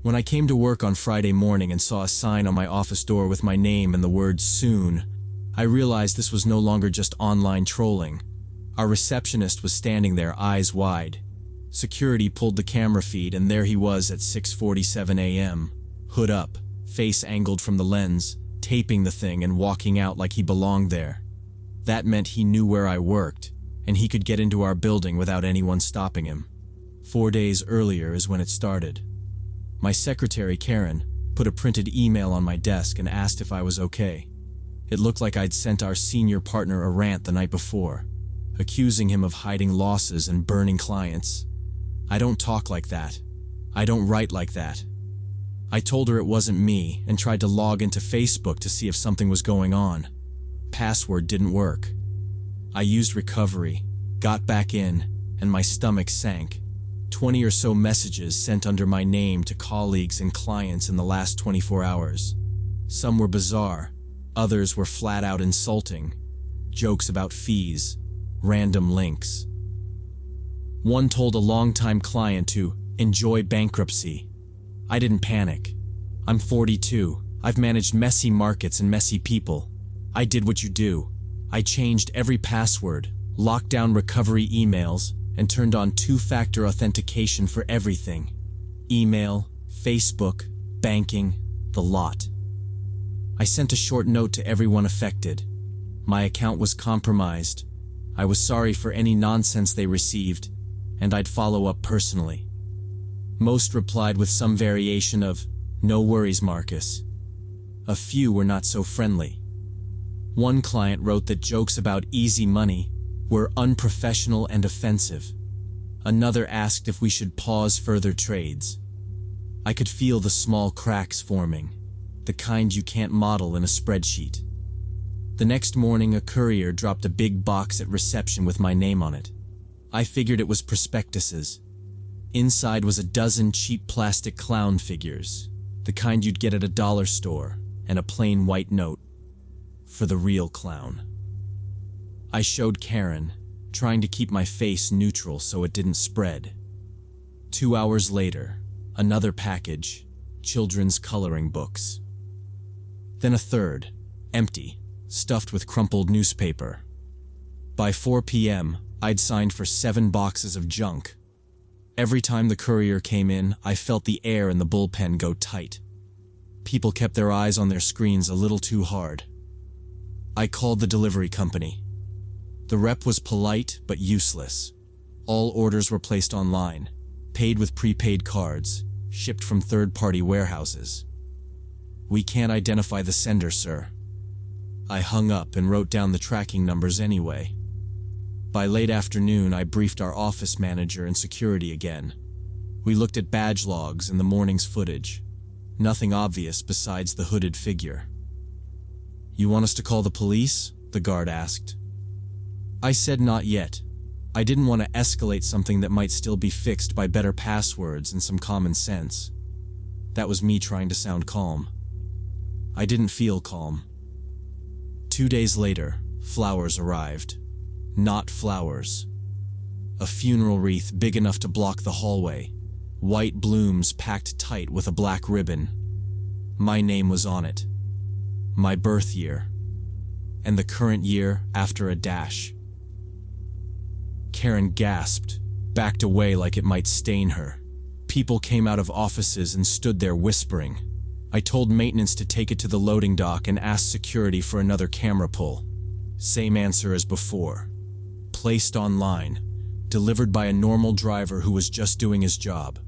When I came to work on Friday morning and saw a sign on my office door with my name and the word soon, I realized this was no longer just online trolling. Our receptionist was standing there, eyes wide. Security pulled the camera feed and there he was at 6:47 a.m., hood up, face angled from the lens, taping the thing and walking out like he belonged there. That meant he knew where I worked, and he could get into our building without anyone stopping him. 4 days earlier is when it started. My secretary, Karen, put a printed email on my desk and asked if I was okay. It looked like I'd sent our senior partner a rant the night before, accusing him of hiding losses and burning clients. I don't talk like that. I don't write like that. I told her it wasn't me and tried to log into Facebook to see if something was going on. Password didn't work. I used recovery, got back in, and my stomach sank. 20 or so messages sent under my name to colleagues and clients in the last 24 hours. Some were bizarre, others were flat out insulting. Jokes about fees, random links. One told a longtime client to enjoy bankruptcy. I didn't panic. I'm 42. I've managed messy markets and messy people. I did what you do. I changed every password, locked down recovery emails, and turned on two-factor authentication for everything. Email, Facebook, banking, the lot. I sent a short note to everyone affected. My account was compromised. I was sorry for any nonsense they received, and I'd follow up personally. Most replied with some variation of, "No worries, Marcus." A few were not so friendly. One client wrote that jokes about easy money were unprofessional and offensive. Another asked if we should pause further trades. I could feel the small cracks forming, the kind you can't model in a spreadsheet. The next morning, a courier dropped a big box at reception with my name on it. I figured it was prospectuses. Inside was a dozen cheap plastic clown figures, the kind you'd get at a dollar store, and a plain white note. For the real clown. I showed Karen, trying to keep my face neutral so it didn't spread. 2 hours later, another package, children's coloring books. Then a third, empty, stuffed with crumpled newspaper. By 4 p.m., I'd signed for 7 boxes of junk. Every time the courier came in, I felt the air in the bullpen go tight. People kept their eyes on their screens a little too hard. I called the delivery company. The rep was polite but useless. All orders were placed online, paid with prepaid cards, shipped from third-party warehouses. "We can't identify the sender, sir." I hung up and wrote down the tracking numbers anyway. By late afternoon, I briefed our office manager and security again. We looked at badge logs and the morning's footage. Nothing obvious besides the hooded figure. "You want us to call the police?" the guard asked. I said not yet. I didn't want to escalate something that might still be fixed by better passwords and some common sense. That was me trying to sound calm. I didn't feel calm. 2 days later, flowers arrived. Not flowers. A funeral wreath big enough to block the hallway. White blooms packed tight with a black ribbon. My name was on it. My birth year. And the current year after a dash. Karen gasped, backed away like it might stain her. People came out of offices and stood there whispering. I told maintenance to take it to the loading dock and asked security for another camera pull. Same answer as before. Placed online, delivered by a normal driver who was just doing his job.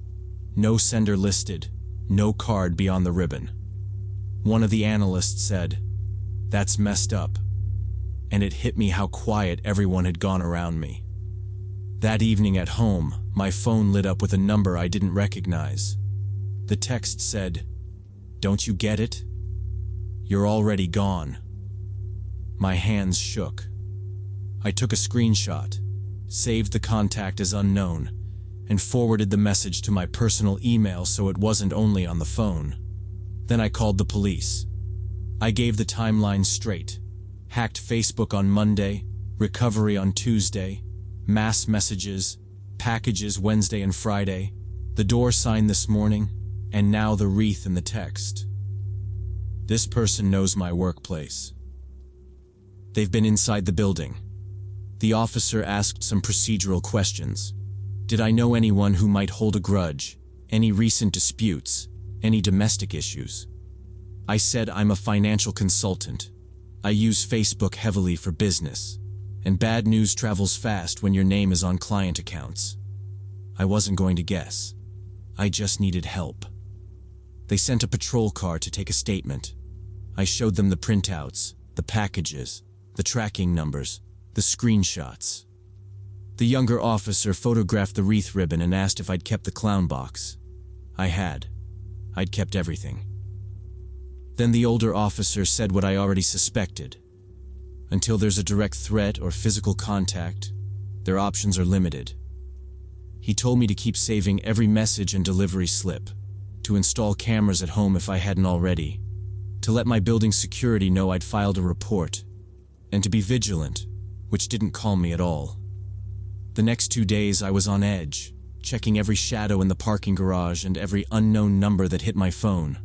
No sender listed, no card beyond the ribbon. One of the analysts said, "That's messed up." And it hit me how quiet everyone had gone around me. That evening at home, my phone lit up with a number I didn't recognize. The text said, "Don't you get it? You're already gone." My hands shook. I took a screenshot, saved the contact as unknown, and forwarded the message to my personal email so it wasn't only on the phone. Then I called the police. I gave the timeline straight. Hacked Facebook on Monday, recovery on Tuesday, mass messages, packages Wednesday and Friday, the door sign this morning, And now the wreath in the text. This person knows my workplace. They've been inside the building. The officer asked some procedural questions. Did I know anyone who might hold a grudge? Any recent disputes? Any domestic issues? I said I'm a financial consultant. I use Facebook heavily for business, and bad news travels fast when your name is on client accounts. I wasn't going to guess. I just needed help. They sent a patrol car to take a statement. I showed them the printouts, the packages, the tracking numbers, the screenshots. The younger officer photographed the wreath ribbon and asked if I'd kept the clown box. I had. I'd kept everything. Then the older officer said what I already suspected. Until there's a direct threat or physical contact, their options are limited. He told me to keep saving every message and delivery slip, to install cameras at home if I hadn't already, to let my building security know I'd filed a report, and to be vigilant, which didn't calm me at all. The next 2 days I was on edge, checking every shadow in the parking garage and every unknown number that hit my phone.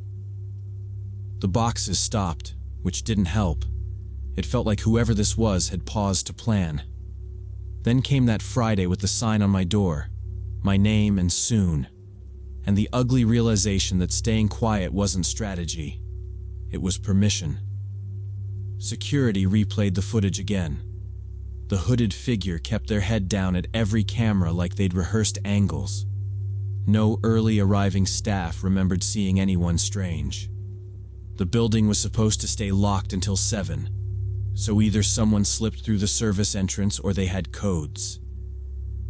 The boxes stopped, which didn't help. It felt like whoever this was had paused to plan. Then came that Friday with the sign on my door, my name and soon, and the ugly realization that staying quiet wasn't strategy. It was permission. Security replayed the footage again. The hooded figure kept their head down at every camera like they'd rehearsed angles. No early arriving staff remembered seeing anyone strange. The building was supposed to stay locked until 7, so either someone slipped through the service entrance or they had codes.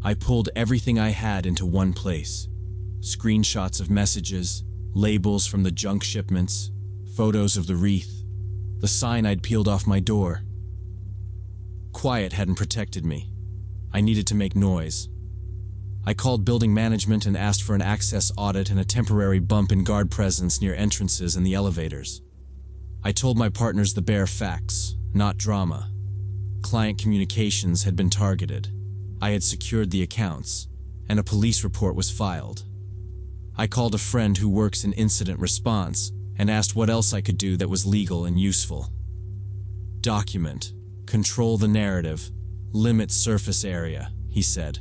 I pulled everything I had into one place. Screenshots of messages, labels from the junk shipments, photos of the wreath, the sign I'd peeled off my door. Quiet hadn't protected me. I needed to make noise. I called building management and asked for an access audit and a temporary bump in guard presence near entrances and the elevators. I told my partners the bare facts, not drama. Client communications had been targeted. I had secured the accounts, and a police report was filed. I called a friend who works in incident response and asked what else I could do that was legal and useful. Document, control the narrative, limit surface area, he said.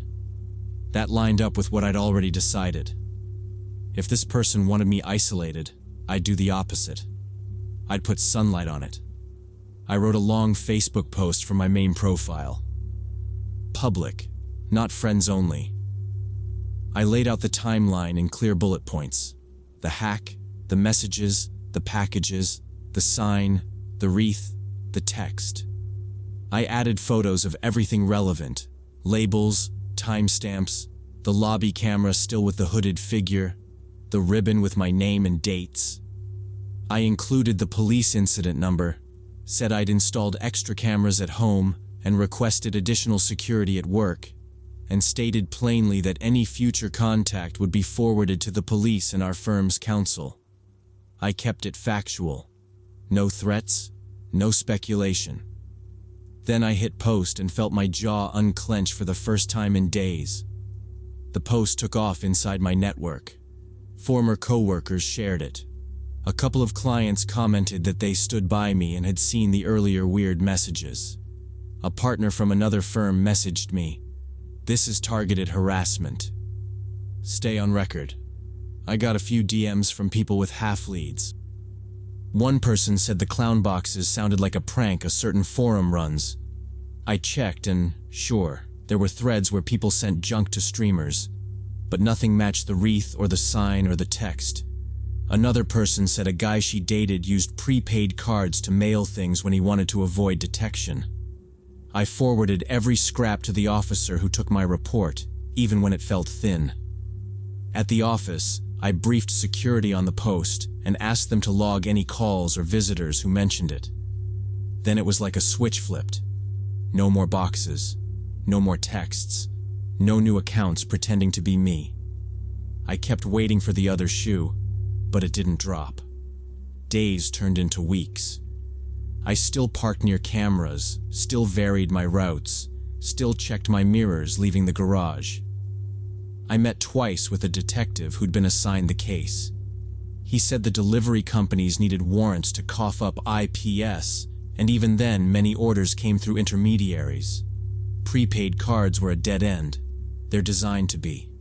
That lined up with what I'd already decided. If this person wanted me isolated, I'd do the opposite. I'd put sunlight on it. I wrote a long Facebook post from my main profile. Public, not friends only. I laid out the timeline in clear bullet points. The hack, the messages, the packages, the sign, the wreath, the text. I added photos of everything relevant, labels, timestamps, the lobby camera still with the hooded figure, the ribbon with my name and dates. I included the police incident number, said I'd installed extra cameras at home and requested additional security at work, and stated plainly that any future contact would be forwarded to the police and our firm's counsel. I kept it factual. No threats, no speculation. Then I hit post and felt my jaw unclench for the first time in days. The post took off inside my network. Former coworkers shared it. A couple of clients commented that they stood by me and had seen the earlier weird messages. A partner from another firm messaged me, "This is targeted harassment. Stay on record." I got a few DMs from people with half leads. One person said the clown boxes sounded like a prank a certain forum runs. I checked and, sure, there were threads where people sent junk to streamers, but nothing matched the wreath or the sign or the text. Another person said a guy she dated used prepaid cards to mail things when he wanted to avoid detection. I forwarded every scrap to the officer who took my report, even when it felt thin. At the office, I briefed security on the post and asked them to log any calls or visitors who mentioned it. Then it was like a switch flipped. No more boxes, no more texts, no new accounts pretending to be me. I kept waiting for the other shoe, but it didn't drop. Days turned into weeks. I still parked near cameras, still varied my routes, still checked my mirrors leaving the garage. I met twice with a detective who'd been assigned the case. He said the delivery companies needed warrants to cough up IPS, and even then many orders came through intermediaries. Prepaid cards were a dead end. They're designed to be.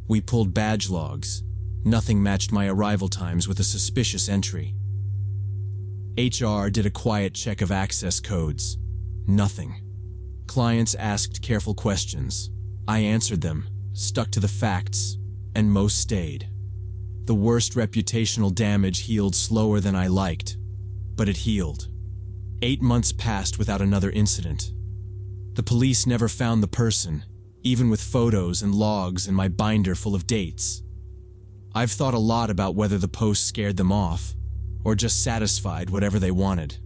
We pulled badge logs. Nothing matched my arrival times with a suspicious entry. HR did a quiet check of access codes. Nothing. Clients asked careful questions. I answered them, stuck to the facts, and most stayed. The worst reputational damage healed slower than I liked, but it healed. 8 months passed without another incident. The police never found the person, even with photos and logs in my binder full of dates. I've thought a lot about whether the post scared them off, or just satisfied whatever they wanted.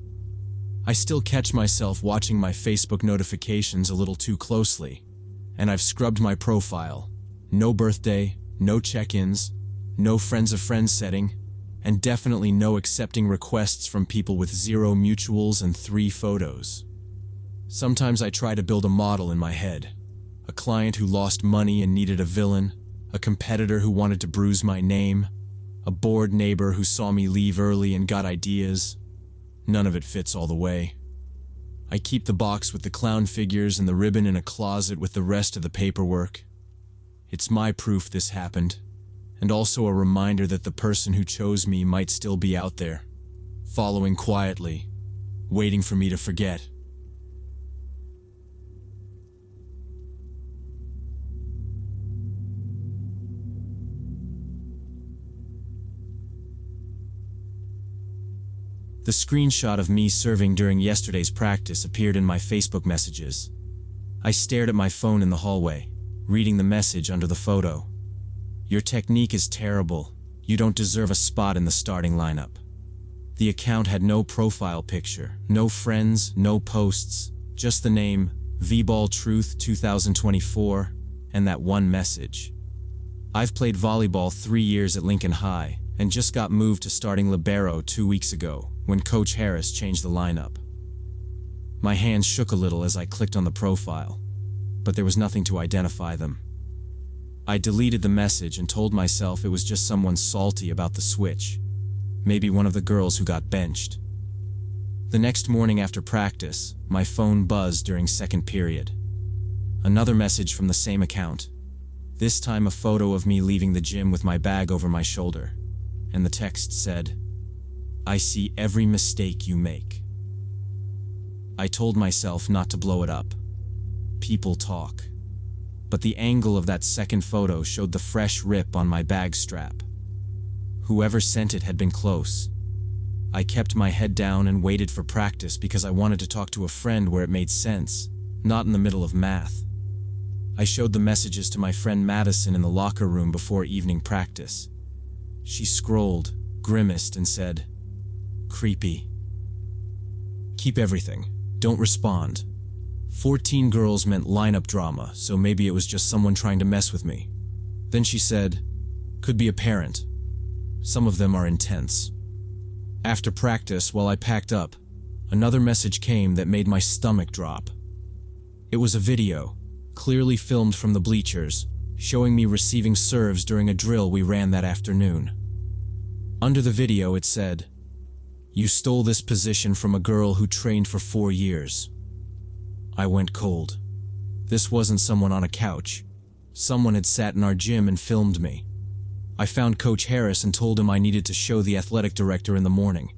I still catch myself watching my Facebook notifications a little too closely, and I've scrubbed my profile. No birthday, no check-ins, no friends of friends setting, and definitely no accepting requests from people with 0 mutuals and 3 photos. Sometimes I try to build a model in my head. A client who lost money and needed a villain, a competitor who wanted to bruise my name, a bored neighbor who saw me leave early and got ideas. None of it fits all the way. I keep the box with the clown figures and the ribbon in a closet with the rest of the paperwork. It's my proof this happened, and also a reminder that the person who chose me might still be out there, following quietly, waiting for me to forget. The screenshot of me serving during yesterday's practice appeared in my Facebook messages. I stared at my phone in the hallway, reading the message under the photo. Your technique is terrible. You don't deserve a spot in the starting lineup. The account had no profile picture, no friends, no posts, just the name, V-Ball Truth 2024, and that one message. I've played volleyball 3 years at Lincoln High, and just got moved to starting libero 2 weeks ago, when Coach Harris changed the lineup. My hands shook a little as I clicked on the profile, but there was nothing to identify them. I deleted the message and told myself it was just someone salty about the switch, maybe one of the girls who got benched. The next morning after practice, my phone buzzed during second period. Another message from the same account, this time a photo of me leaving the gym with my bag over my shoulder, and the text said, "I see every mistake you make." I told myself not to blow it up. People talk. But the angle of that second photo showed the fresh rip on my bag strap. Whoever sent it had been close. I kept my head down and waited for practice because I wanted to talk to a friend where it made sense, not in the middle of math. I showed the messages to my friend Madison in the locker room before evening practice. She scrolled, grimaced, and said, "Creepy. Keep everything. Don't respond." 14 girls meant lineup drama, so maybe it was just someone trying to mess with me. Then she said, "Could be a parent. Some of them are intense." After practice, while I packed up, another message came that made my stomach drop. It was a video, clearly filmed from the bleachers, showing me receiving serves during a drill we ran that afternoon. Under the video it said, "You stole this position from a girl who trained for 4 years." I went cold. This wasn't someone on a couch. Someone had sat in our gym and filmed me. I found Coach Harris and told him I needed to show the athletic director in the morning.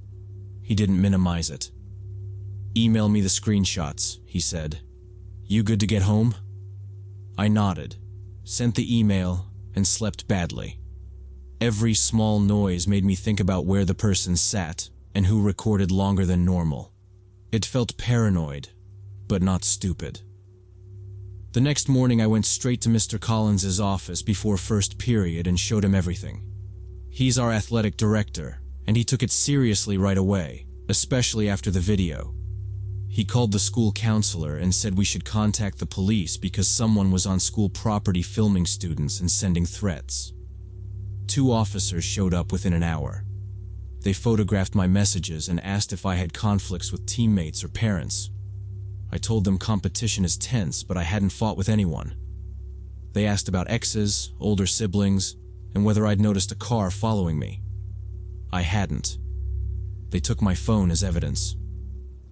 He didn't minimize it. "Email me the screenshots," he said. "You good to get home?" I nodded, sent the email, and slept badly. Every small noise made me think about where the person sat and who recorded longer than normal. It felt paranoid, but not stupid. The next morning I went straight to Mr. Collins's office before first period and showed him everything. He's our athletic director, and he took it seriously right away, especially after the video. He called the school counselor and said we should contact the police because someone was on school property filming students and sending threats. 2 officers showed up within an hour. They photographed my messages and asked if I had conflicts with teammates or parents. I told them competition is tense, but I hadn't fought with anyone. They asked about exes, older siblings, and whether I'd noticed a car following me. I hadn't. They took my phone as evidence.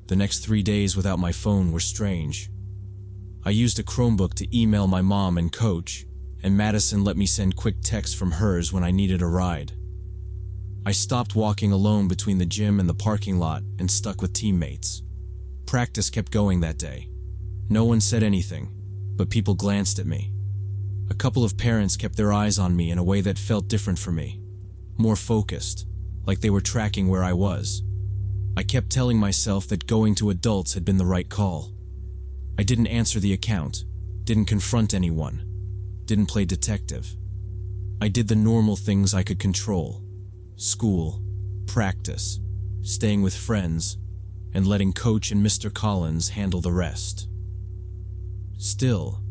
The next 3 days without my phone were strange. I used a Chromebook to email my mom and coach, and Madison let me send quick texts from hers when I needed a ride. I stopped walking alone between the gym and the parking lot and stuck with teammates. Practice kept going that day. No one said anything, but people glanced at me. A couple of parents kept their eyes on me in a way that felt different for me. More focused, like they were tracking where I was. I kept telling myself that going to adults had been the right call. I didn't answer the account, didn't confront anyone, didn't play detective. I did the normal things I could control: school, practice, staying with friends, and letting Coach and Mr. Collins handle the rest. Still,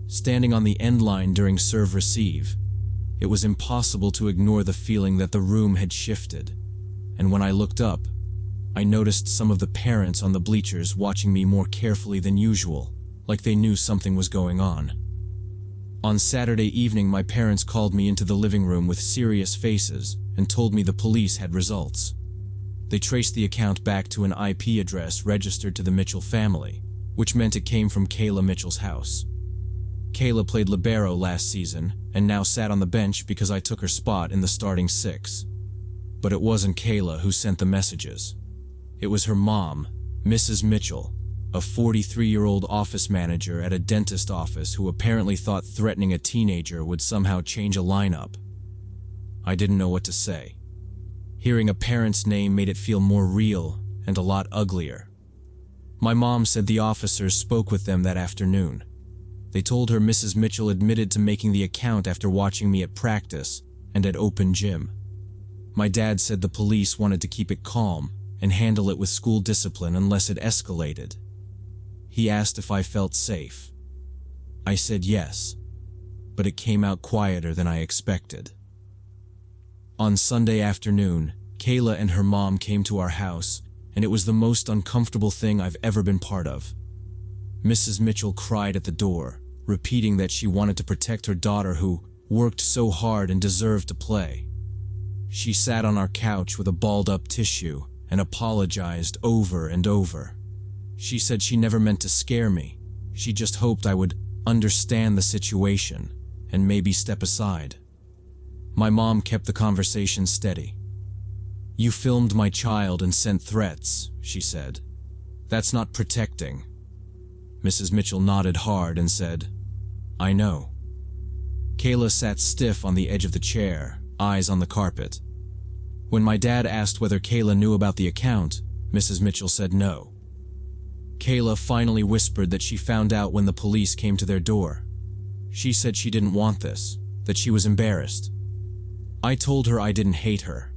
standing on the end line during serve-receive, it was impossible to ignore the feeling that the room had shifted, and when I looked up, I noticed some of the parents on the bleachers watching me more carefully than usual, like they knew something was going on. On Saturday evening, my parents called me into the living room with serious faces and told me the police had results. They traced the account back to an IP address registered to the Mitchell family, which meant it came from Kayla Mitchell's house. Kayla played libero last season and now sat on the bench because I took her spot in the starting six. But it wasn't Kayla who sent the messages. It was her mom, Mrs. Mitchell, a 43-year-old office manager at a dentist office who apparently thought threatening a teenager would somehow change a lineup. I didn't know what to say. Hearing a parent's name made it feel more real and a lot uglier. My mom said the officers spoke with them that afternoon. They told her Mrs. Mitchell admitted to making the account after watching me at practice and at open gym. My dad said the police wanted to keep it calm and handle it with school discipline unless it escalated. He asked if I felt safe. I said yes, but it came out quieter than I expected. On Sunday afternoon, Kayla and her mom came to our house, and it was the most uncomfortable thing I've ever been part of. Mrs. Mitchell cried at the door, repeating that she wanted to protect her daughter who worked so hard and deserved to play. She sat on our couch with a balled-up tissue and apologized over and over. She said she never meant to scare me. She just hoped I would understand the situation and maybe step aside. My mom kept the conversation steady. "You filmed my child and sent threats," she said. "That's not protecting." Mrs. Mitchell nodded hard and said, "I know." Kayla sat stiff on the edge of the chair, eyes on the carpet. When my dad asked whether Kayla knew about the account, Mrs. Mitchell said no. Kayla finally whispered that she found out when the police came to their door. She said she didn't want this, that she was embarrassed. I told her I didn't hate her.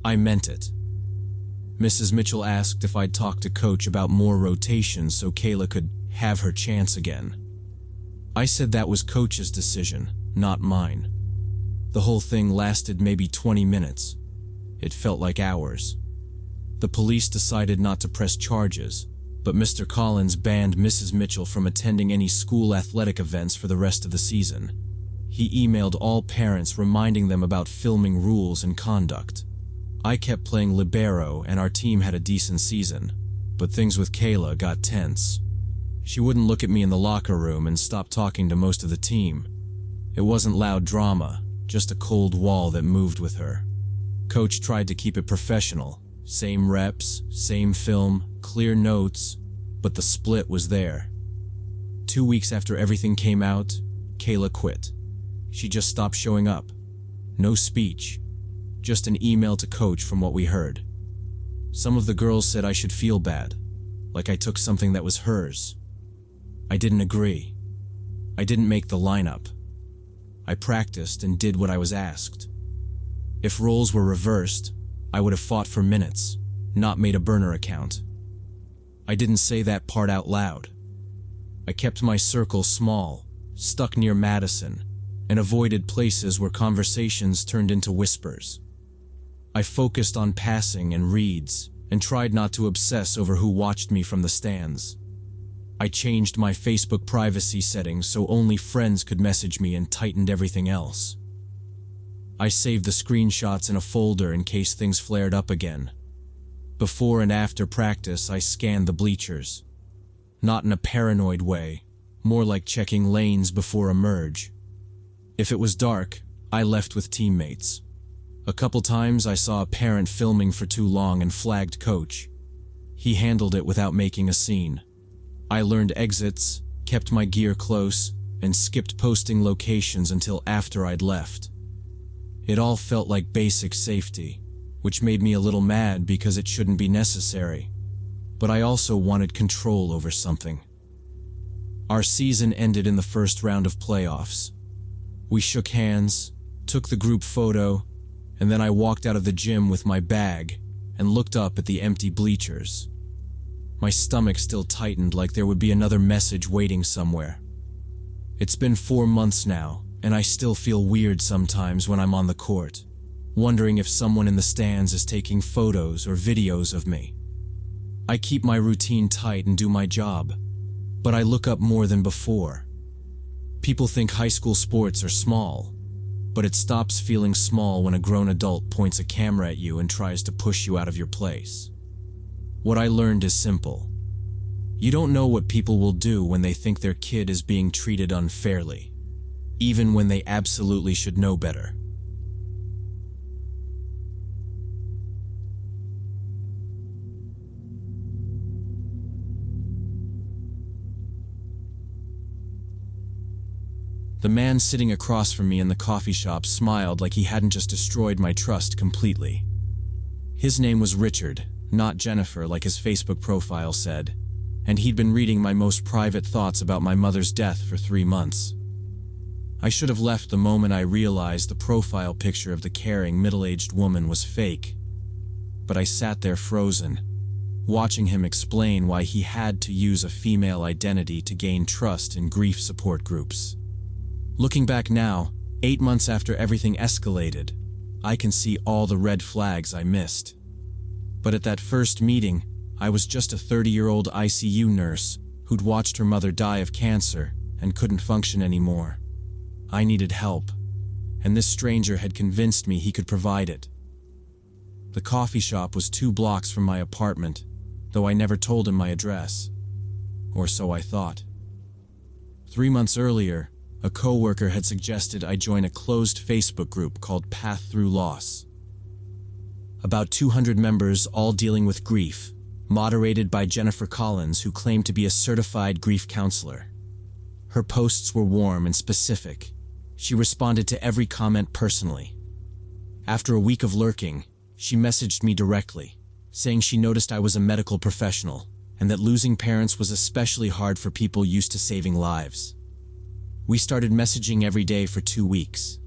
I meant it. Mrs. Mitchell asked if I'd talk to Coach about more rotations so Kayla could have her chance again. I said that was Coach's decision, not mine. The whole thing lasted maybe 20 minutes. It felt like hours. The police decided not to press charges, but Mr. Collins banned Mrs. Mitchell from attending any school athletic events for the rest of the season. He emailed all parents reminding them about filming rules and conduct. I kept playing libero and our team had a decent season, but things with Kayla got tense. She wouldn't look at me in the locker room and stopped talking to most of the team. It wasn't loud drama, just a cold wall that moved with her. Coach tried to keep it professional. Same reps, same film, clear notes, but the split was there. 2 weeks after everything came out, Kayla quit. She just stopped showing up. No speech, just an email to Coach from what we heard. Some of the girls said I should feel bad, like I took something that was hers. I didn't agree. I didn't make the lineup. I practiced and did what I was asked. If roles were reversed, I would have fought for minutes, not made a burner account. I didn't say that part out loud. I kept my circle small, stuck near Madison, and avoided places where conversations turned into whispers. I focused on passing and reads, and tried not to obsess over who watched me from the stands. I changed my Facebook privacy settings so only friends could message me and tightened everything else. I saved the screenshots in a folder in case things flared up again. Before and after practice, I scanned the bleachers. Not in a paranoid way, more like checking lanes before a merge. If it was dark, I left with teammates. A couple times I saw a parent filming for too long and flagged coach. He handled it without making a scene. I learned exits, kept my gear close, and skipped posting locations until after I'd left. It all felt like basic safety, which made me a little mad because it shouldn't be necessary. But I also wanted control over something. Our season ended in the first round of playoffs. We shook hands, took the group photo, and then I walked out of the gym with my bag and looked up at the empty bleachers. My stomach still tightened like there would be another message waiting somewhere. It's been 4 months now, and I still feel weird sometimes when I'm on the court, wondering if someone in the stands is taking photos or videos of me. I keep my routine tight and do my job, but I look up more than before. People think high school sports are small, but it stops feeling small when a grown adult points a camera at you and tries to push you out of your place. What I learned is simple. You don't know what people will do when they think their kid is being treated unfairly, even when they absolutely should know better. The man sitting across from me in the coffee shop smiled like he hadn't just destroyed my trust completely. His name was Richard, not Jennifer like his Facebook profile said, and he'd been reading my most private thoughts about my mother's death for 3 months. I should have left the moment I realized the profile picture of the caring, middle-aged woman was fake. But I sat there frozen, watching him explain why he had to use a female identity to gain trust in grief support groups. Looking back now, 8 months after everything escalated, I can see all the red flags I missed. But at that first meeting, I was just a 30-year-old ICU nurse who'd watched her mother die of cancer and couldn't function anymore. I needed help, and this stranger had convinced me he could provide it. The coffee shop was 2 blocks from my apartment, though I never told him my address. Or so I thought. 3 months earlier, a coworker had suggested I join a closed Facebook group called Path Through Loss. About 200 members all dealing with grief, moderated by Jennifer Collins, who claimed to be a certified grief counselor. Her posts were warm and specific. She responded to every comment personally. After a week of lurking, she messaged me directly, saying she noticed I was a medical professional and that losing parents was especially hard for people used to saving lives. We started messaging every day for 2 weeks.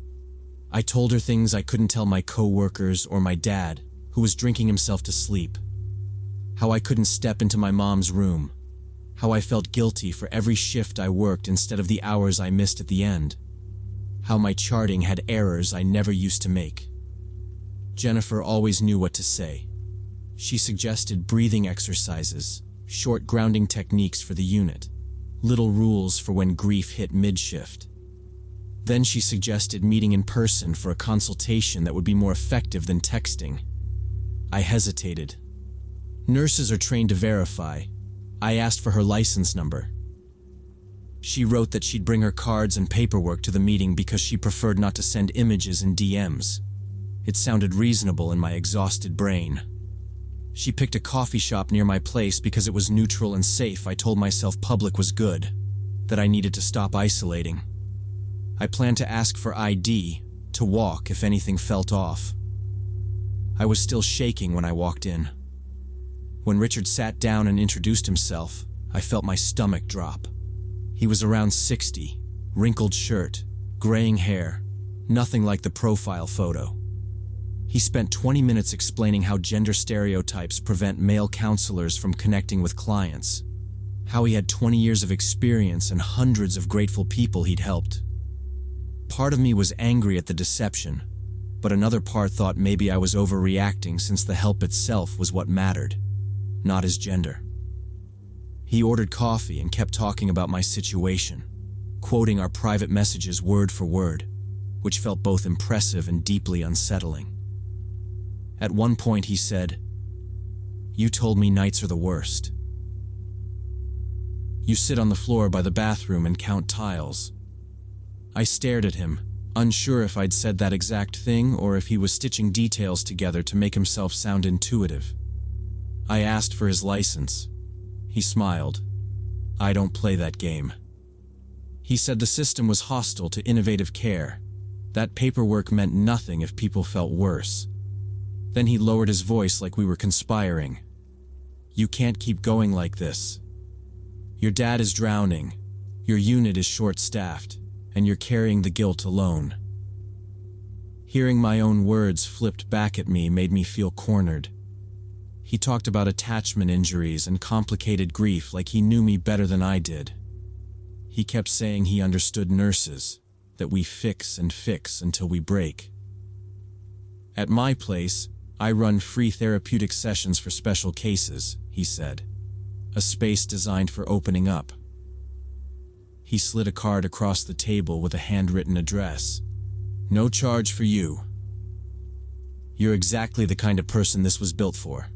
I told her things I couldn't tell my co-workers or my dad, who was drinking himself to sleep. How I couldn't step into my mom's room. How I felt guilty for every shift I worked instead of the hours I missed at the end. How my charting had errors I never used to make. Jennifer always knew what to say. She suggested breathing exercises, short grounding techniques for the unit, little rules for when grief hit mid-shift. Then she suggested meeting in person for a consultation that would be more effective than texting. I hesitated. Nurses are trained to verify. I asked for her license number. She wrote that she'd bring her cards and paperwork to the meeting because she preferred not to send images in DMs. It sounded reasonable in my exhausted brain. She picked a coffee shop near my place because it was neutral and safe. I told myself public was good, that I needed to stop isolating. I planned to ask for ID, to walk if anything felt off. I was still shaking when I walked in. When Richard sat down and introduced himself, I felt my stomach drop. He was around 60, wrinkled shirt, graying hair, nothing like the profile photo. He spent 20 minutes explaining how gender stereotypes prevent male counselors from connecting with clients, how he had 20 years of experience and hundreds of grateful people he'd helped. Part of me was angry at the deception, but another part thought maybe I was overreacting since the help itself was what mattered, not his gender. He ordered coffee and kept talking about my situation, quoting our private messages word for word. which felt both impressive and deeply unsettling. At one point he said, "You told me nights are the worst. You sit on the floor by the bathroom and count tiles." I stared at him, unsure if I'd said that exact thing or if he was stitching details together to make himself sound intuitive. I asked for his license. He smiled. "I don't play that game." He said the system was hostile to innovative care. That paperwork meant nothing if people felt worse. Then he lowered his voice like we were conspiring. "You can't keep going like this. Your dad is drowning, your unit is short-staffed, and you're carrying the guilt alone." Hearing my own words flipped back at me made me feel cornered. He talked about attachment injuries and complicated grief like he knew me better than I did. He kept saying he understood nurses, that we fix and fix until we break. "At my place, I run free therapeutic sessions for special cases," he said. "A space designed for opening up." He slid a card across the table with a handwritten address. "No charge for you. You're exactly the kind of person this was built for."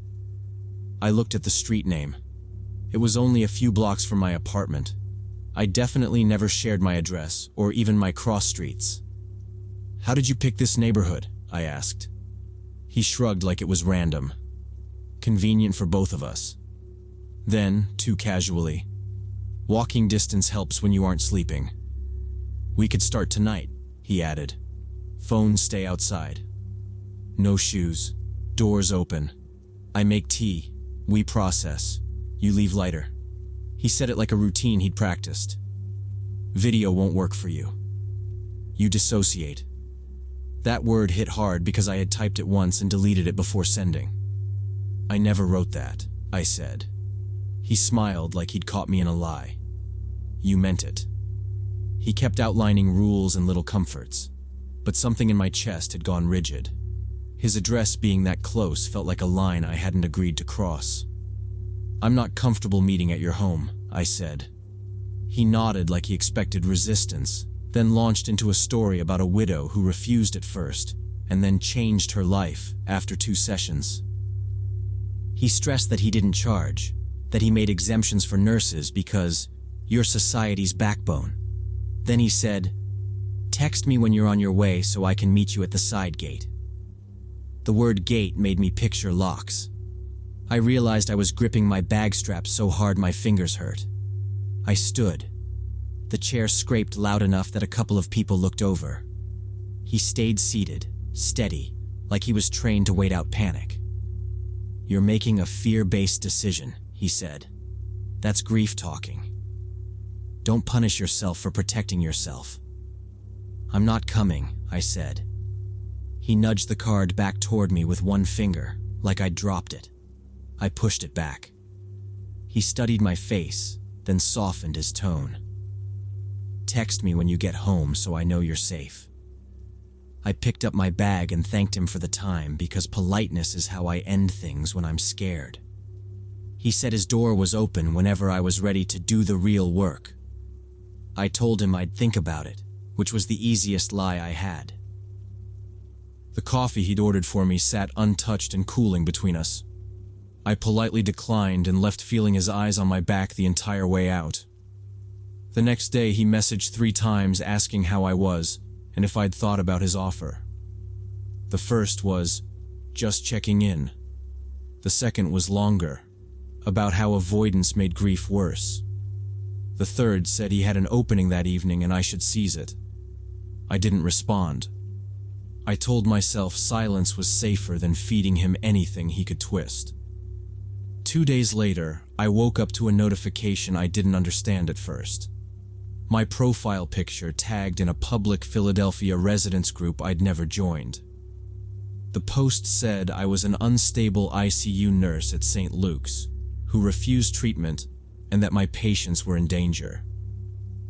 I looked at the street name. It was only a few blocks from my apartment. I definitely never shared my address, or even my cross streets. "How did you pick this neighborhood?" I asked. He shrugged like it was random. "Convenient for both of us." Then, too casually, "Walking distance helps when you aren't sleeping." "We could start tonight," he added. "Phones stay outside. No shoes. Doors open. I make tea. We process. You leave lighter." He said it like a routine he'd practiced. "Video won't work for you. You dissociate." That word hit hard because I had typed it once and deleted it before sending. "I never wrote that," I said. He smiled like he'd caught me in a lie. "You meant it." He kept outlining rules and little comforts, but something in my chest had gone rigid. His address being that close felt like a line I hadn't agreed to cross. "I'm not comfortable meeting at your home," I said. He nodded like he expected resistance, then launched into a story about a widow who refused at first, and then changed her life after 2 sessions. He stressed that he didn't charge, that he made exemptions for nurses because you're society's backbone. Then he said, "Text me when you're on your way so I can meet you at the side gate." The word gate made me picture locks. I realized I was gripping my bag strap so hard my fingers hurt. I stood. The chair scraped loud enough that a couple of people looked over. He stayed seated, steady, like he was trained to wait out panic. "You're making a fear-based decision," he said. "That's grief talking. Don't punish yourself for protecting yourself." "I'm not coming," I said. He nudged the card back toward me with one finger, like I'd dropped it. I pushed it back. He studied my face, then softened his tone. "Text me when you get home so I know you're safe." I picked up my bag and thanked him for the time because politeness is how I end things when I'm scared. He said his door was open whenever I was ready to do the real work. I told him I'd think about it, which was the easiest lie I had. The coffee he'd ordered for me sat untouched and cooling between us. I politely declined and left feeling his eyes on my back the entire way out. The next day he messaged 3 times asking how I was and if I'd thought about his offer. The first was, "Just checking in." The second was longer, about how avoidance made grief worse. The third said he had an opening that evening and I should seize it. I didn't respond. I told myself silence was safer than feeding him anything he could twist. 2 days later, I woke up to a notification I didn't understand at first. My profile picture tagged in a public Philadelphia residence group I'd never joined. The post said I was an unstable ICU nurse at St. Luke's, who refused treatment, and that my patients were in danger.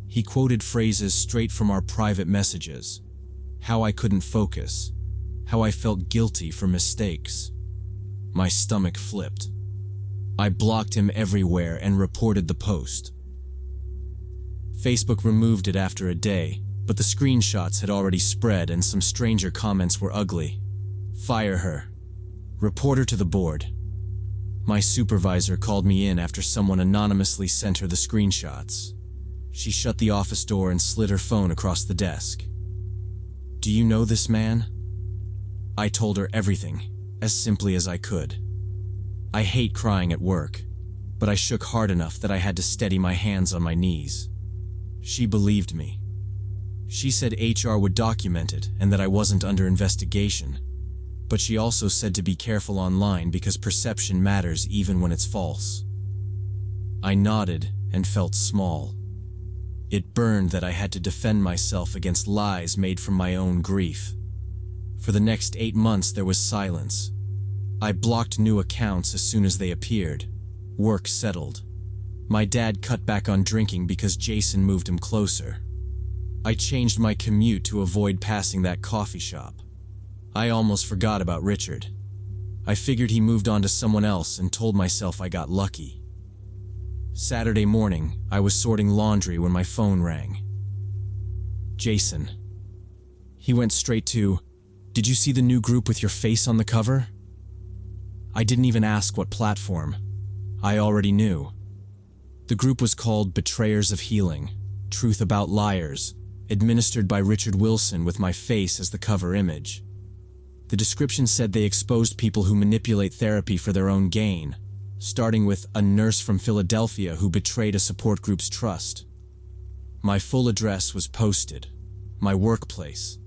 He quoted phrases straight from our private messages. How I couldn't focus. How I felt guilty for mistakes. My stomach flipped. I blocked him everywhere and reported the post. Facebook removed it after a day, But the screenshots had already spread and some stranger comments were ugly. Fire her. Report her to the board. My supervisor called me in after someone anonymously sent her the screenshots. She shut the office door and slid her phone across the desk. Do you know this man? I told her everything, as simply as I could. I hate crying at work, but I shook hard enough that I had to steady my hands on my knees. She believed me. She said HR would document it and that I wasn't under investigation, but she also said to be careful online because perception matters even when it's false. I nodded and felt small. It burned that I had to defend myself against lies made from my own grief. For the next 8 months there was silence. I blocked new accounts as soon as they appeared. Work settled. My dad cut back on drinking because Jason moved him closer. I changed my commute to avoid passing that coffee shop. I almost forgot about Richard. I figured he moved on to someone else and told myself I got lucky. Saturday morning, I was sorting laundry when my phone rang. Jason. He went straight to, "Did you see the new group with your face on the cover?" I didn't even ask what platform. I already knew. The group was called Betrayers of Healing, Truth About Liars, administered by Richard Wilson with my face as the cover image. The description said they exposed people who manipulate therapy for their own gain, starting with a nurse from Philadelphia who betrayed a support group's trust. My full address was posted, my workplace,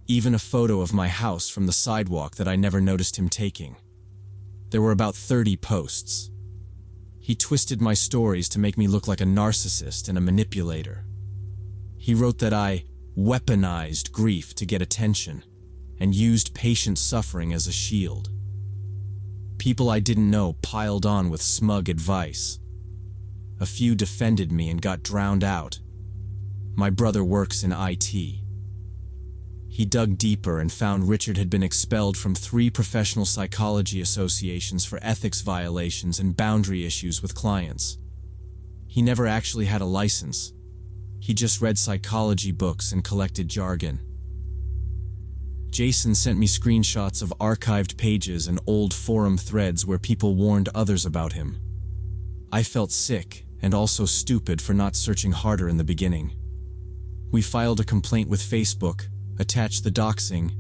even a photo of my house from the sidewalk that I never noticed him taking. There were about 30 posts. He twisted my stories to make me look like a narcissist and a manipulator. He wrote that I weaponized grief to get attention and used patient suffering as a shield. People I didn't know piled on with smug advice. A few defended me and got drowned out. My brother works in IT. He dug deeper and found Richard had been expelled from 3 professional psychology associations for ethics violations and boundary issues with clients. He never actually had a license. He just read psychology books and collected jargon. Jason sent me screenshots of archived pages and old forum threads where people warned others about him. I felt sick and also stupid for not searching harder in the beginning. We filed a complaint with Facebook, attached the doxing,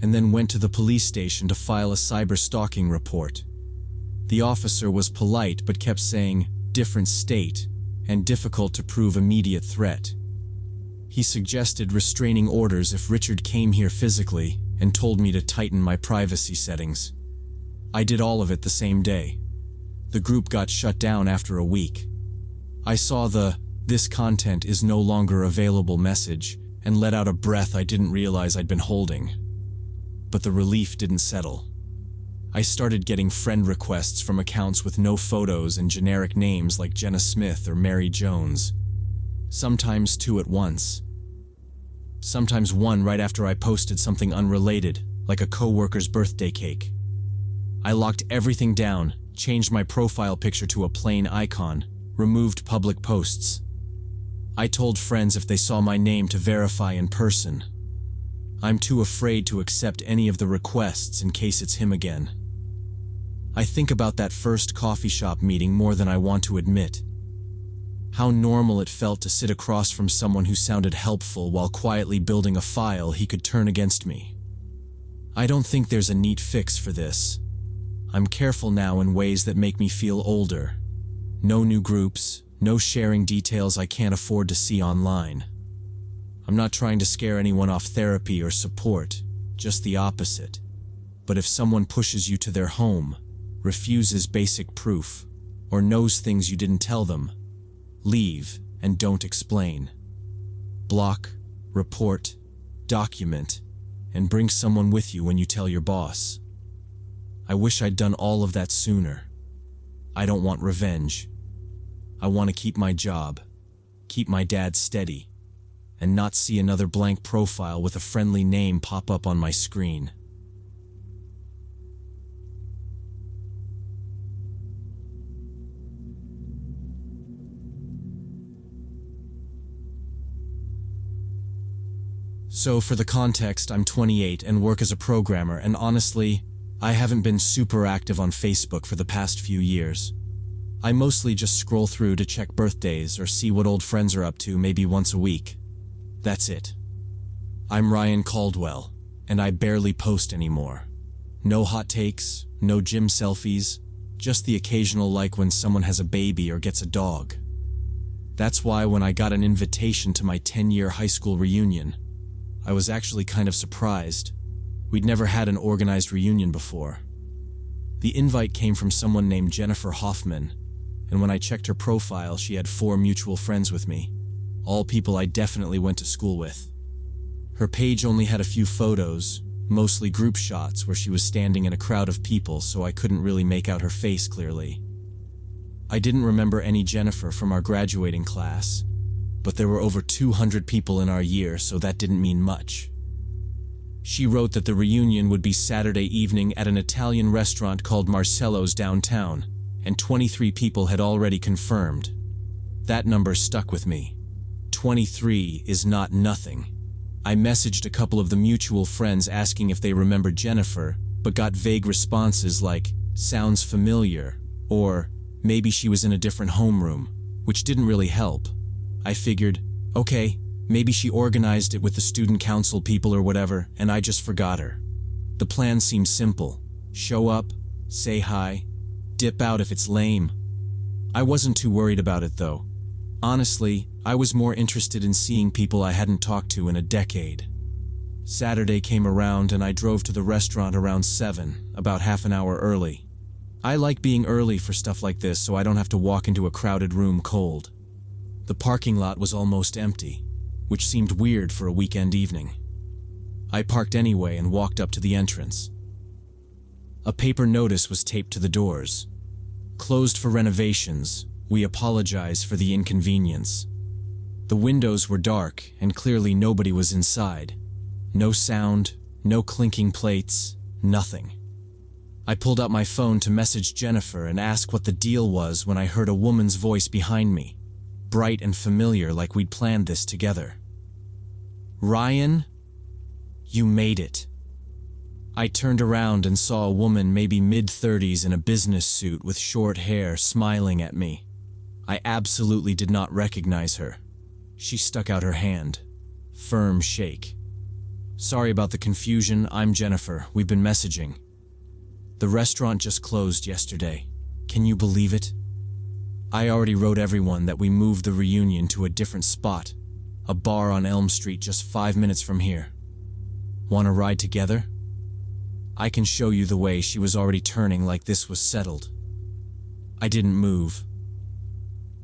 and then went to the police station to file a cyber-stalking report. The officer was polite but kept saying, "different state," and difficult to prove immediate threat. He suggested restraining orders if Richard came here physically and told me to tighten my privacy settings. I did all of it the same day. The group got shut down after a week. I saw the "this content is no longer available" message and let out a breath I didn't realize I'd been holding. But the relief didn't settle. I started getting friend requests from accounts with no photos and generic names like Jenna Smith or Mary Jones. Sometimes 2 at once. Sometimes 1 right after I posted something unrelated, like a coworker's birthday cake. I locked everything down, changed my profile picture to a plain icon, removed public posts. I told friends if they saw my name to verify in person. I'm too afraid to accept any of the requests in case it's him again. I think about that first coffee shop meeting more than I want to admit. How normal it felt to sit across from someone who sounded helpful while quietly building a file he could turn against me. I don't think there's a neat fix for this. I'm careful now in ways that make me feel older. No new groups, no sharing details I can't afford to see online. I'm not trying to scare anyone off therapy or support, just the opposite. But if someone pushes you to their home, refuses basic proof, or knows things you didn't tell them, leave and don't explain. Block, report, document, and bring someone with you when you tell your boss. I wish I'd done all of that sooner. I don't want revenge. I want to keep my job, keep my dad steady, and not see another blank profile with a friendly name pop up on my screen. So for the context, I'm 28 and work as a programmer, and honestly, I haven't been super active on Facebook for the past few years. I mostly just scroll through to check birthdays or see what old friends are up to maybe once a week. That's it. I'm Ryan Caldwell, and I barely post anymore. No hot takes, no gym selfies, just the occasional like when someone has a baby or gets a dog. That's why when I got an invitation to my 10-year high school reunion, I was actually kind of surprised. We'd never had an organized reunion before. The invite came from someone named Jennifer Hoffman, and when I checked her profile, she had 4 mutual friends with me, all people I definitely went to school with. Her page only had a few photos, mostly group shots where she was standing in a crowd of people, so I couldn't really make out her face clearly. I didn't remember any Jennifer from our graduating class, but there were over 200 people in our year, so that didn't mean much. She wrote that the reunion would be Saturday evening at an Italian restaurant called Marcello's downtown, and 23 people had already confirmed. That number stuck with me. 23 is not nothing. I messaged a couple of the mutual friends asking if they remembered Jennifer, but got vague responses like, "Sounds familiar," or "Maybe she was in a different homeroom," which didn't really help. I figured, okay, maybe she organized it with the student council people or whatever, and I just forgot her. The plan seemed simple. Show up, say hi, dip out if it's lame. I wasn't too worried about it though. Honestly, I was more interested in seeing people I hadn't talked to in a decade. Saturday came around and I drove to the restaurant around 7, about half an hour early. I like being early for stuff like this so I don't have to walk into a crowded room cold. The parking lot was almost empty, which seemed weird for a weekend evening. I parked anyway and walked up to the entrance. A paper notice was taped to the doors. Closed for renovations. We apologize for the inconvenience. The windows were dark and clearly nobody was inside. No sound, no clinking plates, nothing. I pulled out my phone to message Jennifer and ask what the deal was when I heard a woman's voice behind me. Bright and familiar, like we'd planned this together. "Ryan, you made it." I turned around and saw a woman maybe mid-30s in a business suit with short hair smiling at me. I absolutely did not recognize her. She stuck out her hand. Firm shake. "Sorry about the confusion, I'm Jennifer, we've been messaging. The restaurant just closed yesterday. Can you believe it? I already wrote everyone that we moved the reunion to a different spot, a bar on Elm Street just 5 minutes from here. Want to ride together?" I can show you the way she was already turning like this was settled. I didn't move.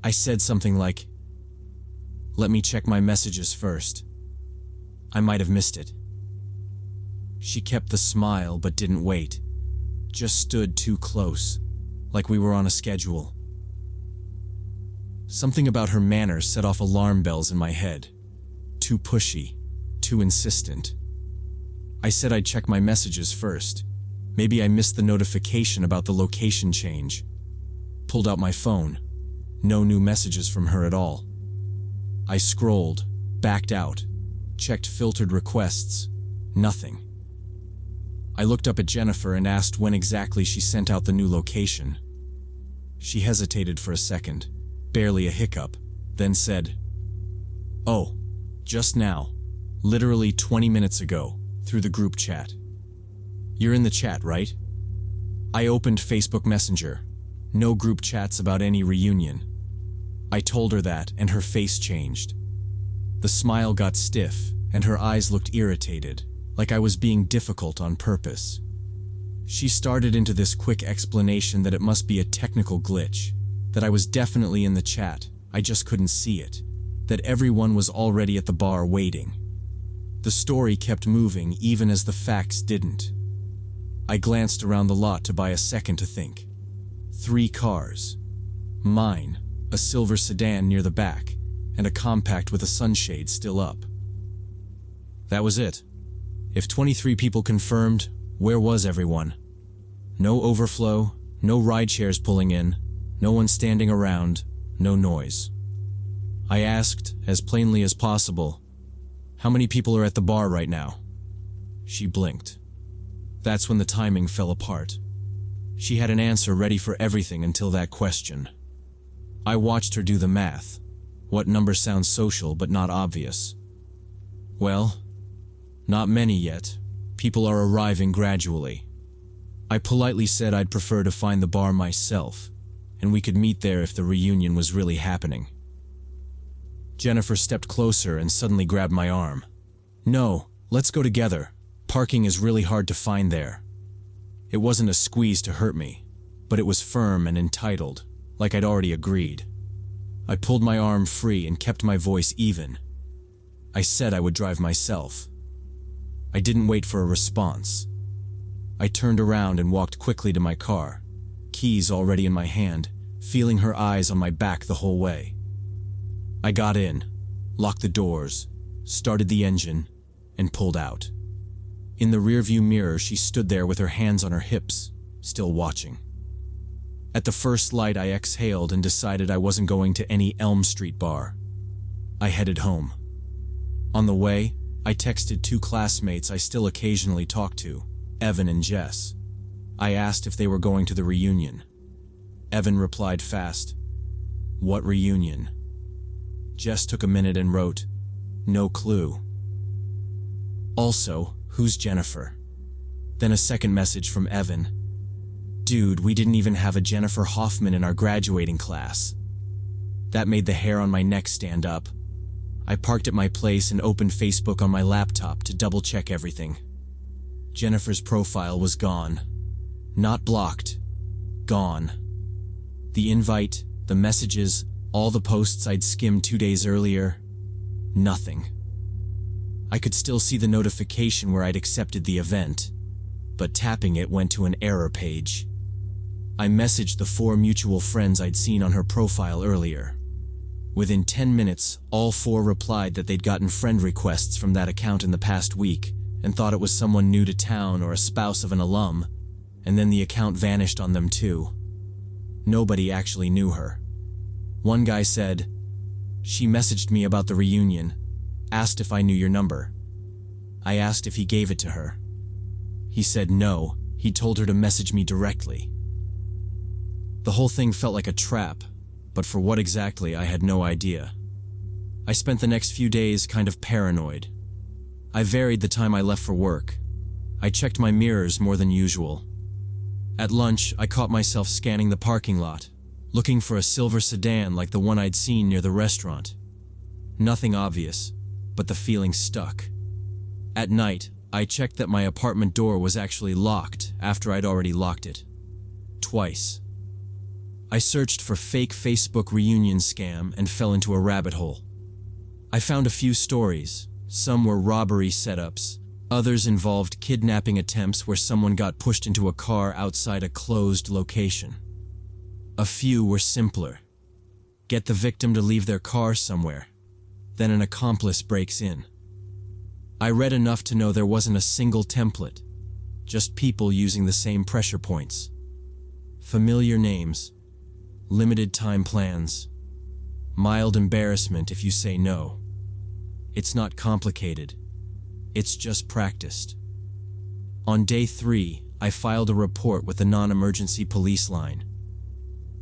I said something like, "Let me check my messages first. I might have missed it." She kept the smile but didn't wait. Just stood too close, like we were on a schedule. Something about her manner set off alarm bells in my head. Too pushy, too insistent. I said I'd check my messages first. Maybe I missed the notification about the location change. Pulled out my phone. No new messages from her at all. I scrolled, backed out, checked filtered requests. Nothing. I looked up at Jennifer and asked when exactly she sent out the new location. She hesitated for a second. Barely a hiccup, then said, "Oh, just now, literally 20 minutes ago, through the group chat." "You're in the chat, right?" I opened Facebook Messenger. No group chats about any reunion. I told her that, and her face changed. The smile got stiff, and her eyes looked irritated, like I was being difficult on purpose. She started into this quick explanation that it must be a technical glitch, that I was definitely in the chat, I just couldn't see it, that everyone was already at the bar waiting. The story kept moving even as the facts didn't. I glanced around the lot to buy a second to think. 3 cars. Mine, a silver sedan near the back, and a compact with a sunshade still up. That was it. If 23 people confirmed, where was everyone? No overflow, no ride shares pulling in, no one standing around, no noise. I asked, as plainly as possible, How many people are at the bar right now? She blinked. That's when the timing fell apart. She had an answer ready for everything until that question. I watched her do the math. What number sounds social but not obvious? Well, not many yet. People are arriving gradually. I politely said I'd prefer to find the bar myself, and we could meet there if the reunion was really happening. Jennifer stepped closer and suddenly grabbed my arm. No, let's go together. Parking is really hard to find there. It wasn't a squeeze to hurt me, but it was firm and entitled, like I'd already agreed. I pulled my arm free and kept my voice even. I said I would drive myself. I didn't wait for a response. I turned around and walked quickly to my car, keys already in my hand, feeling her eyes on my back the whole way. I got in, locked the doors, started the engine, and pulled out. In the rearview mirror, she stood there with her hands on her hips, still watching. At the first light, I exhaled and decided I wasn't going to any Elm Street bar. I headed home. On the way, I texted two classmates I still occasionally talk to, Evan and Jess. I asked if they were going to the reunion. Evan replied fast, "What reunion?" Jess took a minute and wrote, "No clue." Also, who's Jennifer? Then a second message from Evan. Dude, we didn't even have a Jennifer Hoffman in our graduating class. That made the hair on my neck stand up. I parked at my place and opened Facebook on my laptop to double-check everything. Jennifer's profile was gone. Not blocked. Gone. The invite, the messages, all the posts I'd skimmed 2 days earlier. Nothing. I could still see the notification where I'd accepted the event, but tapping it went to an error page. I messaged the 4 mutual friends I'd seen on her profile earlier. Within 10 minutes, all 4 replied that they'd gotten friend requests from that account in the past week and thought it was someone new to town or a spouse of an alum, and then the account vanished on them too. Nobody actually knew her. One guy said, "She messaged me about the reunion, asked if I knew your number." I asked if he gave it to her. He said no, he told her to message me directly. The whole thing felt like a trap, but for what exactly I had no idea. I spent the next few days kind of paranoid. I varied the time I left for work. I checked my mirrors more than usual. At lunch, I caught myself scanning the parking lot, looking for a silver sedan like the one I'd seen near the restaurant. Nothing obvious, but the feeling stuck. At night, I checked that my apartment door was actually locked after I'd already locked it. Twice. I searched for fake Facebook reunion scam and fell into a rabbit hole. I found a few stories. Some were robbery setups. Others involved kidnapping attempts where someone got pushed into a car outside a closed location. A few were simpler. Get the victim to leave their car somewhere. Then an accomplice breaks in. I read enough to know there wasn't a single template, just people using the same pressure points. Familiar names, limited time plans, mild embarrassment if you say no. It's not complicated. It's just practiced. On day 3, I filed a report with the non-emergency police line.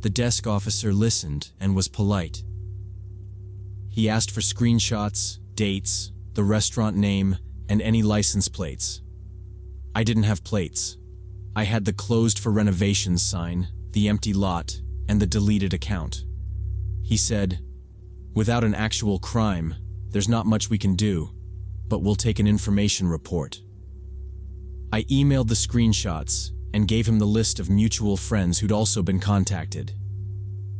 The desk officer listened and was polite. He asked for screenshots, dates, the restaurant name, and any license plates. I didn't have plates. I had the closed for renovations sign, the empty lot, and the deleted account. He said, "Without an actual crime, there's not much we can do, but we'll take an information report." I emailed the screenshots and gave him the list of mutual friends who'd also been contacted.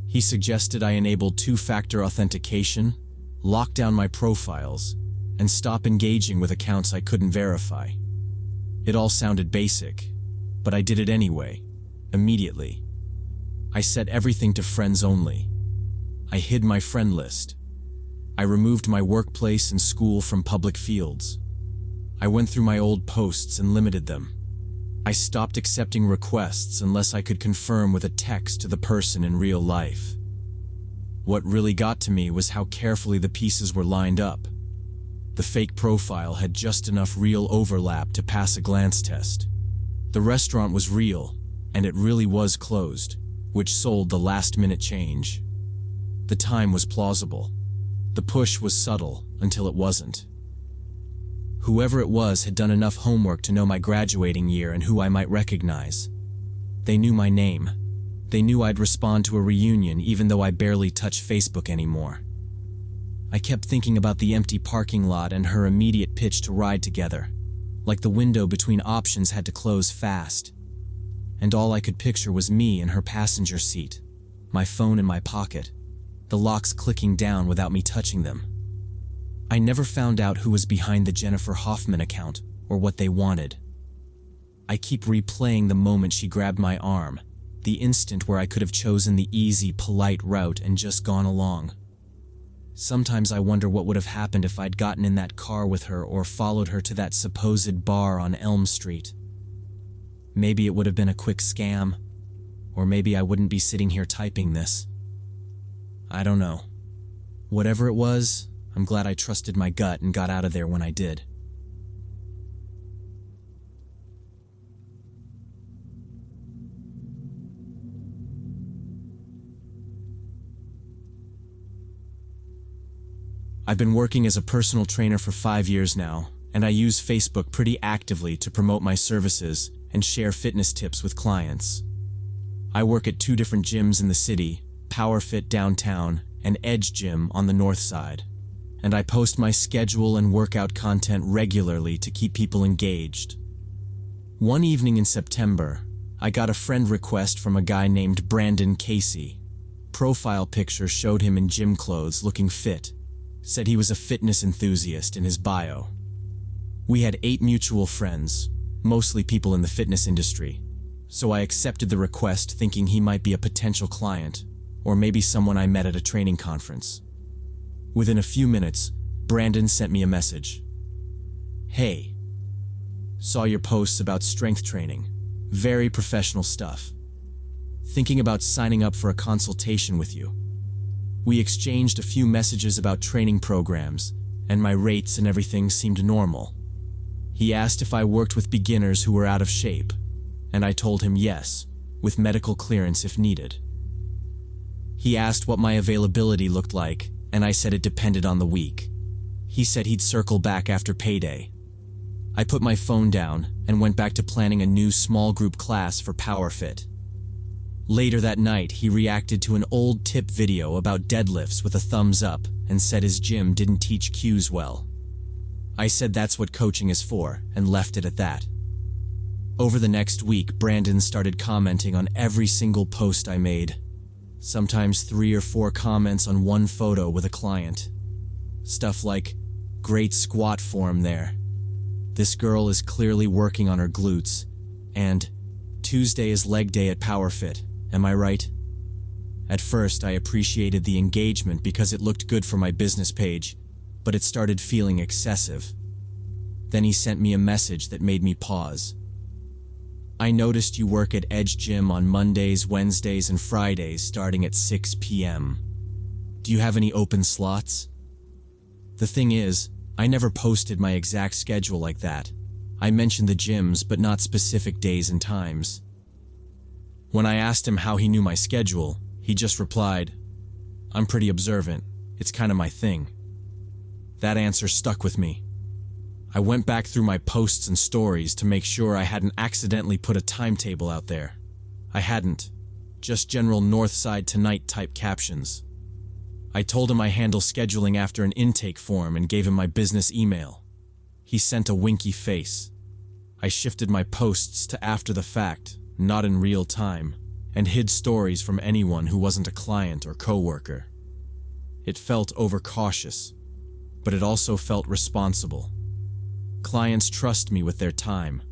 He suggested I enable 2-factor authentication, lock down my profiles, and stop engaging with accounts I couldn't verify. It all sounded basic, but I did it anyway, immediately. I set everything to friends only. I hid my friend list. I removed my workplace and school from public fields. I went through my old posts and limited them. I stopped accepting requests unless I could confirm with a text to the person in real life. What really got to me was how carefully the pieces were lined up. The fake profile had just enough real overlap to pass a glance test. The restaurant was real, and it really was closed, which sold the last-minute change. The time was plausible. The push was subtle until it wasn't. Whoever it was had done enough homework to know my graduating year and who I might recognize. They knew my name. They knew I'd respond to a reunion even though I barely touch Facebook anymore. I kept thinking about the empty parking lot and her immediate pitch to ride together, like the window between options had to close fast. And all I could picture was me in her passenger seat, my phone in my pocket, the locks clicking down without me touching them. I never found out who was behind the Jennifer Hoffman account or what they wanted. I keep replaying the moment she grabbed my arm, the instant where I could have chosen the easy, polite route and just gone along. Sometimes I wonder what would have happened if I'd gotten in that car with her or followed her to that supposed bar on Elm Street. Maybe it would have been a quick scam, or maybe I wouldn't be sitting here typing this. I don't know. Whatever it was, I'm glad I trusted my gut and got out of there when I did. I've been working as a personal trainer for 5 years now, and I use Facebook pretty actively to promote my services and share fitness tips with clients. I work at 2 different gyms in the city, PowerFit downtown and Edge Gym on the north side, and I post my schedule and workout content regularly to keep people engaged. One evening in September, I got a friend request from a guy named Brandon Casey. Profile picture showed him in gym clothes looking fit. Said he was a fitness enthusiast in his bio. We had 8 mutual friends, mostly people in the fitness industry, so I accepted the request thinking he might be a potential client, or maybe someone I met at a training conference. Within a few minutes, Brandon sent me a message. "Hey, saw your posts about strength training. Very professional stuff. Thinking about signing up for a consultation with you." We exchanged a few messages about training programs, and my rates and everything seemed normal. He asked if I worked with beginners who were out of shape, and I told him yes, with medical clearance if needed. He asked what my availability looked like, and I said it depended on the week. He said he'd circle back after payday. I put my phone down and went back to planning a new small group class for PowerFit. Later that night, he reacted to an old tip video about deadlifts with a thumbs up and said his gym didn't teach cues well. I said that's what coaching is for and left it at that. Over the next week, Brandon started commenting on every single post I made. Sometimes 3 or 4 comments on one photo with a client. Stuff like, "Great squat form there. This girl is clearly working on her glutes," and "Tuesday is leg day at PowerFit. Am I right?" At first, I appreciated the engagement because it looked good for my business page, but it started feeling excessive. Then he sent me a message that made me pause. "I noticed you work at Edge Gym on Mondays, Wednesdays, and Fridays starting at 6 p.m. Do you have any open slots?" The thing is, I never posted my exact schedule like that. I mentioned the gyms, but not specific days and times. When I asked him how he knew my schedule, he just replied, "I'm pretty observant. It's kind of my thing." That answer stuck with me. I went back through my posts and stories to make sure I hadn't accidentally put a timetable out there. I hadn't. Just general North Side Tonight type captions. I told him I handle scheduling after an intake form and gave him my business email. He sent a winky face. I shifted my posts to after the fact, not in real time, and hid stories from anyone who wasn't a client or coworker. It felt overcautious, but it also felt responsible. Clients trust me with their time.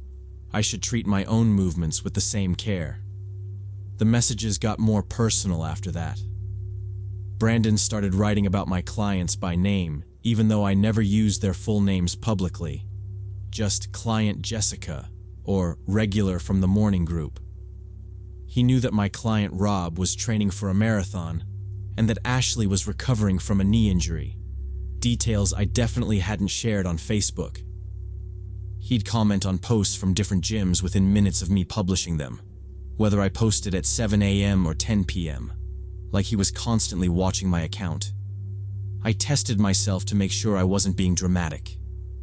I should treat my own movements with the same care. The messages got more personal after that. Brandon started writing about my clients by name, even though I never used their full names publicly. Just Client Jessica, or Regular from the morning group. He knew that my client Rob was training for a marathon, and that Ashley was recovering from a knee injury. details I definitely hadn't shared on Facebook. He'd comment on posts from different gyms within minutes of me publishing them, whether I posted at 7 a.m. or 10 p.m., like he was constantly watching my account. I tested myself to make sure I wasn't being dramatic.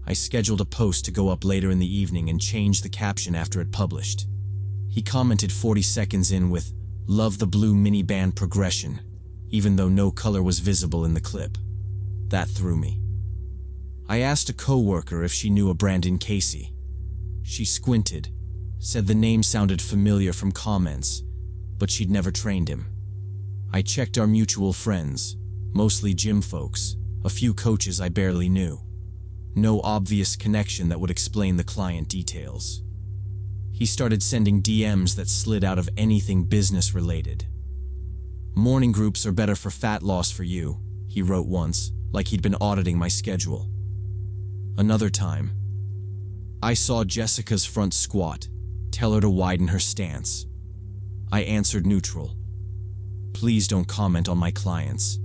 I scheduled a post to go up later in the evening and changed the caption after it published. He commented 40 seconds in with, "Love the blue mini band progression," even though no color was visible in the clip. That threw me. I asked a coworker if she knew a Brandon Casey. She squinted, said the name sounded familiar from comments, but she'd never trained him. I checked our mutual friends, mostly gym folks, a few coaches I barely knew. No obvious connection that would explain the client details. He started sending DMs that slid out of anything business related. "Morning groups are better for fat loss for you," he wrote once, like he'd been auditing my schedule. Another time, "I saw Jessica's front squat. Tell her to widen her stance." I answered neutral. "Please don't comment on my clients."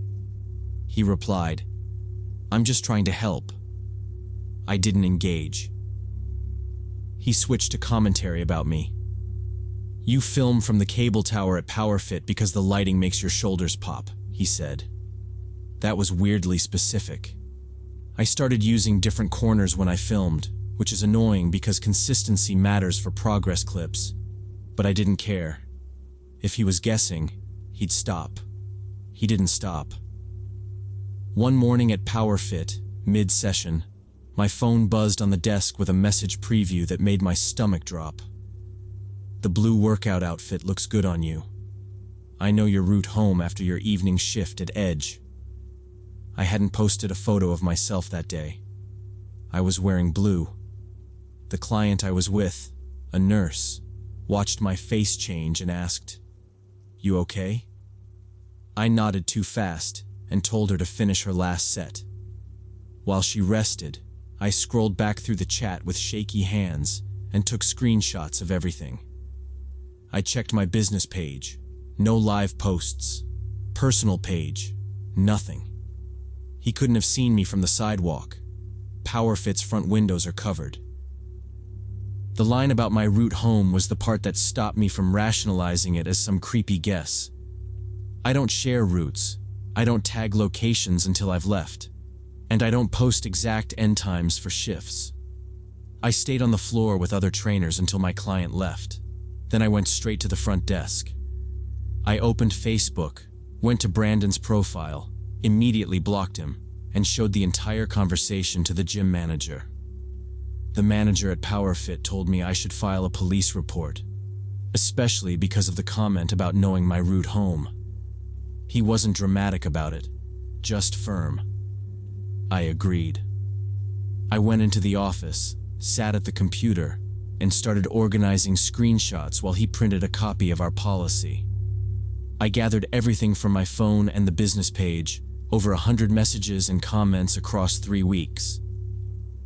He replied, "I'm just trying to help." I didn't engage. He switched to commentary about me. "You film from the cable tower at PowerFit because the lighting makes your shoulders pop," he said. That was weirdly specific. I started using different corners when I filmed, which is annoying because consistency matters for progress clips, but I didn't care. If he was guessing, he'd stop. He didn't stop. One morning at PowerFit, mid-session, my phone buzzed on the desk with a message preview that made my stomach drop. "The blue workout outfit looks good on you. I know your route home after your evening shift at Edge." I hadn't posted a photo of myself that day. I was wearing blue. The client I was with, a nurse, watched my face change and asked, "You okay?" I nodded too fast and told her to finish her last set. While she rested, I scrolled back through the chat with shaky hands and took screenshots of everything. I checked my business page, no live posts. Personal page, nothing. He couldn't have seen me from the sidewalk. PowerFit's front windows are covered. The line about my route home was the part that stopped me from rationalizing it as some creepy guess. I don't share routes. I don't tag locations until I've left. And I don't post exact end times for shifts. I stayed on the floor with other trainers until my client left. Then I went straight to the front desk. I opened Facebook, went to Brandon's profile, immediately blocked him, and showed the entire conversation to the gym manager. The manager at PowerFit told me I should file a police report, especially because of the comment about knowing my route home. He wasn't dramatic about it, just firm. I agreed. I went into the office, sat at the computer, and started organizing screenshots while he printed a copy of our policy. I gathered everything from my phone and the business page, over 100 messages and comments across 3 weeks.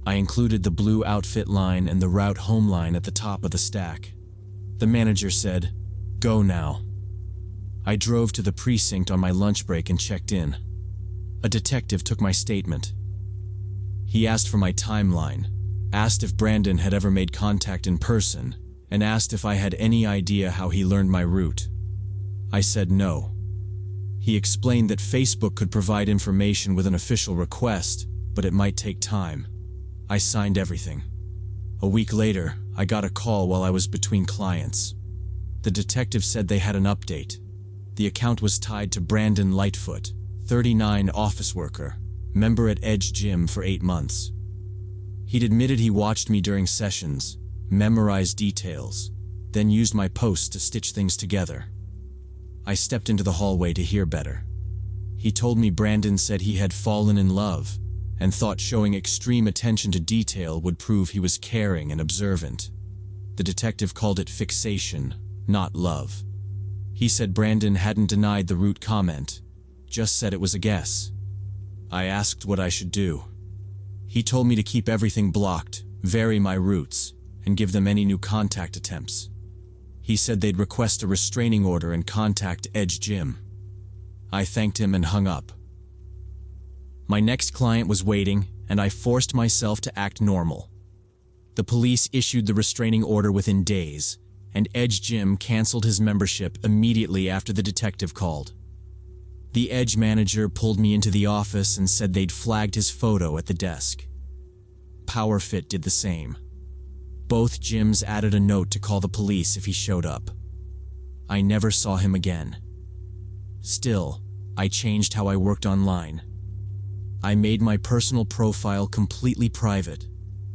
I included the blue outfit line and the route home line at the top of the stack. The manager said, "Go now." I drove to the precinct on my lunch break and checked in. A detective took my statement. He asked for my timeline, asked if Brandon had ever made contact in person, and asked if I had any idea how he learned my route. I said no. He explained that Facebook could provide information with an official request, but it might take time. I signed everything. A week later, I got a call while I was between clients. The detective said they had an update. The account was tied to Brandon Lightfoot, 39, office worker, member at Edge Gym for 8 months. He'd admitted he watched me during sessions, memorized details, then used my posts to stitch things together. I stepped into the hallway to hear better. He told me Brandon said he had fallen in love and thought showing extreme attention to detail would prove he was caring and observant. The detective called it fixation, not love. He said Brandon hadn't denied the route comment, just said it was a guess. I asked what I should do. He told me to keep everything blocked, vary my routes, and give them any new contact attempts. He said they'd request a restraining order and contact Edge Gym. I thanked him and hung up. My next client was waiting, and I forced myself to act normal. The police issued the restraining order within days, and Edge Gym canceled his membership immediately after the detective called. The Edge manager pulled me into the office and said they'd flagged his photo at the desk. PowerFit did the same. Both gyms added a note to call the police if he showed up. I never saw him again. Still, I changed how I worked online. I made my personal profile completely private,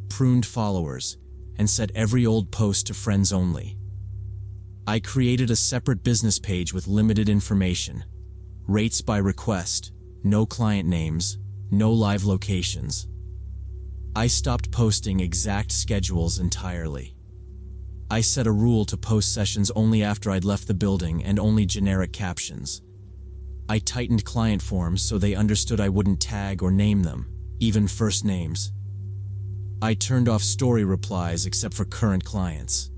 pruned followers, and set every old post to friends only. I created a separate business page with limited information, rates by request, no client names, no live locations. I stopped posting exact schedules entirely. I set a rule to post sessions only after I'd left the building and only generic captions. I tightened client forms so they understood I wouldn't tag or name them, even first names. I turned off story replies except for current clients.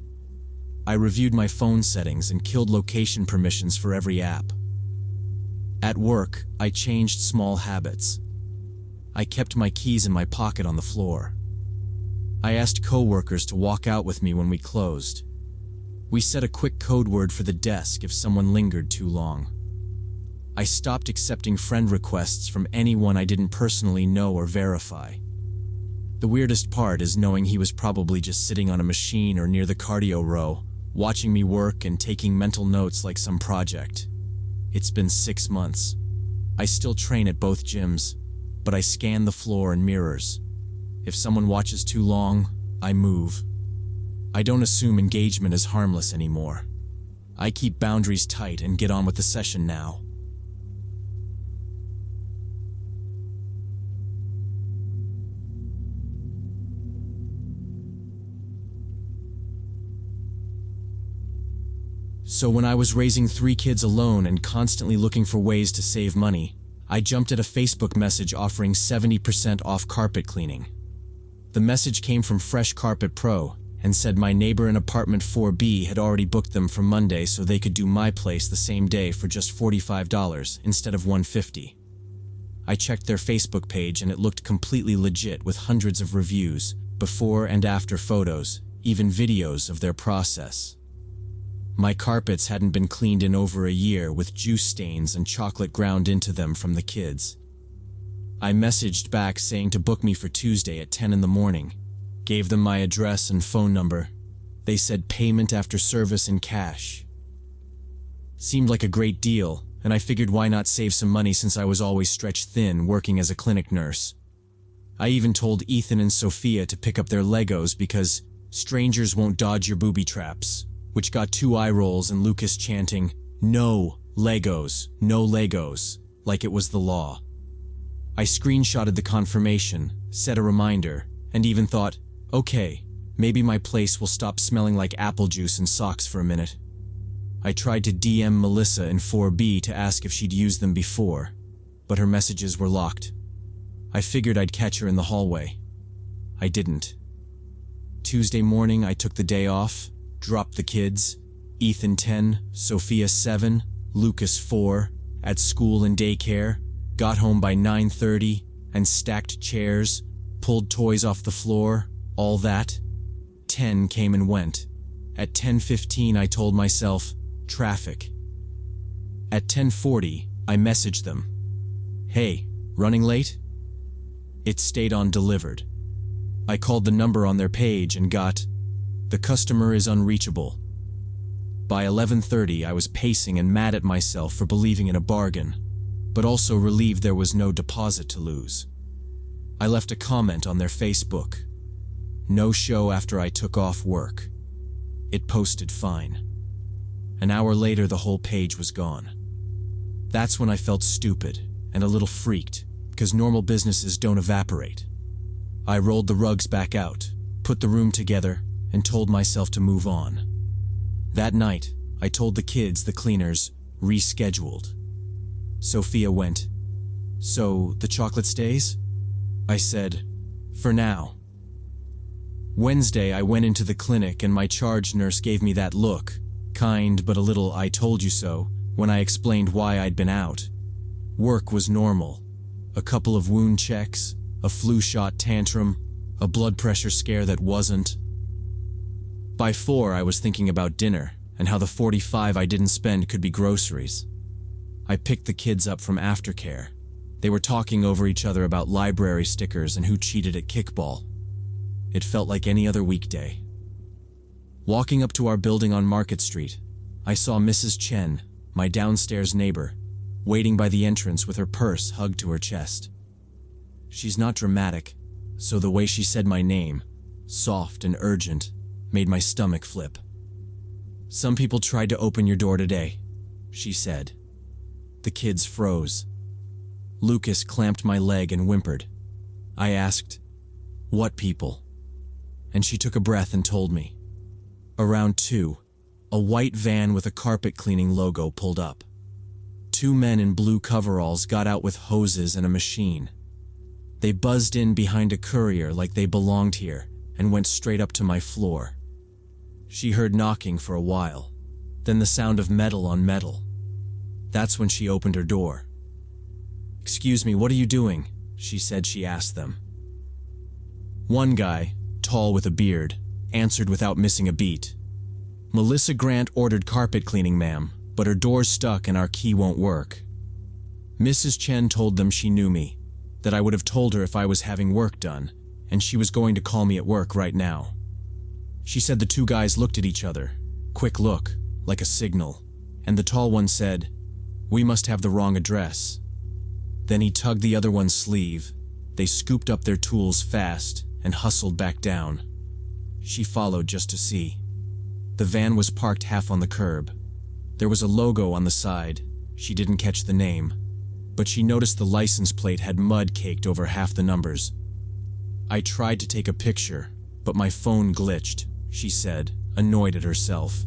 I reviewed my phone settings and killed location permissions for every app. At work, I changed small habits. I kept my keys in my pocket on the floor. I asked coworkers to walk out with me when we closed. We set a quick code word for the desk if someone lingered too long. I stopped accepting friend requests from anyone I didn't personally know or verify. The weirdest part is knowing he was probably just sitting on a machine or near the cardio row, watching me work and taking mental notes like some project. It's been 6 months. I still train at both gyms, but I scan the floor and mirrors. If someone watches too long, I move. I don't assume engagement is harmless anymore. I keep boundaries tight and get on with the session now. So when I was raising 3 kids alone and constantly looking for ways to save money, I jumped at a Facebook message offering 70% off carpet cleaning. The message came from Fresh Carpet Pro and said my neighbor in apartment 4B had already booked them for Monday so they could do my place the same day for just $45 instead of $150. I checked their Facebook page and it looked completely legit with hundreds of reviews, before and after photos, even videos of their process. My carpets hadn't been cleaned in over a year with juice stains and chocolate ground into them from the kids. I messaged back saying to book me for Tuesday at 10 in the morning, gave them my address and phone number. They said payment after service in cash. Seemed like a great deal, and I figured why not save some money since I was always stretched thin working as a clinic nurse. I even told Ethan and Sophia to pick up their Legos because strangers won't dodge your booby traps, which got 2 eye rolls and Lucas chanting, "No Legos, no Legos," like it was the law. I screenshotted the confirmation, set a reminder, and even thought, okay, maybe my place will stop smelling like apple juice and socks for a minute. I tried to DM Melissa in 4B to ask if she'd used them before, but her messages were locked. I figured I'd catch her in the hallway. I didn't. Tuesday morning, I took the day off, dropped the kids, Ethan 10, Sophia 7, Lucas 4, at school and daycare, got home by 9:30, and stacked chairs, pulled toys off the floor, all that. 10 came and went. At 10:15 I told myself, traffic. At 10:40, I messaged them. Hey, running late? It stayed on delivered. I called the number on their page and got, the customer is unreachable. By 11:30, I was pacing and mad at myself for believing in a bargain, but also relieved there was no deposit to lose. I left a comment on their Facebook. No show after I took off work. It posted fine. An hour later, the whole page was gone. That's when I felt stupid and a little freaked, because normal businesses don't evaporate. I rolled the rugs back out, put the room together, and told myself to move on. That night, I told the kids the cleaners rescheduled. Sophia went, "So, the chocolate stays?" I said, "For now." Wednesday, I went into the clinic and my charge nurse gave me that look, kind but a little "I told you so," when I explained why I'd been out. Work was normal. A couple of wound checks, a flu shot tantrum, a blood pressure scare that wasn't. By 4, I was thinking about dinner and how the 45 I didn't spend could be groceries. I picked the kids up from aftercare. They were talking over each other about library stickers and who cheated at kickball. It felt like any other weekday. Walking up to our building on Market Street, I saw Mrs. Chen, my downstairs neighbor, waiting by the entrance with her purse hugged to her chest. She's not dramatic, so the way she said my name, soft and urgent, made my stomach flip. "Some people tried to open your door today," she said. The kids froze. Lucas clamped my leg and whimpered. I asked, "What people?" And she took a breath and told me. Around 2, a white van with a carpet cleaning logo pulled up. 2 men in blue coveralls got out with hoses and a machine. They buzzed in behind a courier like they belonged here and went straight up to my floor. She heard knocking for a while, then the sound of metal on metal. That's when she opened her door. "Excuse me, what are you doing?" she said. She asked them. One guy, tall with a beard, answered without missing a beat. "Melissa Grant ordered carpet cleaning, ma'am, but her door's stuck and our key won't work." Mrs. Chen told them she knew me, that I would have told her if I was having work done, and she was going to call me at work right now. She said the 2 guys looked at each other, quick look, like a signal, and the tall one said, "We must have the wrong address." Then he tugged the other one's sleeve. They scooped up their tools fast and hustled back down. She followed just to see. The van was parked half on the curb. There was a logo on the side. She didn't catch the name, but she noticed the license plate had mud caked over half the numbers. "I tried to take a picture, but my phone glitched," she said, annoyed at herself.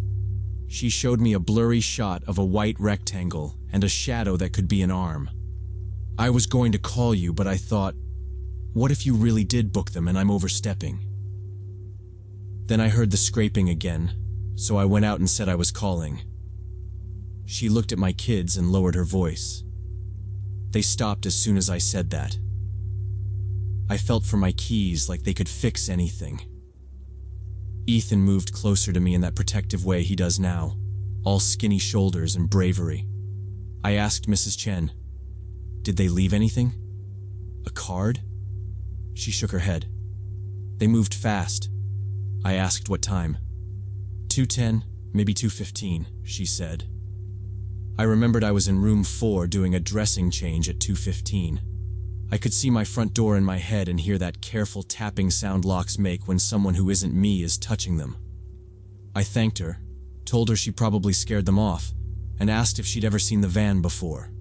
She showed me a blurry shot of a white rectangle and a shadow that could be an arm. "I was going to call you, but I thought, what if you really did book them and I'm overstepping?" Then I heard the scraping again, so I went out and said I was calling. She looked at my kids and lowered her voice. They stopped as soon as I said that. I felt for my keys like they could fix anything. Ethan moved closer to me in that protective way he does now, all skinny shoulders and bravery. I asked Mrs. Chen, "Did they leave anything? A card?" She shook her head. "They moved fast." I asked what time. 2:10, maybe 2:15, she said. I remembered I was in room 4 doing a dressing change at 2:15. I could see my front door in my head and hear that careful tapping sound locks make when someone who isn't me is touching them. I thanked her, told her she probably scared them off, and asked if she'd ever seen the van before.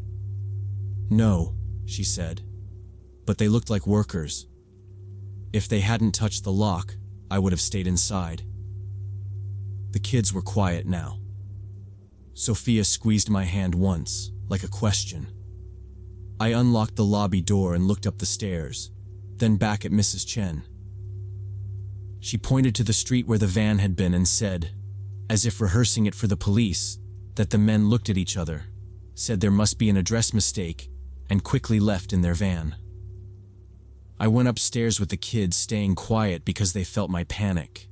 "No," she said, "but they looked like workers. If they hadn't touched the lock, I would have stayed inside." The kids were quiet now. Sophia squeezed my hand once, like a question. I unlocked the lobby door and looked up the stairs, then back at Mrs. Chen. She pointed to the street where the van had been and said, as if rehearsing it for the police, that the men looked at each other, said there must be an address mistake, and quickly left in their van. I went upstairs with the kids, staying quiet because they felt my panic.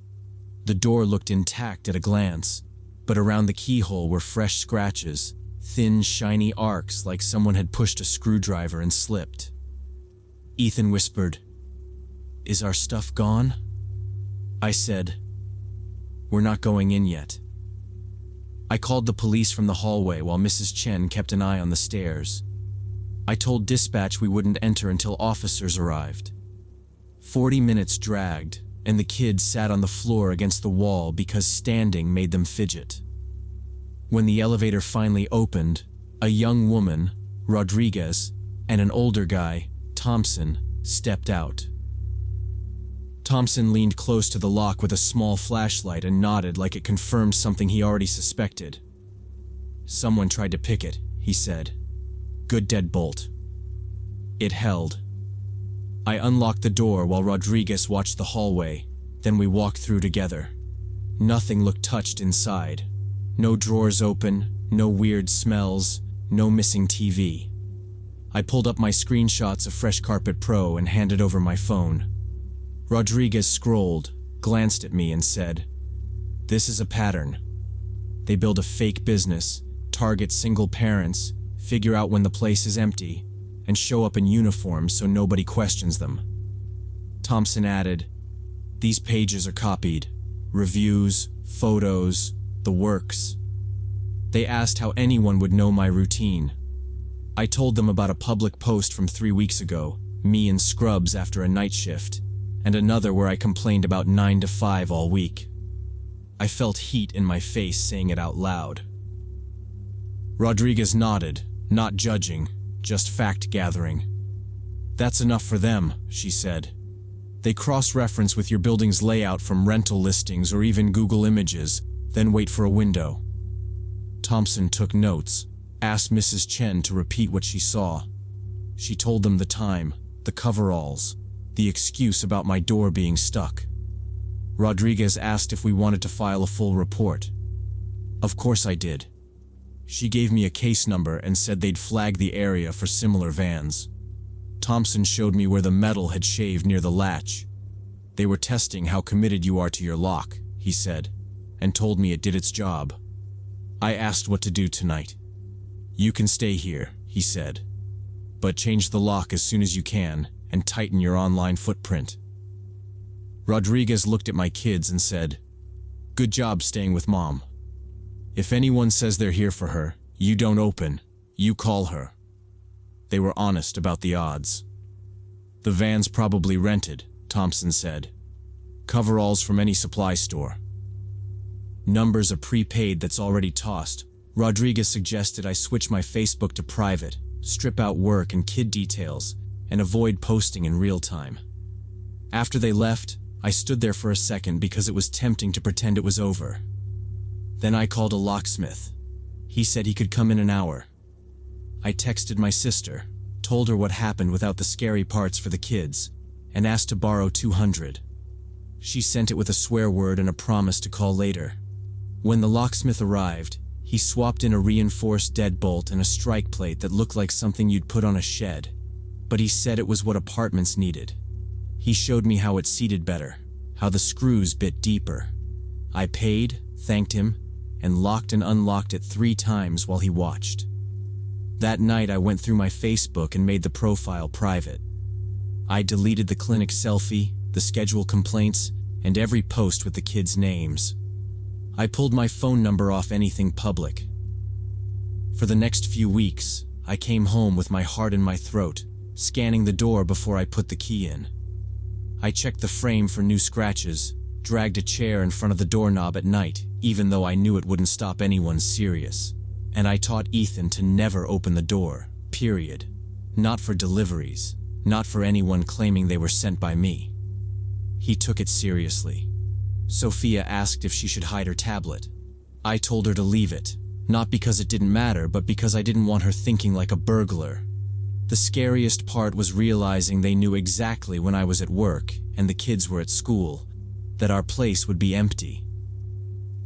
The door looked intact at a glance, but around the keyhole were fresh scratches, thin, shiny arcs like someone had pushed a screwdriver and slipped. Ethan whispered, "Is our stuff gone?" I said, "We're not going in yet." I called the police from the hallway while Mrs. Chen kept an eye on the stairs. I told dispatch we wouldn't enter until officers arrived. 40 minutes dragged, and the kids sat on the floor against the wall because standing made them fidget. When the elevator finally opened, a young woman, Rodriguez, and an older guy, Thompson, stepped out. Thompson leaned close to the lock with a small flashlight and nodded like it confirmed something he already suspected. "Someone tried to pick it," he said. "Good deadbolt." It held. I unlocked the door while Rodriguez watched the hallway, then we walked through together. Nothing looked touched inside. No drawers open, no weird smells, no missing TV. I pulled up my screenshots of Fresh Carpet Pro and handed over my phone. Rodriguez scrolled, glanced at me and said, "This is a pattern. They build a fake business, target single parents, figure out when the place is empty, and show up in uniforms so nobody questions them." Thompson added, "These pages are copied. Reviews, photos, the works." They asked how anyone would know my routine. I told them about a public post from 3 weeks ago, me in scrubs after a night shift, and another where I complained about 9 to 5 all week. I felt heat in my face saying it out loud. Rodriguez nodded, not judging, just fact-gathering. "That's enough for them," she said. "They cross-reference with your building's layout from rental listings or even Google Images, then wait for a window." Thompson took notes, asked Mrs. Chen to repeat what she saw. She told them the time, the coveralls, the excuse about my door being stuck. Rodriguez asked if we wanted to file a full report. Of course I did. She gave me a case number and said they'd flag the area for similar vans. Thompson showed me where the metal had shaved near the latch. "They were testing how committed you are to your lock," he said, and told me it did its job. I asked what to do tonight. "You can stay here," he said, "but change the lock as soon as you can and tighten your online footprint." Rodriguez looked at my kids and said, "Good job staying with Mom. If anyone says they're here for her, you don't open, you call her." They were honest about the odds. "The van's probably rented," Thompson said. "Coveralls from any supply store." Numbers are prepaid that's already tossed. Rodriguez suggested I switch my Facebook to private, strip out work and kid details, and avoid posting in real time. After they left, I stood there for a second because it was tempting to pretend it was over. Then I called a locksmith. He said he could come in an hour. I texted my sister, told her what happened without the scary parts for the kids, and asked to borrow $200. She sent it with a swear word and a promise to call later. When the locksmith arrived, he swapped in a reinforced deadbolt and a strike plate that looked like something you'd put on a shed, but he said it was what apartments needed. He showed me how it seated better, how the screws bit deeper. I paid, thanked him, and locked and unlocked it 3 times while he watched. That night I went through my Facebook and made the profile private. I deleted the clinic selfie, the schedule complaints, and every post with the kids' names. I pulled my phone number off anything public. For the next few weeks, I came home with my heart in my throat, scanning the door before I put the key in. I checked the frame for new scratches, dragged a chair in front of the doorknob at night, even though I knew it wouldn't stop anyone serious. And I taught Ethan to never open the door, period. Not for deliveries, not for anyone claiming they were sent by me. He took it seriously. Sophia asked if she should hide her tablet. I told her to leave it, not because it didn't matter, but because I didn't want her thinking like a burglar. The scariest part was realizing they knew exactly when I was at work and the kids were at school, that our place would be empty.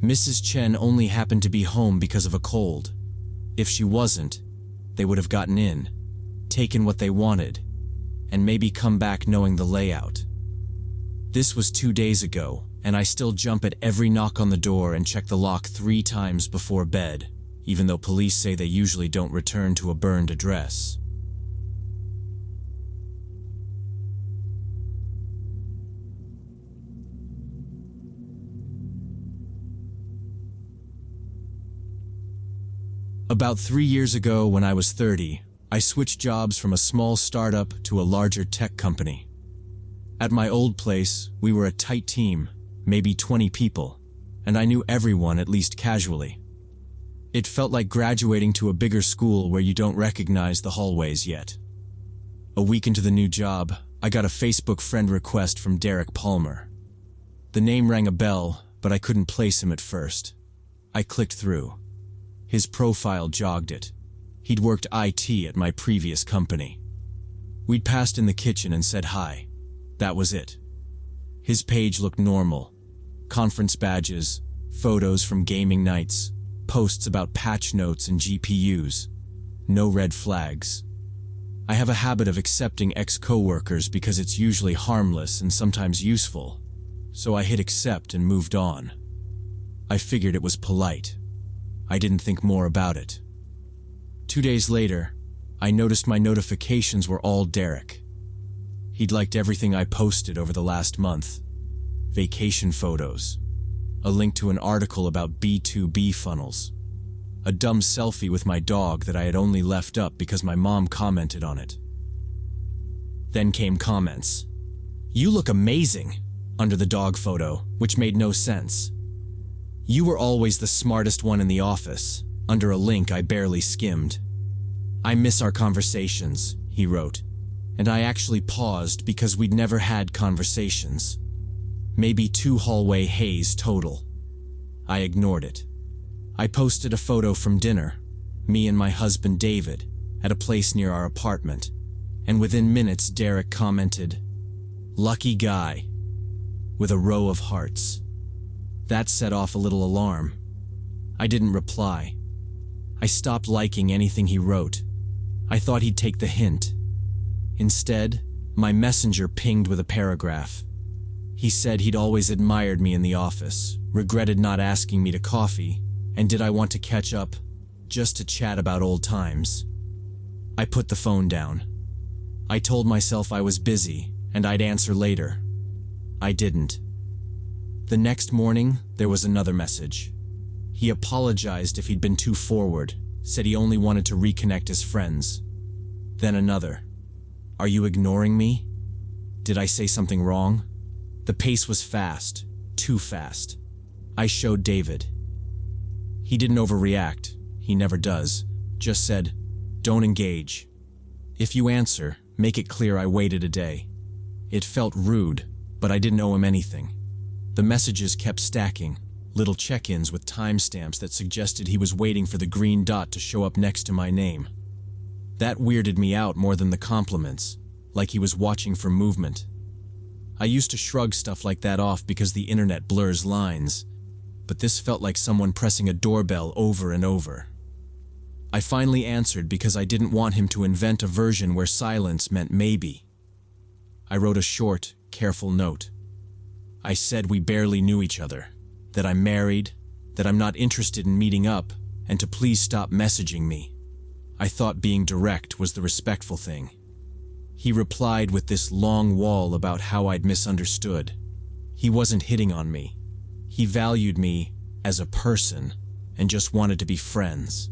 Mrs. Chen only happened to be home because of a cold. If she wasn't, they would have gotten in, taken what they wanted, and maybe come back knowing the layout. This was 2 days ago, and I still jump at every knock on the door and check the lock 3 times before bed, even though police say they usually don't return to a burned address. About 3 years ago, when I was 30, I switched jobs from a small startup to a larger tech company. At my old place, we were a tight team, maybe 20 people, and I knew everyone at least casually. It felt like graduating to a bigger school where you don't recognize the hallways yet. A week into the new job, I got a Facebook friend request from Derek Palmer. The name rang a bell, but I couldn't place him at first. I clicked through. His profile jogged it. He'd worked IT at my previous company. We'd passed in the kitchen and said hi. That was it. His page looked normal. Conference badges, photos from gaming nights, posts about patch notes and GPUs. No red flags. I have a habit of accepting ex-coworkers because it's usually harmless and sometimes useful, so I hit accept and moved on. I figured it was polite. I didn't think more about it. 2 days later, I noticed my notifications were all Derek. He'd liked everything I posted over the last month. Vacation photos, a link to an article about B2B funnels, a dumb selfie with my dog that I had only left up because my mom commented on it. Then came comments. "You look amazing," under the dog photo, which made no sense. "You were always the smartest one in the office," under a link I barely skimmed. "I miss our conversations," he wrote, and I actually paused because we'd never had conversations. Maybe 2 hallway haze total. I ignored it. I posted a photo from dinner, me and my husband David, at a place near our apartment, and within minutes Derek commented, "Lucky guy," with a row of hearts. That set off a little alarm. I didn't reply. I stopped liking anything he wrote. I thought he'd take the hint. Instead, my messenger pinged with a paragraph. He said he'd always admired me in the office, regretted not asking me to coffee, and did I want to catch up, just to chat about old times. I put the phone down. I told myself I was busy and I'd answer later. I didn't. The next morning, there was another message. He apologized if he'd been too forward, said he only wanted to reconnect as friends. Then another. "Are you ignoring me? Did I say something wrong?" The pace was fast, too fast. I showed David. He didn't overreact, he never does, just said, "Don't engage. If you answer, make it clear I waited a day." It felt rude, but I didn't owe him anything. The messages kept stacking, little check-ins with timestamps that suggested he was waiting for the green dot to show up next to my name. That weirded me out more than the compliments, like he was watching for movement. I used to shrug stuff like that off because the internet blurs lines, but this felt like someone pressing a doorbell over and over. I finally answered because I didn't want him to invent a version where silence meant maybe. I wrote a short, careful note. I said we barely knew each other, that I'm married, that I'm not interested in meeting up, and to please stop messaging me. I thought being direct was the respectful thing. He replied with this long wall about how I'd misunderstood. He wasn't hitting on me. He valued me as a person and just wanted to be friends.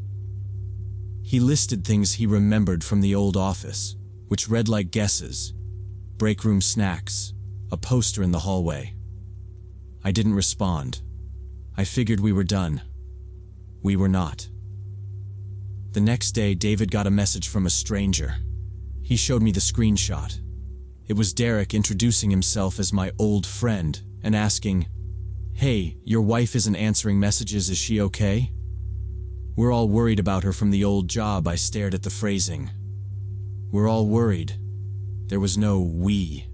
He listed things he remembered from the old office, which read like guesses: break room snacks, a poster in the hallway. I didn't respond. I figured we were done. We were not. The next day, David got a message from a stranger. He showed me the screenshot. It was Derek introducing himself as my old friend and asking, "Hey, your wife isn't answering messages, is she okay?" "We're all worried about her from the old job." I stared at the phrasing. We're all worried. There was no we.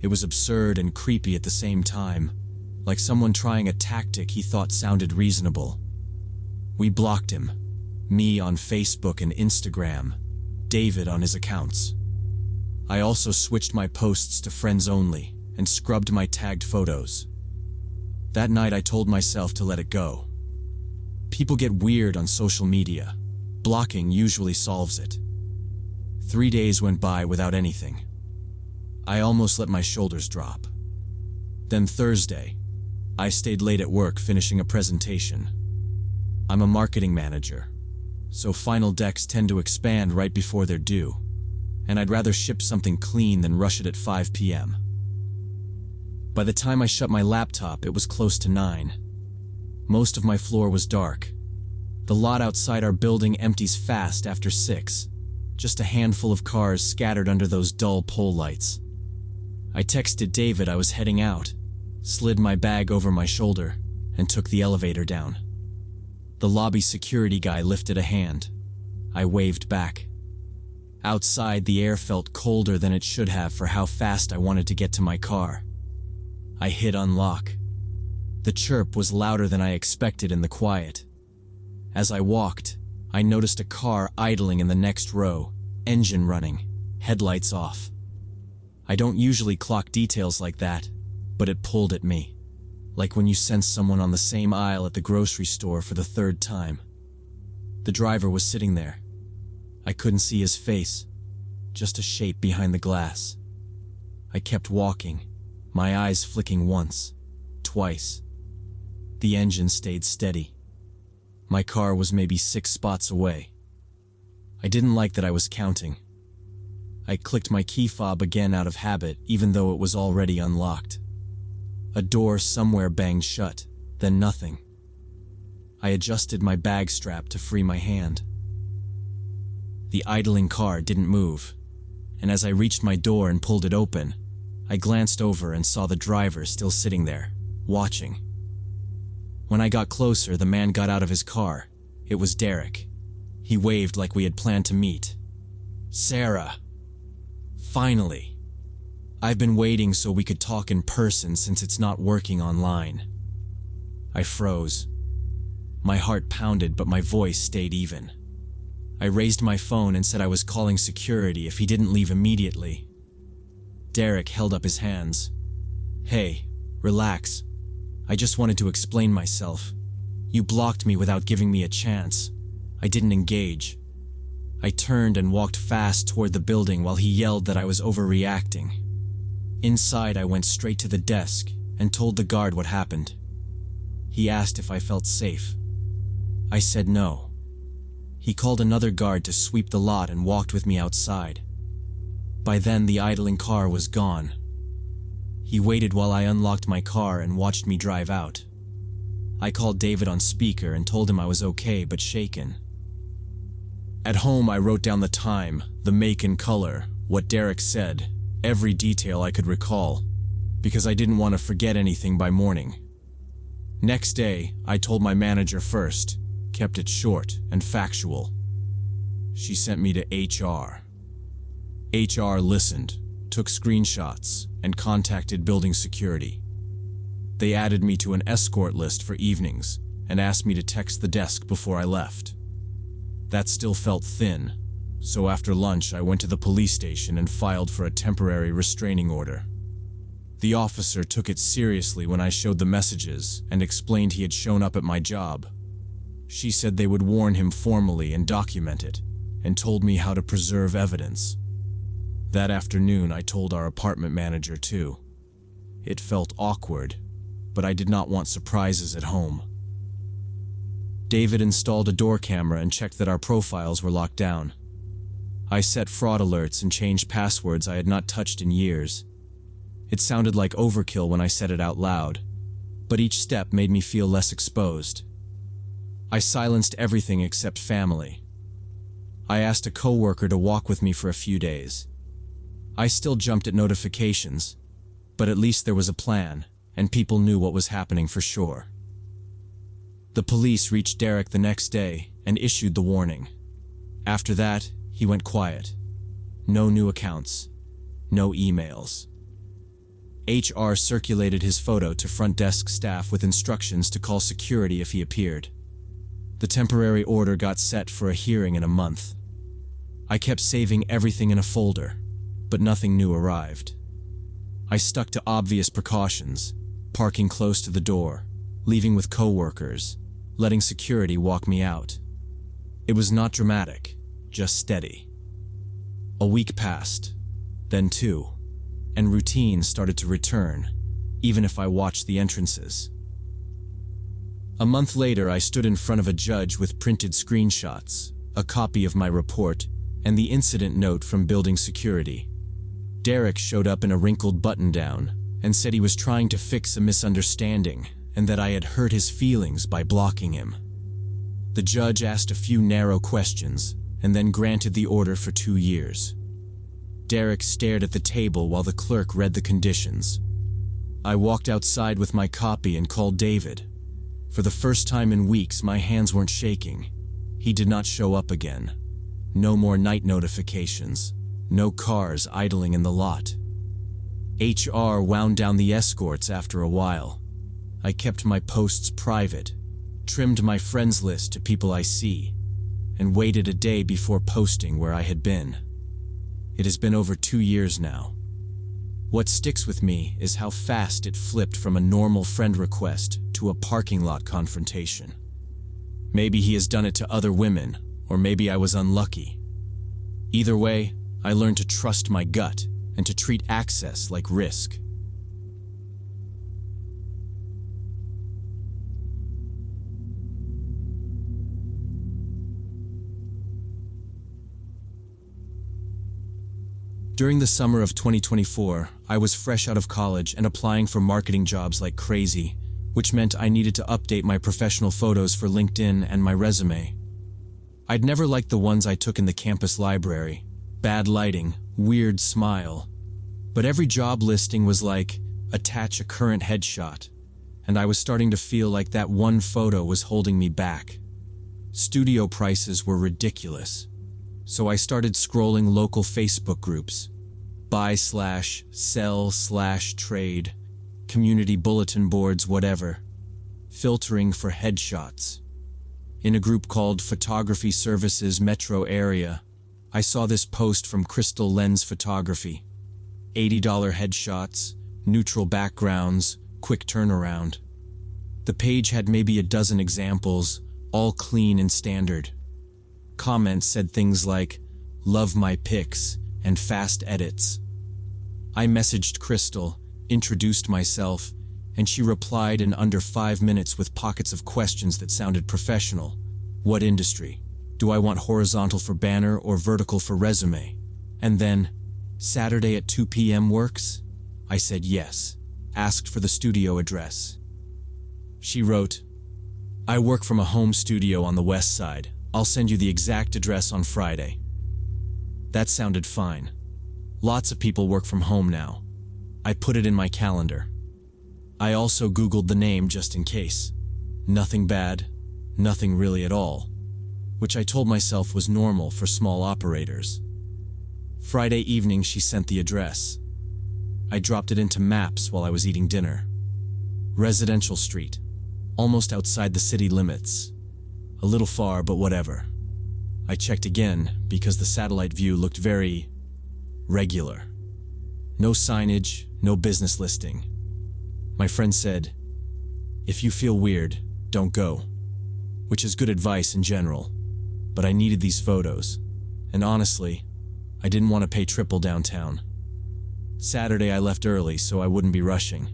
It was absurd and creepy at the same time, like someone trying a tactic he thought sounded reasonable. We blocked him. Me on Facebook and Instagram, David on his accounts. I also switched my posts to friends only and scrubbed my tagged photos. That night I told myself to let it go. People get weird on social media. Blocking usually solves it. 3 days went by without anything. I almost let my shoulders drop. Then Thursday, I stayed late at work finishing a presentation. I'm a marketing manager, so final decks tend to expand right before they're due, and I'd rather ship something clean than rush it at 5 p.m. By the time I shut my laptop, it was close to 9. Most of my floor was dark. The lot outside our building empties fast after 6, just a handful of cars scattered under those dull pole lights. I texted David I was heading out, slid my bag over my shoulder, and took the elevator down. The lobby security guy lifted a hand. I waved back. Outside, the air felt colder than it should have for how fast I wanted to get to my car. I hit unlock. The chirp was louder than I expected in the quiet. As I walked, I noticed a car idling in the next row, engine running, headlights off. I don't usually clock details like that, but it pulled at me. Like when you sense someone on the same aisle at the grocery store for the third time. The driver was sitting there. I couldn't see his face, just a shape behind the glass. I kept walking, my eyes flicking once, twice. The engine stayed steady. My car was maybe 6 spots away. I didn't like that I was counting. I clicked my key fob again out of habit, even though it was already unlocked. A door somewhere banged shut, then nothing. I adjusted my bag strap to free my hand. The idling car didn't move, and as I reached my door and pulled it open, I glanced over and saw the driver still sitting there, watching. When I got closer, the man got out of his car. It was Derek. He waved like we had planned to meet. "Sarah. Finally. I've been waiting so we could talk in person since it's not working online." I froze. My heart pounded, but my voice stayed even. I raised my phone and said I was calling security if he didn't leave immediately. Derek held up his hands. "Hey, relax. I just wanted to explain myself. You blocked me without giving me a chance. I didn't engage." I turned and walked fast toward the building while he yelled that I was overreacting. Inside, I went straight to the desk and told the guard what happened. He asked if I felt safe. I said no. He called another guard to sweep the lot and walked with me outside. By then, the idling car was gone. He waited while I unlocked my car and watched me drive out. I called David on speaker and told him I was okay but shaken. At home, I wrote down the time, the make and color, what Derek said, every detail I could recall, because I didn't want to forget anything by morning. Next day, I told my manager first, kept it short and factual. She sent me to HR. HR listened, took screenshots, and contacted building security. They added me to an escort list for evenings and asked me to text the desk before I left. That still felt thin, so after lunch I went to the police station and filed for a temporary restraining order. The officer took it seriously when I showed the messages and explained he had shown up at my job. She said they would warn him formally and document it, and told me how to preserve evidence. That afternoon I told our apartment manager too. It felt awkward, but I did not want surprises at home. David installed a door camera and checked that our profiles were locked down. I set fraud alerts and changed passwords I had not touched in years. It sounded like overkill when I said it out loud, but each step made me feel less exposed. I silenced everything except family. I asked a coworker to walk with me for a few days. I still jumped at notifications, but at least there was a plan, and people knew what was happening for sure. The police reached Derek the next day and issued the warning. After that, he went quiet. No new accounts. No emails. HR circulated his photo to front desk staff with instructions to call security if he appeared. The temporary order got set for a hearing in a month. I kept saving everything in a folder, but nothing new arrived. I stuck to obvious precautions, parking close to the door, leaving with coworkers, letting security walk me out. It was not dramatic, just steady. A week passed, then 2, and routine started to return, even if I watched the entrances. A month later, I stood in front of a judge with printed screenshots, a copy of my report, and the incident note from building security. Derek showed up in a wrinkled button-down and said he was trying to fix a misunderstanding and that I had hurt his feelings by blocking him. The judge asked a few narrow questions and then granted the order for 2 years. Derek stared at the table while the clerk read the conditions. I walked outside with my copy and called David. For the first time in weeks, my hands weren't shaking. He did not show up again. No more night notifications. No cars idling in the lot. HR wound down the escorts after a while. I kept my posts private, trimmed my friends list to people I see, and waited a day before posting where I had been. It has been over 2 years now. What sticks with me is how fast it flipped from a normal friend request to a parking lot confrontation. Maybe he has done it to other women, or maybe I was unlucky. Either way, I learned to trust my gut and to treat access like risk. During the summer of 2024, I was fresh out of college and applying for marketing jobs like crazy, which meant I needed to update my professional photos for LinkedIn and my resume. I'd never liked the ones I took in the campus library. Bad lighting, weird smile. But every job listing was like, attach a current headshot, and I was starting to feel like that one photo was holding me back. Studio prices were ridiculous, so I started scrolling local Facebook groups, buy/sell/trade, community bulletin boards, whatever, filtering for headshots. In a group called Photography Services Metro Area, I saw this post from Crystal Lens Photography. $80 headshots, neutral backgrounds, quick turnaround. The page had maybe a dozen examples, all clean and standard. Comments said things like, "Love my pics," and "fast edits." I messaged Crystal, introduced myself, and she replied in under 5 minutes with pockets of questions that sounded professional. What industry? Do I want horizontal for banner or vertical for resume? And then, Saturday at 2 p.m. works? I said yes, asked for the studio address. She wrote, "I work from a home studio on the west side. I'll send you the exact address on Friday." That sounded fine. Lots of people work from home now. I put it in my calendar. I also Googled the name just in case. Nothing bad, nothing really at all, which I told myself was normal for small operators. Friday evening she sent the address. I dropped it into Maps while I was eating dinner. Residential street, almost outside the city limits. A little far, but whatever. I checked again because the satellite view looked very regular. No signage, no business listing. My friend said, "If you feel weird, don't go," which is good advice in general, but I needed these photos, and honestly, I didn't want to pay triple downtown. Saturday I left early so I wouldn't be rushing.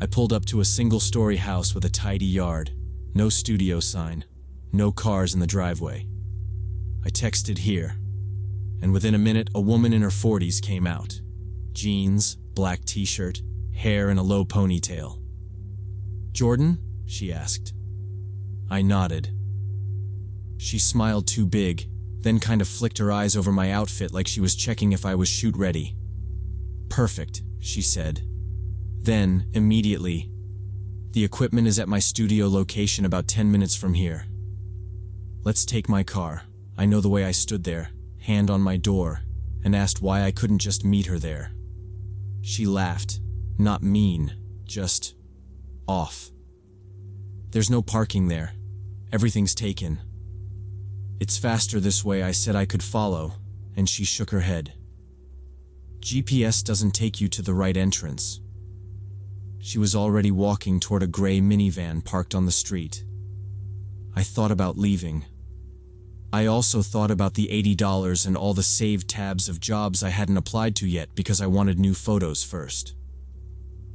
I pulled up to a single-story house with a tidy yard, no studio sign, no cars in the driveway. I texted here, and within a minute a woman in her 40s came out. Jeans, black t-shirt, hair in a low ponytail. "Jordan?" she asked. I nodded. She smiled too big, then kind of flicked her eyes over my outfit like she was checking if I was shoot ready. "Perfect," she said. Then, immediately, "The equipment is at my studio location about 10 minutes from here. Let's take my car." I know the way. I stood there, hand on my door, and asked why I couldn't just meet her there. She laughed. Not mean, just off. "There's no parking there. Everything's taken." "It's faster this way," I said I could follow, and she shook her head. "GPS doesn't take you to the right entrance." She was already walking toward a gray minivan parked on the street. I thought about leaving. I also thought about the $80 and all the saved tabs of jobs I hadn't applied to yet because I wanted new photos first.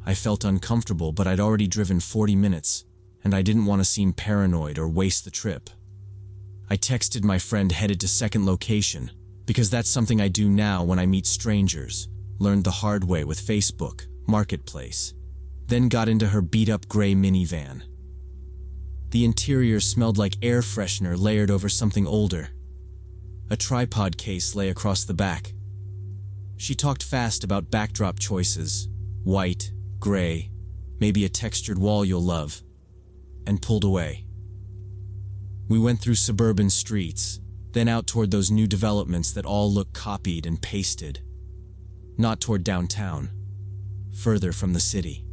I felt uncomfortable, but I'd already driven 40 minutes, and I didn't want to seem paranoid or waste the trip. I texted my friend headed to second location, because that's something I do now when I meet strangers, learned the hard way with Facebook, Marketplace, then got into her beat-up gray minivan. The interior smelled like air freshener layered over something older. A tripod case lay across the back. She talked fast about backdrop choices, white, gray, maybe a textured wall you'll love, and pulled away. We went through suburban streets, then out toward those new developments that all look copied and pasted. Not toward downtown, further from the city.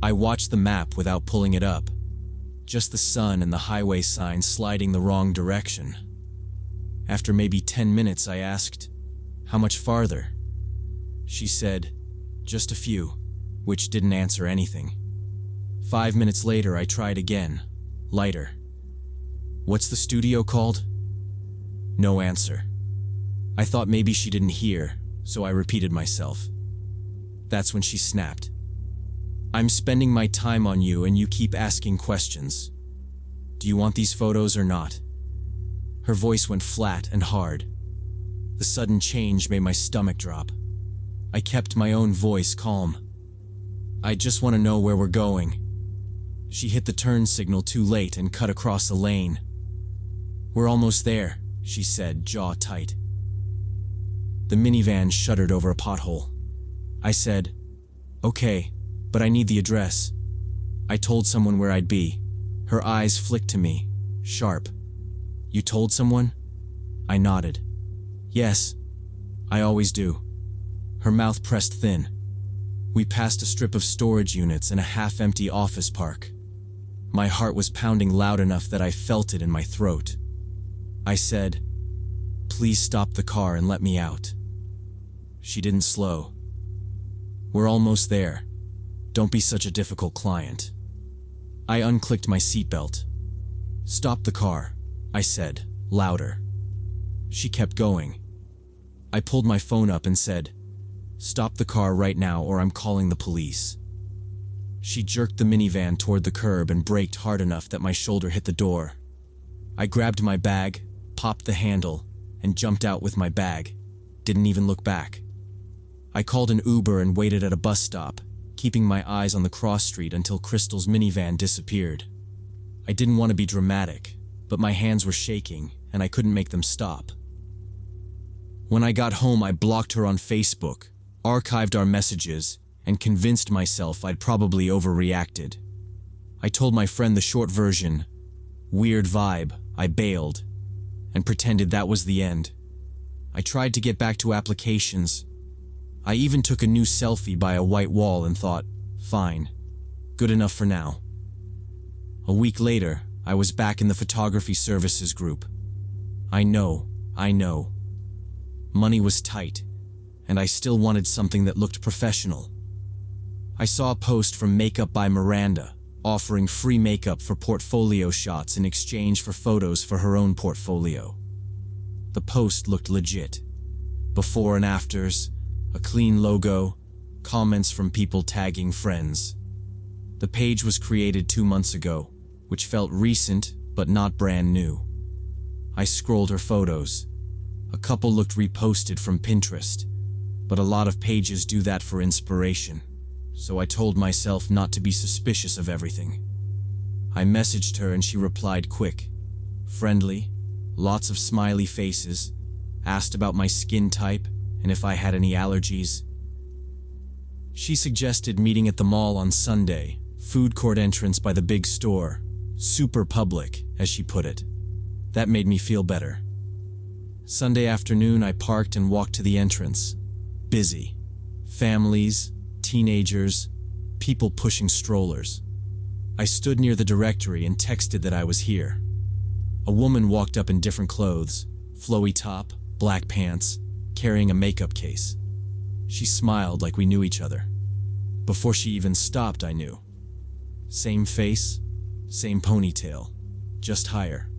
I watched the map without pulling it up, just the sun and the highway sign sliding the wrong direction. After maybe 10 minutes I asked, How much farther? She said, just a few, which didn't answer anything. 5 minutes later, I tried again, lighter. What's the studio called? No answer. I thought maybe she didn't hear, so I repeated myself. That's when she snapped. I'm spending my time on you and you keep asking questions. Do you want these photos or not? Her voice went flat and hard. The sudden change made my stomach drop. I kept my own voice calm. I just want to know where we're going. She hit the turn signal too late and cut across the lane. We're almost there, she said, jaw tight. The minivan shuddered over a pothole. I said, okay, but I need the address. I told someone where I'd be. Her eyes flicked to me, sharp. You told someone? I nodded. Yes, I always do. Her mouth pressed thin. We passed a strip of storage units and a half-empty office park. My heart was pounding loud enough that I felt it in my throat. I said, please stop the car and let me out. She didn't slow. We're almost there. Don't be such a difficult client. I unclicked my seatbelt. Stop the car, I said, louder. She kept going. I pulled my phone up and said, stop the car right now or I'm calling the police. She jerked the minivan toward the curb and braked hard enough that my shoulder hit the door. I grabbed my bag, popped the handle, and jumped out with my bag. Didn't even look back. I called an Uber and waited at a bus stop, keeping my eyes on the cross street until Crystal's minivan disappeared. I didn't want to be dramatic, but my hands were shaking and I couldn't make them stop. When I got home, I blocked her on Facebook, archived our messages, and convinced myself I'd probably overreacted. I told my friend the short version, weird vibe, I bailed, and pretended that was the end. I tried to get back to applications. I even took a new selfie by a white wall and thought, fine, good enough for now. A week later, I was back in the photography services group. I know. Money was tight, and I still wanted something that looked professional. I saw a post from Makeup by Miranda, offering free makeup for portfolio shots in exchange for photos for her own portfolio. The post looked legit. Before and afters, a clean logo, comments from people tagging friends. The page was created 2 months ago, which felt recent but not brand new. I scrolled her photos. A couple looked reposted from Pinterest, but a lot of pages do that for inspiration, so I told myself not to be suspicious of everything. I messaged her and she replied quick, friendly, lots of smiley faces, asked about my skin type and if I had any allergies. She suggested meeting at the mall on Sunday, food court entrance by the big store, super public, as she put it. That made me feel better. Sunday afternoon, I parked and walked to the entrance. Busy. Families, teenagers, people pushing strollers. I stood near the directory and texted that I was here. A woman walked up in different clothes, flowy top, black pants, carrying a makeup case. She smiled like we knew each other. Before she even stopped, I knew. Same face, same ponytail, just higher.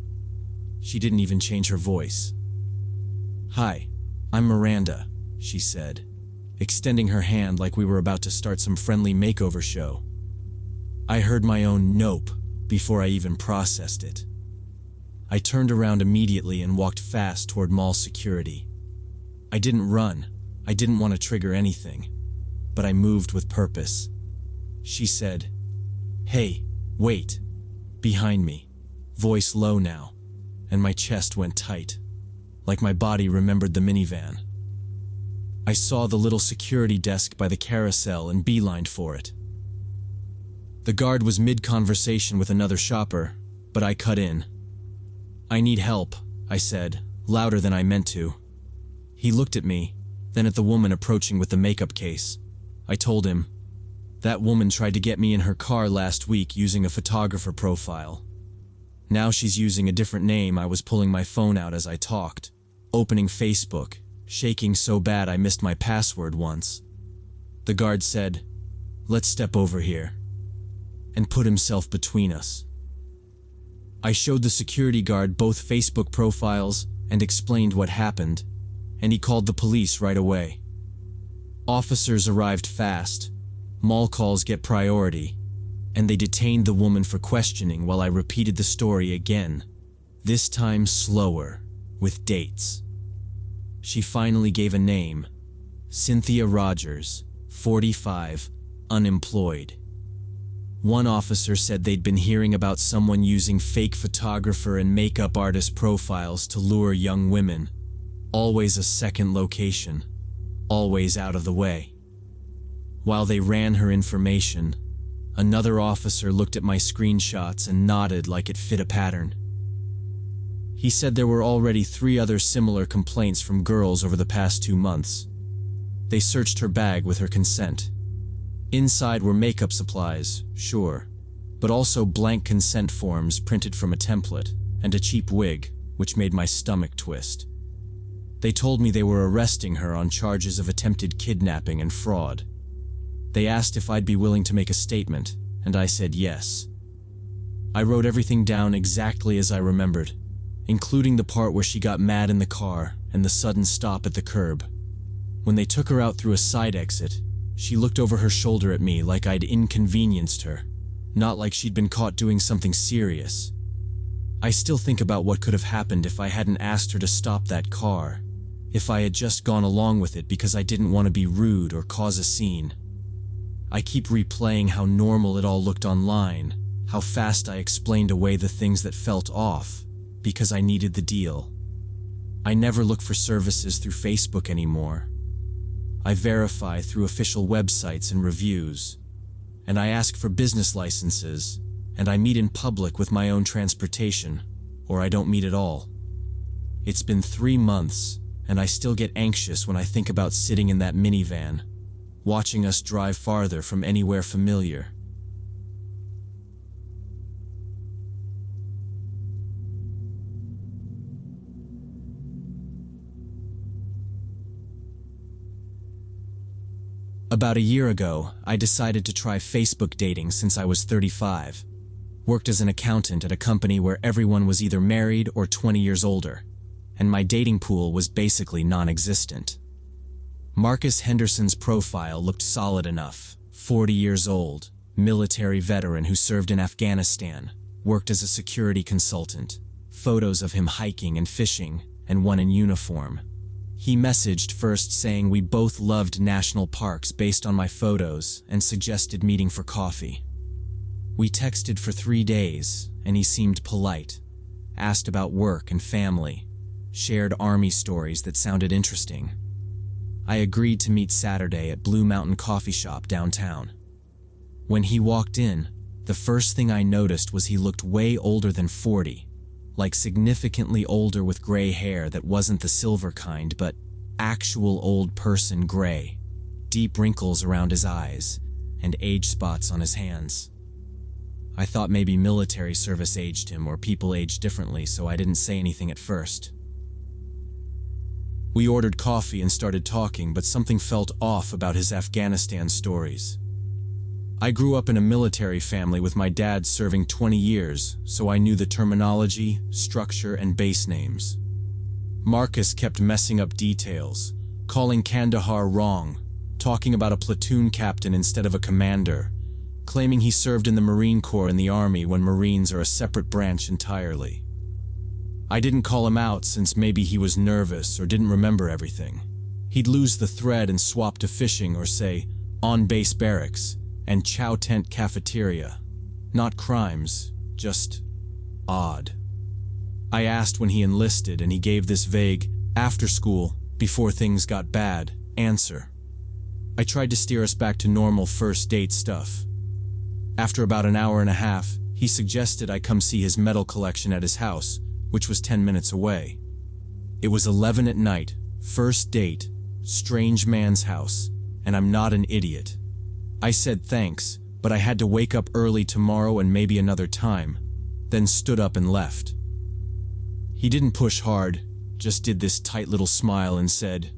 She didn't even change her voice. Hi, I'm Miranda, she said, extending her hand like we were about to start some friendly makeover show. I heard my own nope before I even processed it. I turned around immediately and walked fast toward mall security. I didn't run. I didn't want to trigger anything, but I moved with purpose. She said, "Hey, wait," behind me, voice low now, and my chest went tight, like my body remembered the minivan. I saw the little security desk by the carousel and beelined for it. The guard was mid-conversation with another shopper, but I cut in. "I need help," I said, louder than I meant to. He looked at me, then at the woman approaching with the makeup case. I told him, "That woman tried to get me in her car last week using a photographer profile. Now she's using a different name." I was pulling my phone out as I talked, opening Facebook, shaking so bad I missed my password once. The guard said, "Let's step over here," and put himself between us. I showed the security guard both Facebook profiles and explained what happened, and he called the police right away. Officers arrived fast. Mall calls get priority, and they detained the woman for questioning while I repeated the story again, this time slower, with dates. She finally gave a name: Cynthia Rogers, 45, unemployed. One officer said they'd been hearing about someone using fake photographer and makeup artist profiles to lure young women. Always a second location, always out of the way. While they ran her information, another officer looked at my screenshots and nodded like it fit a pattern. He said there were already 3 other similar complaints from girls over the past 2 months. They searched her bag with her consent. Inside were makeup supplies, sure, but also blank consent forms printed from a template, and a cheap wig, which made my stomach twist. They told me they were arresting her on charges of attempted kidnapping and fraud. They asked if I'd be willing to make a statement, and I said yes. I wrote everything down exactly as I remembered, including the part where she got mad in the car and the sudden stop at the curb. When they took her out through a side exit, she looked over her shoulder at me like I'd inconvenienced her, not like she'd been caught doing something serious. I still think about what could have happened if I hadn't asked her to stop that car, if I had just gone along with it because I didn't want to be rude or cause a scene. I keep replaying how normal it all looked online, how fast I explained away the things that felt off, because I needed the deal. I never look for services through Facebook anymore. I verify through official websites and reviews, and I ask for business licenses, and I meet in public with my own transportation, or I don't meet at all. It's been 3 months, and I still get anxious when I think about sitting in that minivan, watching us drive farther from anywhere familiar. About a year ago, I decided to try Facebook dating since I was 35. Worked as an accountant at a company where everyone was either married or 20 years older, and my dating pool was basically non-existent. Marcus Henderson's profile looked solid enough: 40 years old, military veteran who served in Afghanistan, worked as a security consultant, photos of him hiking and fishing, and one in uniform. He messaged first saying we both loved national parks based on my photos and suggested meeting for coffee. We texted for 3 days, and he seemed polite, asked about work and family, shared army stories that sounded interesting. I agreed to meet Saturday at Blue Mountain Coffee Shop downtown. When he walked in, the first thing I noticed was he looked way older than 40, like significantly older with gray hair that wasn't the silver kind, but actual old person gray, deep wrinkles around his eyes, and age spots on his hands. I thought maybe military service aged him or people aged differently, so I didn't say anything at first. We ordered coffee and started talking, but something felt off about his Afghanistan stories. I grew up in a military family with my dad serving 20 years, so I knew the terminology, structure, and base names. Marcus kept messing up details, calling Kandahar wrong, talking about a platoon captain instead of a commander, claiming he served in the Marine Corps and the Army when Marines are a separate branch entirely. I didn't call him out since maybe he was nervous or didn't remember everything. He'd lose the thread and swap to fishing or say, on-base barracks, and chow tent cafeteria. Not crimes, just odd. I asked when he enlisted and he gave this vague, after school, before things got bad, answer. I tried to steer us back to normal first date stuff. After about an hour and a half, he suggested I come see his metal collection at his house, which was 10 minutes away. It was 11 at night, first date, strange man's house, and I'm not an idiot. I said thanks, but I had to wake up early tomorrow and maybe another time, then stood up and left. He didn't push hard, just did this tight little smile and said,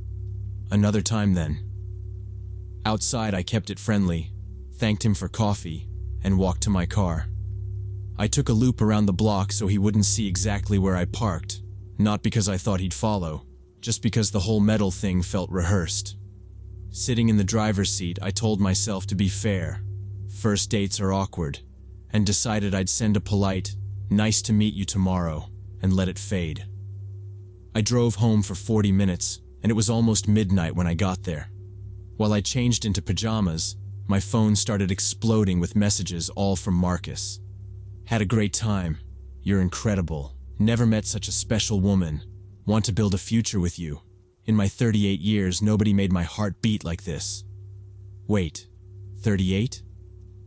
"Another time then." Outside, I kept it friendly, thanked him for coffee, and walked to my car. I took a loop around the block so he wouldn't see exactly where I parked, not because I thought he'd follow, just because the whole metal thing felt rehearsed. Sitting in the driver's seat, I told myself to be fair. First dates are awkward, and decided I'd send a polite, "Nice to meet you tomorrow," and let it fade. I drove home for 40 minutes, and it was almost midnight when I got there. While I changed into pajamas, my phone started exploding with messages all from Marcus. "Had a great time. You're incredible. Never met such a special woman. Want to build a future with you. In my 38 years, nobody made my heart beat like this." Wait, 38?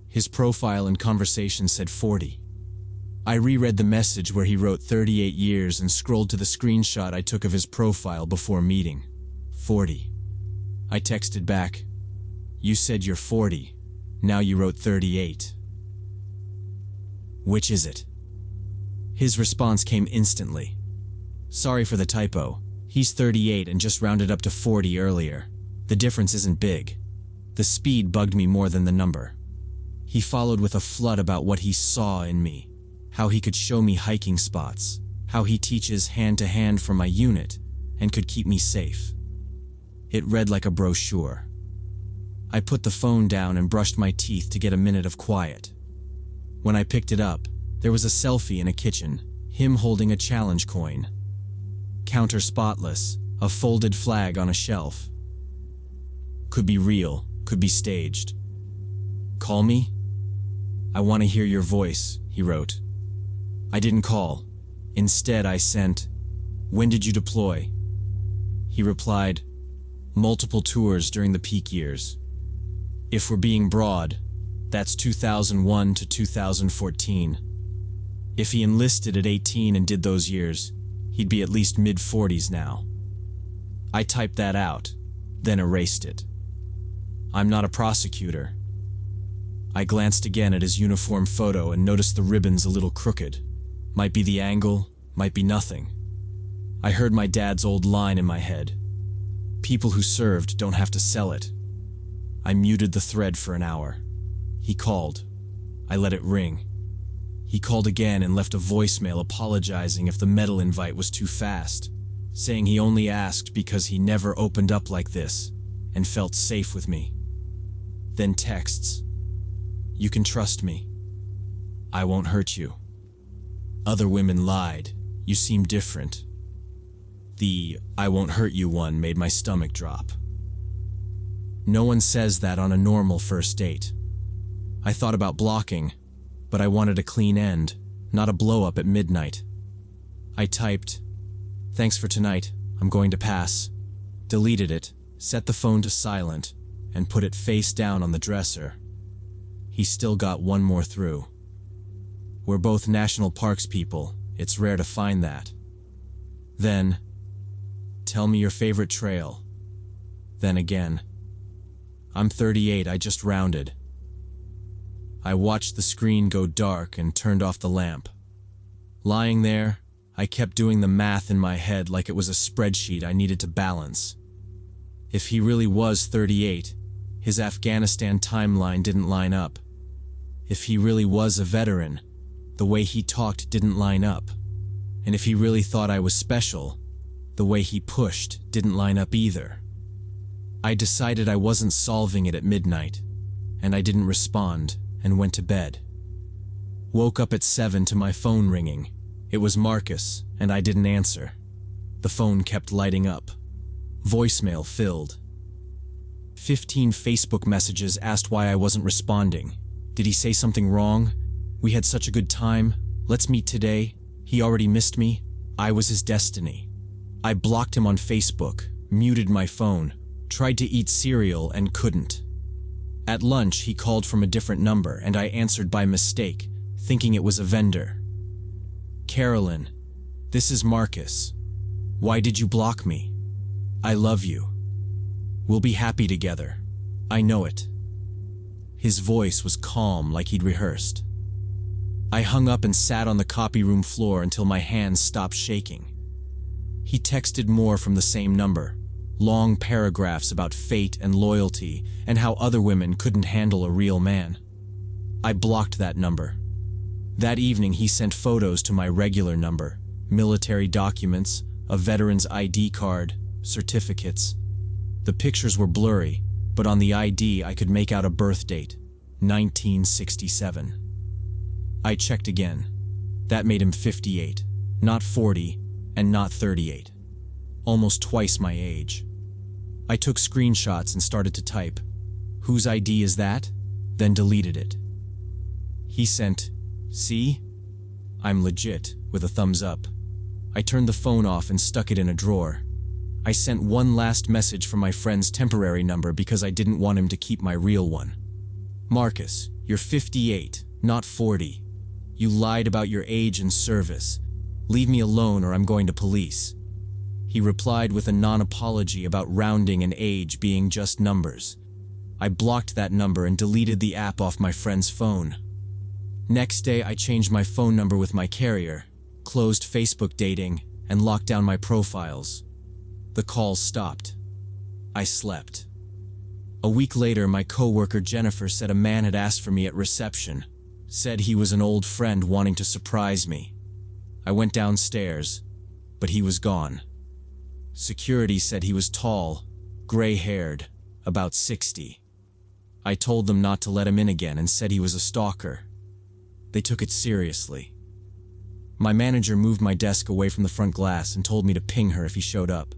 His profile and conversation said 40. I reread the message where he wrote 38 years and scrolled to the screenshot I took of his profile before meeting. 40. I texted back, "You said you're 40. Now you wrote 38. Which is it?" His response came instantly. "Sorry for the typo. He's 38 and just rounded up to 40 earlier. The difference isn't big." The speed bugged me more than the number. He followed with a flood about what he saw in me, how he could show me hiking spots, how he teaches hand-to-hand for my unit, and could keep me safe. It read like a brochure. I put the phone down and brushed my teeth to get a minute of quiet. When I picked it up, there was a selfie in a kitchen, him holding a challenge coin. Counter spotless, a folded flag on a shelf. Could be real, could be staged. "Call me? I want to hear your voice," he wrote. I didn't call. Instead, I sent, "When did you deploy?" He replied, "Multiple tours during the peak years. If we're being broad, that's 2001 to 2014. If he enlisted at 18 and did those years, he'd be at least mid-40s now." I typed that out, then erased it. I'm not a prosecutor. I glanced again at his uniform photo and noticed the ribbons a little crooked. Might be the angle, might be nothing. I heard my dad's old line in my head. People who served don't have to sell it. I muted the thread for an hour. He called. I let it ring. He called again and left a voicemail apologizing if the metal invite was too fast, saying he only asked because he never opened up like this and felt safe with me. Then texts. "You can trust me. I won't hurt you. Other women lied. You seem different." The "I won't hurt you" one made my stomach drop. No one says that on a normal first date. I thought about blocking, but I wanted a clean end, not a blow-up at midnight. I typed, "Thanks for tonight, I'm going to pass," deleted it, set the phone to silent, and put it face down on the dresser. He still got one more through. We're both national parks people, it's rare to find that. Then, "Tell me your favorite trail." Then again, "I'm 38, I just rounded." I watched the screen go dark and turned off the lamp. Lying there, I kept doing the math in my head like it was a spreadsheet I needed to balance. If he really was 38, his Afghanistan timeline didn't line up. If he really was a veteran, the way he talked didn't line up. And if he really thought I was special, the way he pushed didn't line up either. I decided I wasn't solving it at midnight, and I didn't respond and went to bed. Woke up at 7 to my phone ringing. It was Marcus, and I didn't answer. The phone kept lighting up. Voicemail filled. 15 Facebook messages asked why I wasn't responding. Did he say something wrong? We had such a good time. Let's meet today. He already missed me. I was his destiny. I blocked him on Facebook, muted my phone, tried to eat cereal and couldn't. At lunch, he called from a different number and I answered by mistake, thinking it was a vendor. "Carolyn, this is Marcus. Why did you block me? I love you. We'll be happy together. I know it." His voice was calm like he'd rehearsed. I hung up and sat on the copy room floor until my hands stopped shaking. He texted more from the same number, long paragraphs about fate and loyalty and how other women couldn't handle a real man. I blocked that number. That evening he sent photos to my regular number, military documents, a veteran's ID card, certificates. The pictures were blurry, but on the ID I could make out a birth date, 1967. I checked again. That made him 58, not 40, and not 38. Almost twice my age. I took screenshots and started to type, "Whose ID is that?" Then deleted it. He sent, "See? I'm legit," with a thumbs up. I turned the phone off and stuck it in a drawer. I sent one last message from my friend's temporary number because I didn't want him to keep my real one. "Marcus, you're 58, not 40. You lied about your age and service. Leave me alone or I'm going to police." He replied with a non-apology about rounding and age being just numbers. I blocked that number and deleted the app off my friend's phone. Next day I changed my phone number with my carrier, closed Facebook dating, and locked down my profiles. The calls stopped. I slept. A week later, my coworker Jennifer said a man had asked for me at reception, said he was an old friend wanting to surprise me. I went downstairs, but he was gone. Security said he was tall, gray-haired, about 60. I told them not to let him in again and said he was a stalker. They took it seriously. My manager moved my desk away from the front glass and told me to ping her if he showed up.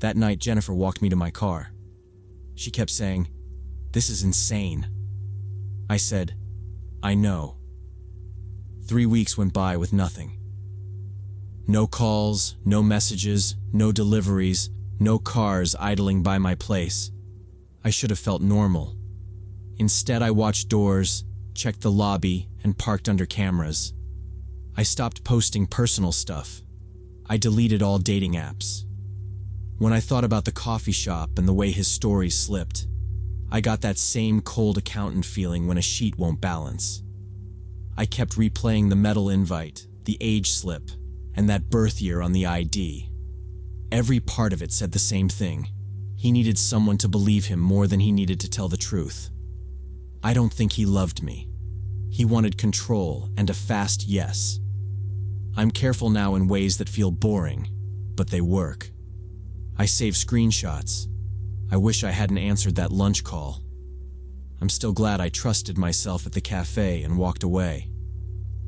That night, Jennifer walked me to my car. She kept saying, "This is insane." I said, "I know." 3 weeks went by with nothing. No calls, no messages, no deliveries, no cars idling by my place. I should have felt normal. Instead, I watched doors, checked the lobby, and parked under cameras. I stopped posting personal stuff. I deleted all dating apps. When I thought about the coffee shop and the way his stories slipped, I got that same cold accountant feeling when a sheet won't balance. I kept replaying the metal invite, the age slip, and that birth year on the ID. Every part of it said the same thing. He needed someone to believe him more than he needed to tell the truth. I don't think he loved me. He wanted control and a fast yes. I'm careful now in ways that feel boring, but they work. I save screenshots. I wish I hadn't answered that lunch call. I'm still glad I trusted myself at the cafe and walked away.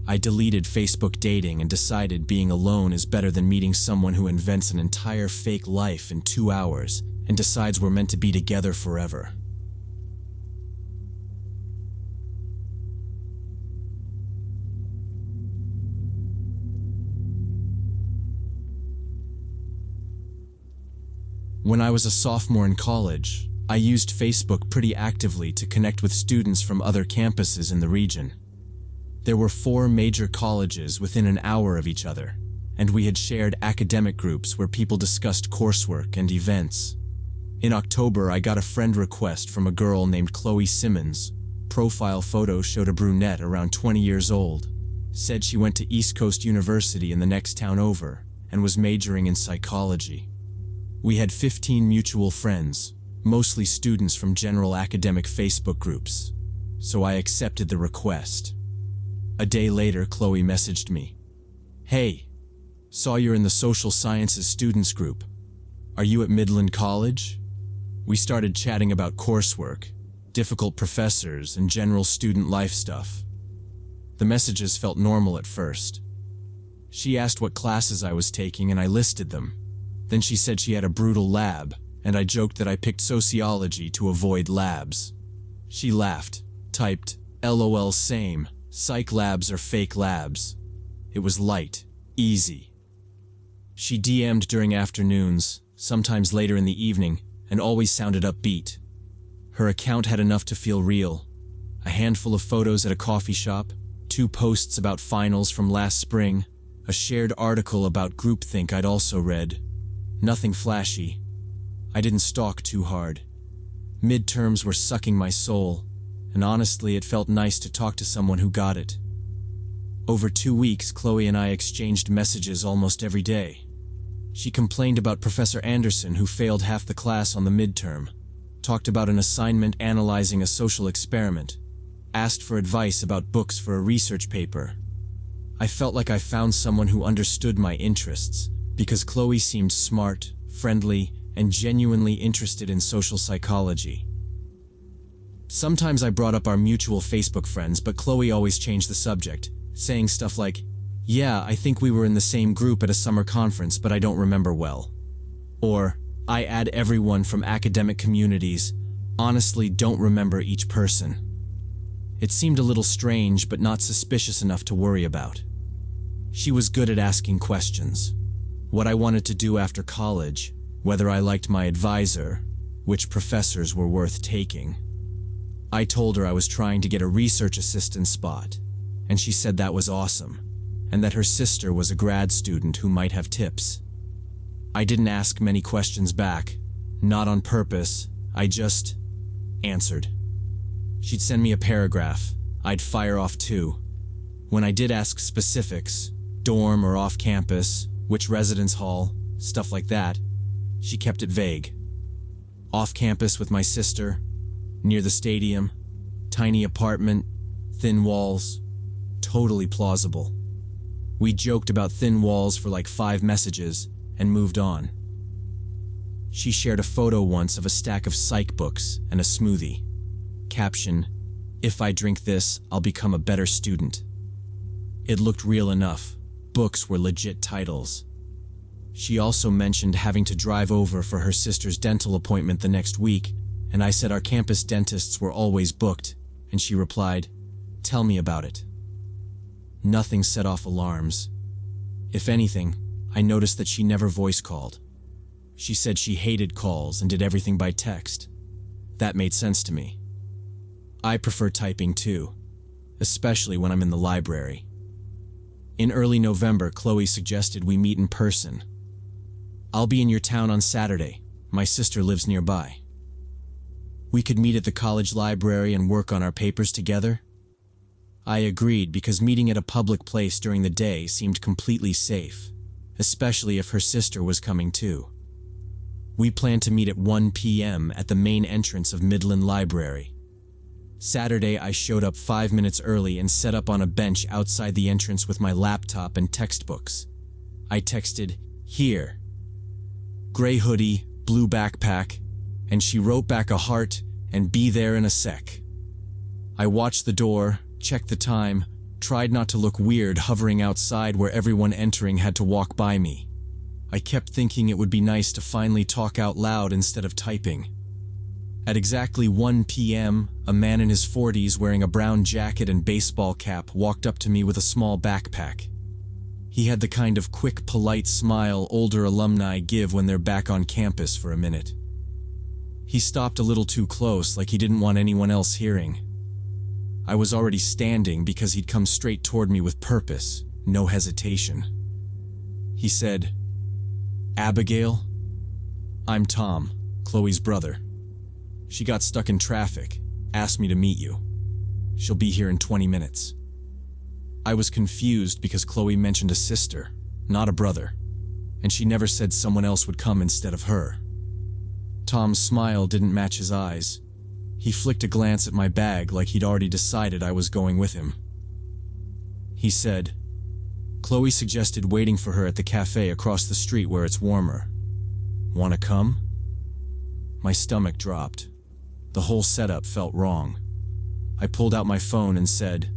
I deleted Facebook dating and decided being alone is better than meeting someone who invents an entire fake life in 2 hours and decides we're meant to be together forever. When I was a sophomore in college, I used Facebook pretty actively to connect with students from other campuses in the region. There were 4 major colleges within an hour of each other, and we had shared academic groups where people discussed coursework and events. In October, I got a friend request from a girl named Chloe Simmons. Profile photo showed a brunette around 20 years old. Said she went to East Coast University in the next town over and was majoring in psychology. We had 15 mutual friends, mostly students from general academic Facebook groups, so I accepted the request. A day later, Chloe messaged me. "Hey, saw you're in the social sciences students group. Are you at Midland College?" We started chatting about coursework, difficult professors, and general student life stuff. The messages felt normal at first. She asked what classes I was taking and I listed them. Then she said she had a brutal lab, and I joked that I picked sociology to avoid labs. She laughed, typed, "LOL same, psych labs are fake labs." It was light, easy. She DM'd during afternoons, sometimes later in the evening, and always sounded upbeat. Her account had enough to feel real. A handful of photos at a coffee shop, 2 posts about finals from last spring, a shared article about groupthink I'd also read. Nothing flashy. I didn't stalk too hard. Midterms were sucking my soul, and honestly it felt nice to talk to someone who got it. Over 2 weeks, Chloe and I exchanged messages almost every day. She complained about Professor Anderson, who failed half the class on the midterm, talked about an assignment analyzing a social experiment, asked for advice about books for a research paper. I felt like I found someone who understood my interests, because Chloe seemed smart, friendly, and genuinely interested in social psychology. Sometimes I brought up our mutual Facebook friends, but Chloe always changed the subject, saying stuff like, "Yeah, I think we were in the same group at a summer conference, but I don't remember well." Or, "I add everyone from academic communities. Honestly, don't remember each person." It seemed a little strange, but not suspicious enough to worry about. She was good at asking questions. What I wanted to do after college, whether I liked my advisor, which professors were worth taking. I told her I was trying to get a research assistant spot, and she said that was awesome, and that her sister was a grad student who might have tips. I didn't ask many questions back, not on purpose, I just answered. She'd send me a paragraph, I'd fire off two. When I did ask specifics, dorm or off campus, which residence hall, stuff like that, she kept it vague. Off campus with my sister, near the stadium, tiny apartment, thin walls, totally plausible. We joked about thin walls for like 5 messages and moved on. She shared a photo once of a stack of psych books and a smoothie. Caption, "If I drink this, I'll become a better student." It looked real enough. Books were legit titles. She also mentioned having to drive over for her sister's dental appointment the next week, and I said our campus dentists were always booked, and she replied, "Tell me about it." Nothing set off alarms. If anything, I noticed that she never voice called. She said she hated calls and did everything by text. That made sense to me. I prefer typing too, especially when I'm in the library. In early November, Chloe suggested we meet in person. "I'll be in your town on Saturday. My sister lives nearby. We could meet at the college library and work on our papers together." I agreed because meeting at a public place during the day seemed completely safe, especially if her sister was coming too. We planned to meet at 1 p.m. at the main entrance of Midland Library. Saturday, I showed up 5 minutes early and set up on a bench outside the entrance with my laptop and textbooks. I texted, "Here." Gray hoodie, blue backpack, and she wrote back a heart and "Be there in a sec." I watched the door, checked the time, tried not to look weird hovering outside where everyone entering had to walk by me. I kept thinking it would be nice to finally talk out loud instead of typing. At exactly 1 p.m., a man in his 40s wearing a brown jacket and baseball cap walked up to me with a small backpack. He had the kind of quick, polite smile older alumni give when they're back on campus for a minute. He stopped a little too close, like he didn't want anyone else hearing. I was already standing because he'd come straight toward me with purpose, no hesitation. He said, "Abigail? I'm Tom, Chloe's brother. She got stuck in traffic, asked me to meet you. She'll be here in 20 minutes. I was confused because Chloe mentioned a sister, not a brother, and she never said someone else would come instead of her. Tom's smile didn't match his eyes. He flicked a glance at my bag like he'd already decided I was going with him. He said, "Chloe suggested waiting for her at the cafe across the street where it's warmer. Wanna come?" My stomach dropped. The whole setup felt wrong. I pulled out my phone and said,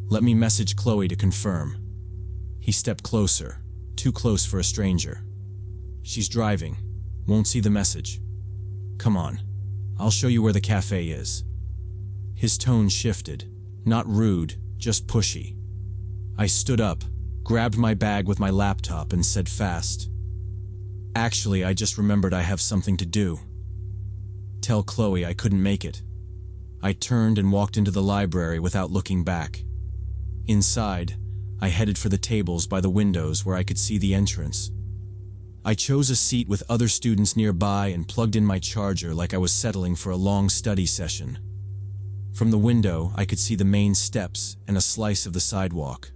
"Let me message Chloe to confirm." He stepped closer, too close for a stranger. "She's driving, won't see the message. Come on, I'll show you where the cafe is." His tone shifted, not rude, just pushy. I stood up, grabbed my bag with my laptop and said fast, "Actually, I just remembered I have something to do. Tell Chloe I couldn't make it." I turned and walked into the library without looking back. Inside, I headed for the tables by the windows where I could see the entrance. I chose a seat with other students nearby and plugged in my charger like I was settling for a long study session. From the window, I could see the main steps and a slice of the sidewalk.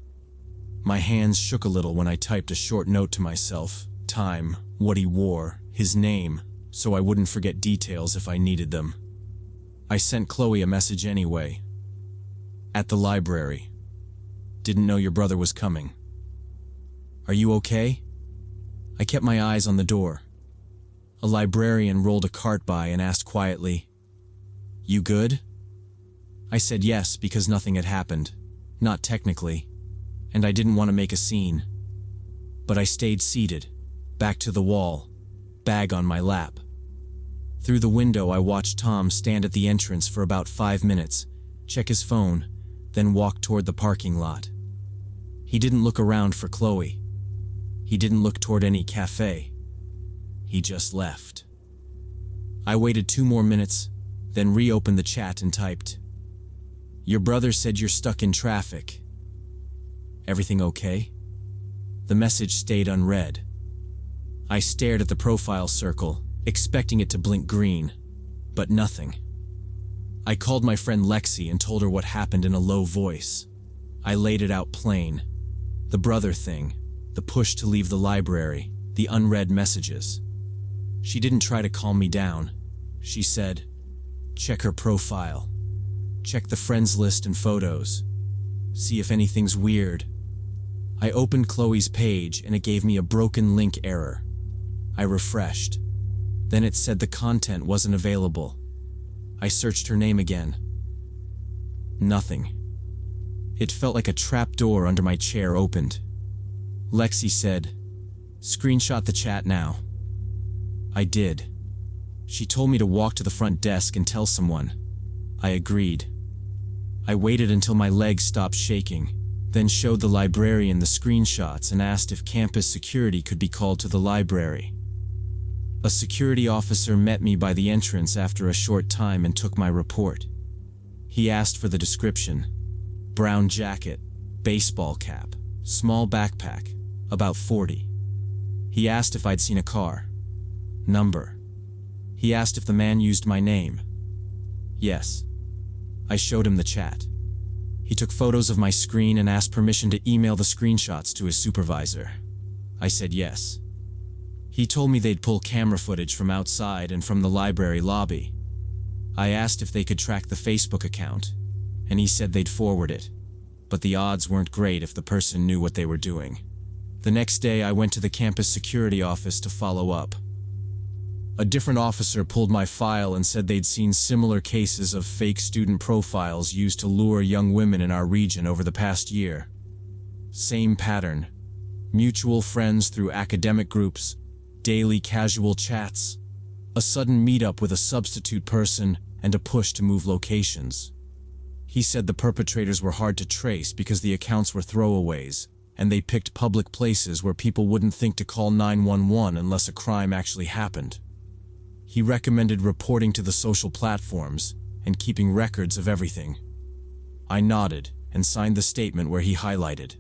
My hands shook a little when I typed a short note to myself, time, what he wore, his name, so I wouldn't forget details if I needed them. I sent Chloe a message anyway. At the library. Didn't know your brother was coming. Are you okay? I kept my eyes on the door. A librarian rolled a cart by and asked quietly, "You good?" I said yes because nothing had happened, not technically, and I didn't want to make a scene. But I stayed seated, back to the wall, bag on my lap. Through the window, I watched Tom stand at the entrance for about 5 minutes, check his phone, then walk toward the parking lot. He didn't look around for Chloe. He didn't look toward any cafe. He just left. I waited 2 more minutes, then reopened the chat and typed, "Your brother said you're stuck in traffic. Everything okay?" The message stayed unread. I stared at the profile circle, expecting it to blink green, but nothing. I called my friend Lexi and told her what happened in a low voice. I laid it out plain. The brother thing, the push to leave the library, the unread messages. She didn't try to calm me down. She said, "Check her profile. Check the friends list and photos. See if anything's weird." I opened Chloe's page and it gave me a broken link error. I refreshed. Then it said the content wasn't available. I searched her name again. Nothing. It felt like a trap door under my chair opened. Lexi said, "Screenshot the chat now." I did. She told me to walk to the front desk and tell someone. I agreed. I waited until my legs stopped shaking, then showed the librarian the screenshots and asked if campus security could be called to the library. A security officer met me by the entrance after a short time and took my report. He asked for the description. Brown jacket, baseball cap, small backpack, about 40. He asked if I'd seen a car. Number. He asked if the man used my name. Yes. I showed him the chat. He took photos of my screen and asked permission to email the screenshots to his supervisor. I said yes. He told me they'd pull camera footage from outside and from the library lobby. I asked if they could track the Facebook account, and he said they'd forward it, but the odds weren't great if the person knew what they were doing. The next day, I went to the campus security office to follow up. A different officer pulled my file and said they'd seen similar cases of fake student profiles used to lure young women in our region over the past year. Same pattern. Mutual friends through academic groups, daily casual chats, a sudden meetup with a substitute person, and a push to move locations. He said the perpetrators were hard to trace because the accounts were throwaways, and they picked public places where people wouldn't think to call 911 unless a crime actually happened. He recommended reporting to the social platforms and keeping records of everything. I nodded and signed the statement where he highlighted.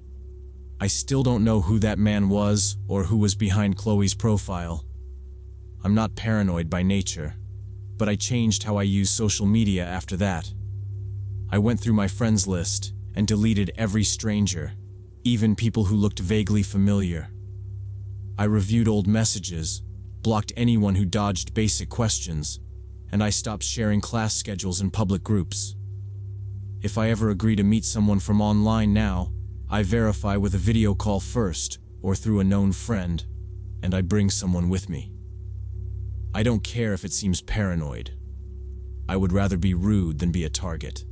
I still don't know who that man was or who was behind Chloe's profile. I'm not paranoid by nature, but I changed how I use social media after that. I went through my friends list and deleted every stranger, even people who looked vaguely familiar. I reviewed old messages, blocked anyone who dodged basic questions, and I stopped sharing class schedules in public groups. If I ever agree to meet someone from online now, I verify with a video call first or through a known friend, and I bring someone with me. I don't care if it seems paranoid. I would rather be rude than be a target.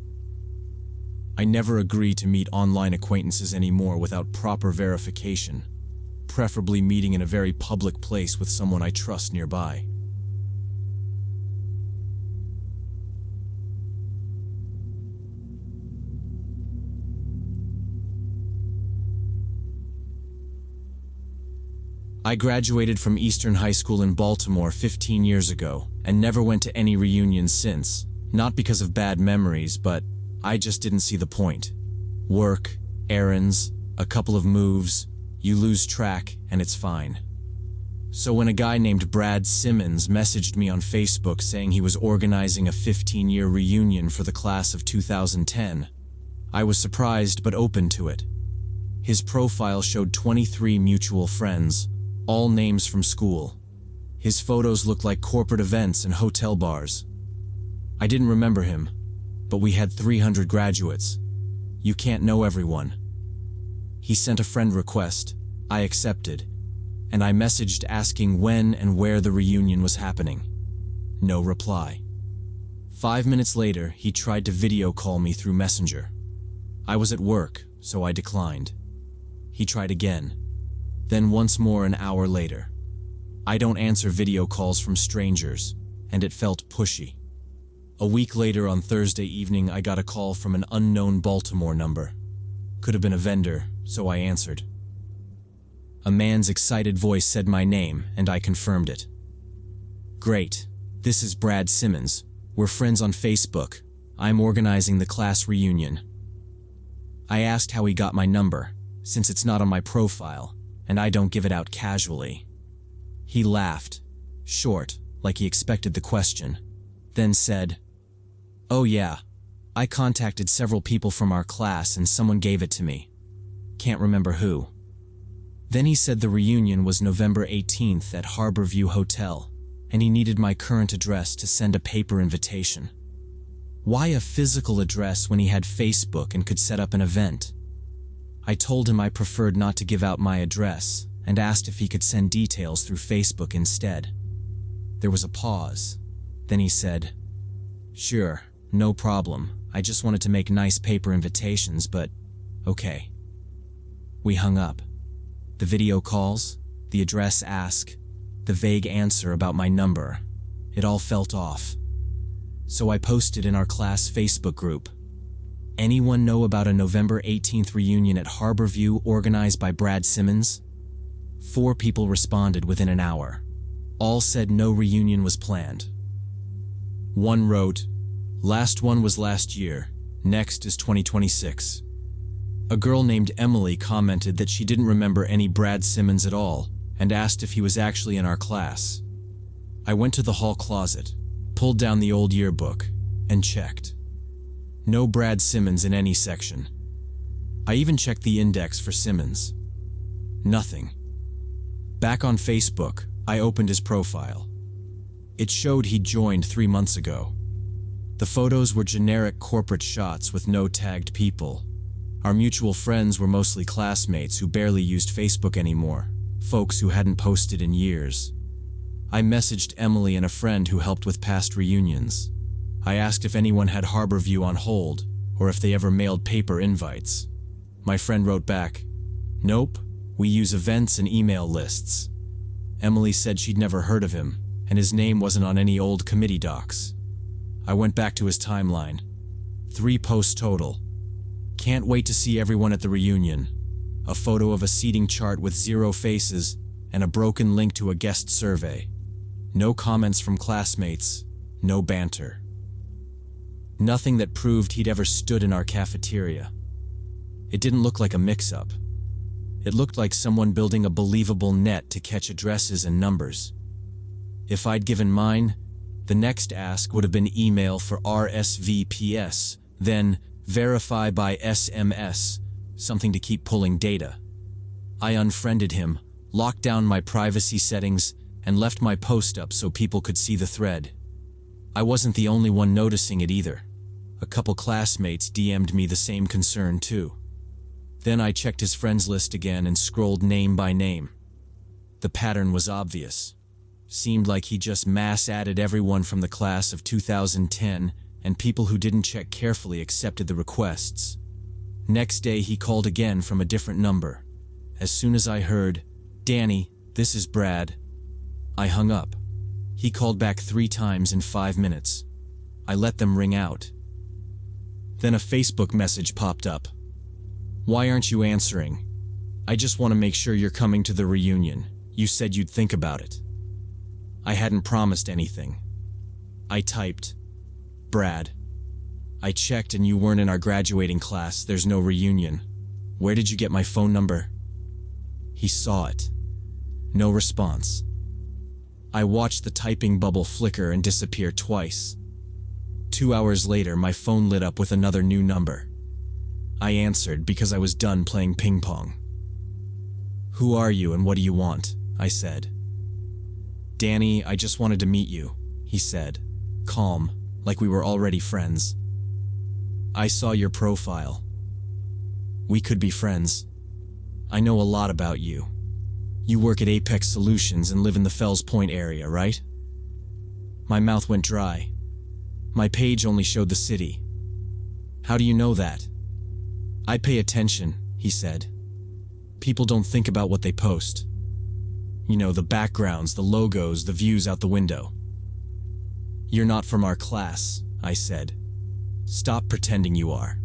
I never agree to meet online acquaintances anymore without proper verification, preferably meeting in a very public place with someone I trust nearby. I graduated from Eastern High School in Baltimore 15 years ago and never went to any reunions since, not because of bad memories, but I just didn't see the point. Work, errands, a couple of moves, you lose track and it's fine. So when a guy named Brad Simmons messaged me on Facebook saying he was organizing a 15-year reunion for the class of 2010, I was surprised but open to it. His profile showed 23 mutual friends, All names from school. His photos looked like corporate events and hotel bars. I didn't remember him, but we had 300 graduates. You can't know everyone. He sent a friend request. I accepted, and I messaged asking when and where the reunion was happening. No reply. 5 minutes later, he tried to video call me through Messenger. I was at work, so I declined. He tried again, then once more an hour later. I don't answer video calls from strangers, and it felt pushy. A week later on Thursday evening, I got a call from an unknown Baltimore number. Could have been a vendor, so I answered. A man's excited voice said my name, and I confirmed it. Great. This is Brad Simmons. We're friends on Facebook. I'm organizing the class reunion. I asked how he got my number, since it's not on my profile, and I don't give it out casually. He laughed, short, like he expected the question, then said, "Oh yeah, I contacted several people from our class and someone gave it to me. Can't remember who." Then he said the reunion was November 18th at Harborview Hotel, and he needed my current address to send a paper invitation. Why a physical address when he had Facebook and could set up an event? I told him I preferred not to give out my address and asked if he could send details through Facebook instead. There was a pause. Then he said, "Sure, no problem. I just wanted to make nice paper invitations, but okay." We hung up. The video calls, the address ask, the vague answer about my number. It all felt off. So I posted in our class Facebook group, "Anyone know about a November 18th reunion at Harborview organized by Brad Simmons?" 4 people responded within an hour. All said no reunion was planned. One wrote, "Last one was last year. Next is 2026. A girl named Emily commented that she didn't remember any Brad Simmons at all and asked if he was actually in our class. I went to the hall closet, pulled down the old yearbook, and checked. No Brad Simmons in any section. I even checked the index for Simmons. Nothing. Back on Facebook, I opened his profile. It showed he'd joined 3 months ago. The photos were generic corporate shots with no tagged people. Our mutual friends were mostly classmates who barely used Facebook anymore, folks who hadn't posted in years. I messaged Emily and a friend who helped with past reunions. I asked if anyone had Harborview on hold, or if they ever mailed paper invites. My friend wrote back, "Nope, we use events and email lists." Emily said she'd never heard of him, and his name wasn't on any old committee docs. I went back to his timeline. 3 posts total. "Can't wait to see everyone at the reunion." A photo of a seating chart with 0 faces and a broken link to a guest survey. No comments from classmates, no banter. Nothing that proved he'd ever stood in our cafeteria. It didn't look like a mix-up. It looked like someone building a believable net to catch addresses and numbers. If I'd given mine, the next ask would have been email for RSVPs, then verify by SMS, something to keep pulling data. I unfriended him, locked down my privacy settings, and left my post up so people could see the thread. I wasn't the only one noticing it either. A couple classmates DM'd me the same concern too. Then I checked his friends list again and scrolled name by name. The pattern was obvious. Seemed like he just mass added everyone from the class of 2010, and people who didn't check carefully accepted the requests. Next day he called again from a different number. As soon as I heard, "Danny, this is Brad," I hung up. He called back 3 times in 5 minutes. I let them ring out. Then a Facebook message popped up. "Why aren't you answering? I just want to make sure you're coming to the reunion. You said you'd think about it." I hadn't promised anything. I typed, "Brad, I checked and you weren't in our graduating class. There's no reunion. Where did you get my phone number?" He saw it. No response. I watched the typing bubble flicker and disappear twice. 2 hours later, my phone lit up with another new number. I answered because I was done playing ping pong. "Who are you and what do you want?" I said. "Danny, I just wanted to meet you," he said, calm, like we were already friends. "I saw your profile. We could be friends. I know a lot about you. You work at Apex Solutions and live in the Fells Point area, right?" My mouth went dry. My page only showed the city. "How do you know that?" "I pay attention," he said. "People don't think about what they post. You know, the backgrounds, the logos, the views out the window." "You're not from our class," I said. "Stop pretending you are."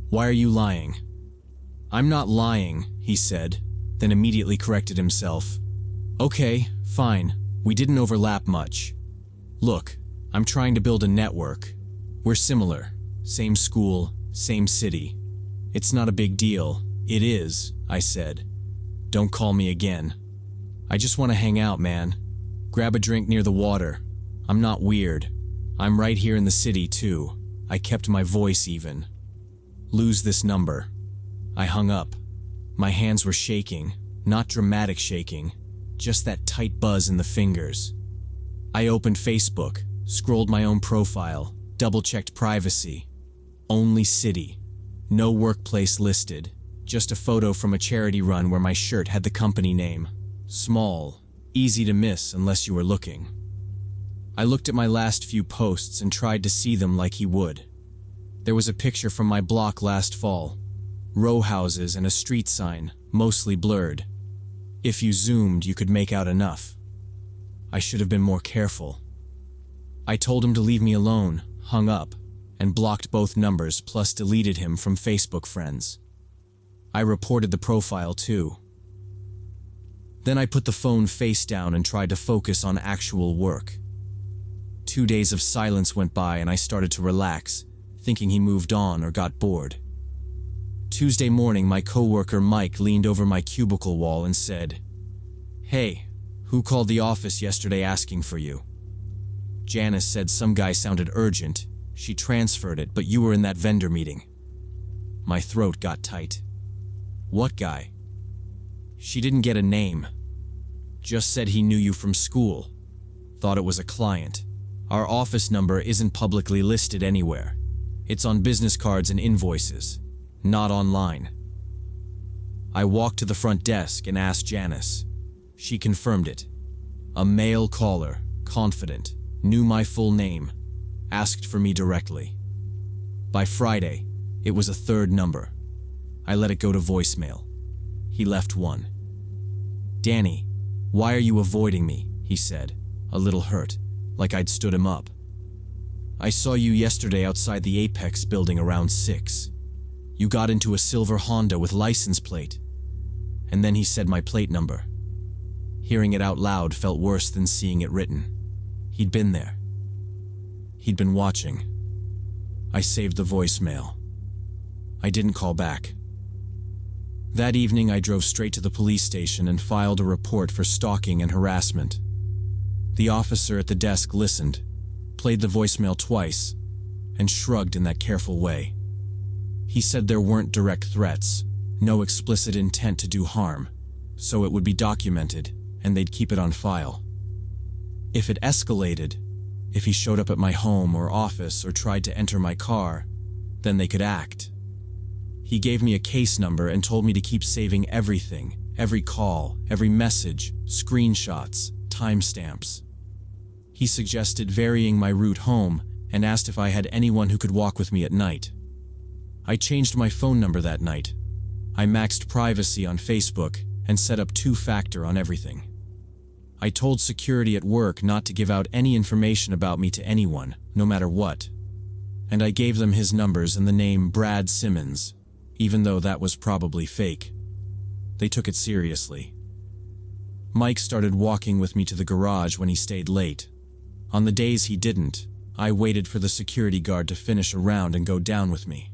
"Why are you lying?" "I'm not lying," he said, then immediately corrected himself. "Okay, fine. We didn't overlap much. Look, I'm trying to build a network. We're similar. Same school, same city. It's not a big deal." "It is," I said. "Don't call me again. I just want to hang out, man. Grab a drink near the water. I'm not weird. I'm right here in the city, too." I kept my voice even. "Lose this number." I hung up. My hands were shaking, not dramatic shaking, just that tight buzz in the fingers. I opened Facebook, scrolled my own profile, double-checked privacy. Only city. No workplace listed. Just a photo from a charity run where my shirt had the company name. Small, easy to miss unless you were looking. I looked at my last few posts and tried to see them like he would. There was a picture from my block last fall. Row houses and a street sign, mostly blurred. If you zoomed, you could make out enough. I should have been more careful. I told him to leave me alone, hung up, and blocked both numbers plus deleted him from Facebook friends. I reported the profile too. Then I put the phone face down and tried to focus on actual work. 2 days of silence went by and I started to relax, thinking he moved on or got bored. Tuesday morning, my coworker Mike leaned over my cubicle wall and said, "Hey, who called the office yesterday asking for you?" "Janice said some guy sounded urgent. She transferred it, but you were in that vendor meeting." My throat got tight. "What guy?" "She didn't get a name. Just said he knew you from school. Thought it was a client. Our office number isn't publicly listed anywhere. It's on business cards and invoices, not online." I walked to the front desk and asked Janice. She confirmed it. A male caller, confident, knew my full name, asked for me directly. By Friday, it was a third number. I let it go to voicemail. He left one. "Danny, why are you avoiding me?" he said, a little hurt, like I'd stood him up. "I saw you yesterday outside the Apex building around 6. You got into a silver Honda with license plate." And then he said my plate number. Hearing it out loud felt worse than seeing it written. He'd been there. He'd been watching. I saved the voicemail. I didn't call back. That evening, I drove straight to the police station and filed a report for stalking and harassment. The officer at the desk listened, played the voicemail twice, and shrugged in that careful way. He said there weren't direct threats, no explicit intent to do harm, so it would be documented, and they'd keep it on file. If it escalated, if he showed up at my home or office or tried to enter my car, then they could act. He gave me a case number and told me to keep saving everything, every call, every message, screenshots, timestamps. He suggested varying my route home and asked if I had anyone who could walk with me at night. I changed my phone number that night. I maxed privacy on Facebook and set up 2-factor on everything. I told security at work not to give out any information about me to anyone, no matter what. And I gave them his numbers and the name Brad Simmons, even though that was probably fake. They took it seriously. Mike started walking with me to the garage when he stayed late. On the days he didn't, I waited for the security guard to finish a round and go down with me.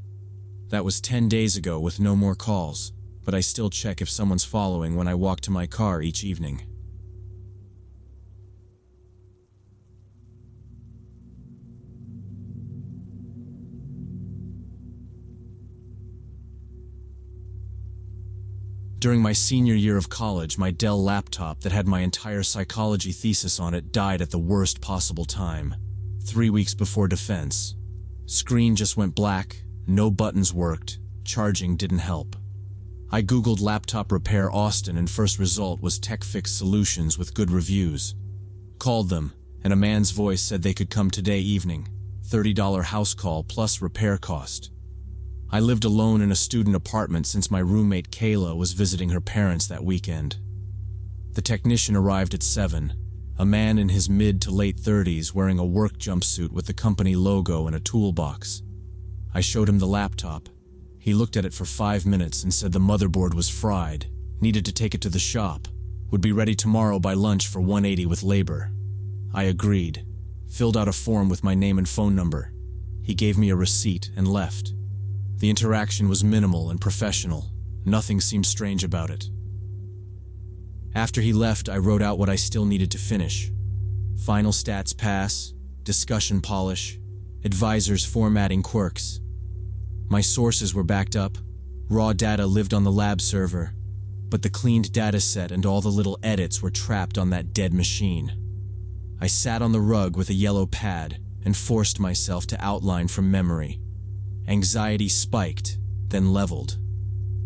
That was 10 days ago with no more calls, but I still check if someone's following when I walk to my car each evening. During my senior year of college, my Dell laptop that had my entire psychology thesis on it died at the worst possible time, 3 weeks before defense. Screen just went black, no buttons worked, charging didn't help. I googled laptop repair Austin and first result was Tech Fix Solutions with good reviews. Called them, and a man's voice said they could come today evening, $30 house call plus repair cost. I lived alone in a student apartment since my roommate Kayla was visiting her parents that weekend. The technician arrived at 7, a man in his mid to late 30s wearing a work jumpsuit with the company logo and a toolbox. I showed him the laptop. He looked at it for 5 minutes and said the motherboard was fried, needed to take it to the shop, would be ready tomorrow by lunch for $180 with labor. I agreed, filled out a form with my name and phone number. He gave me a receipt and left. The interaction was minimal and professional. Nothing seemed strange about it. After he left, I wrote out what I still needed to finish. Final stats pass, discussion polish, advisors formatting quirks. My sources were backed up, raw data lived on the lab server, but the cleaned dataset and all the little edits were trapped on that dead machine. I sat on the rug with a yellow pad and forced myself to outline from memory. Anxiety spiked, then leveled.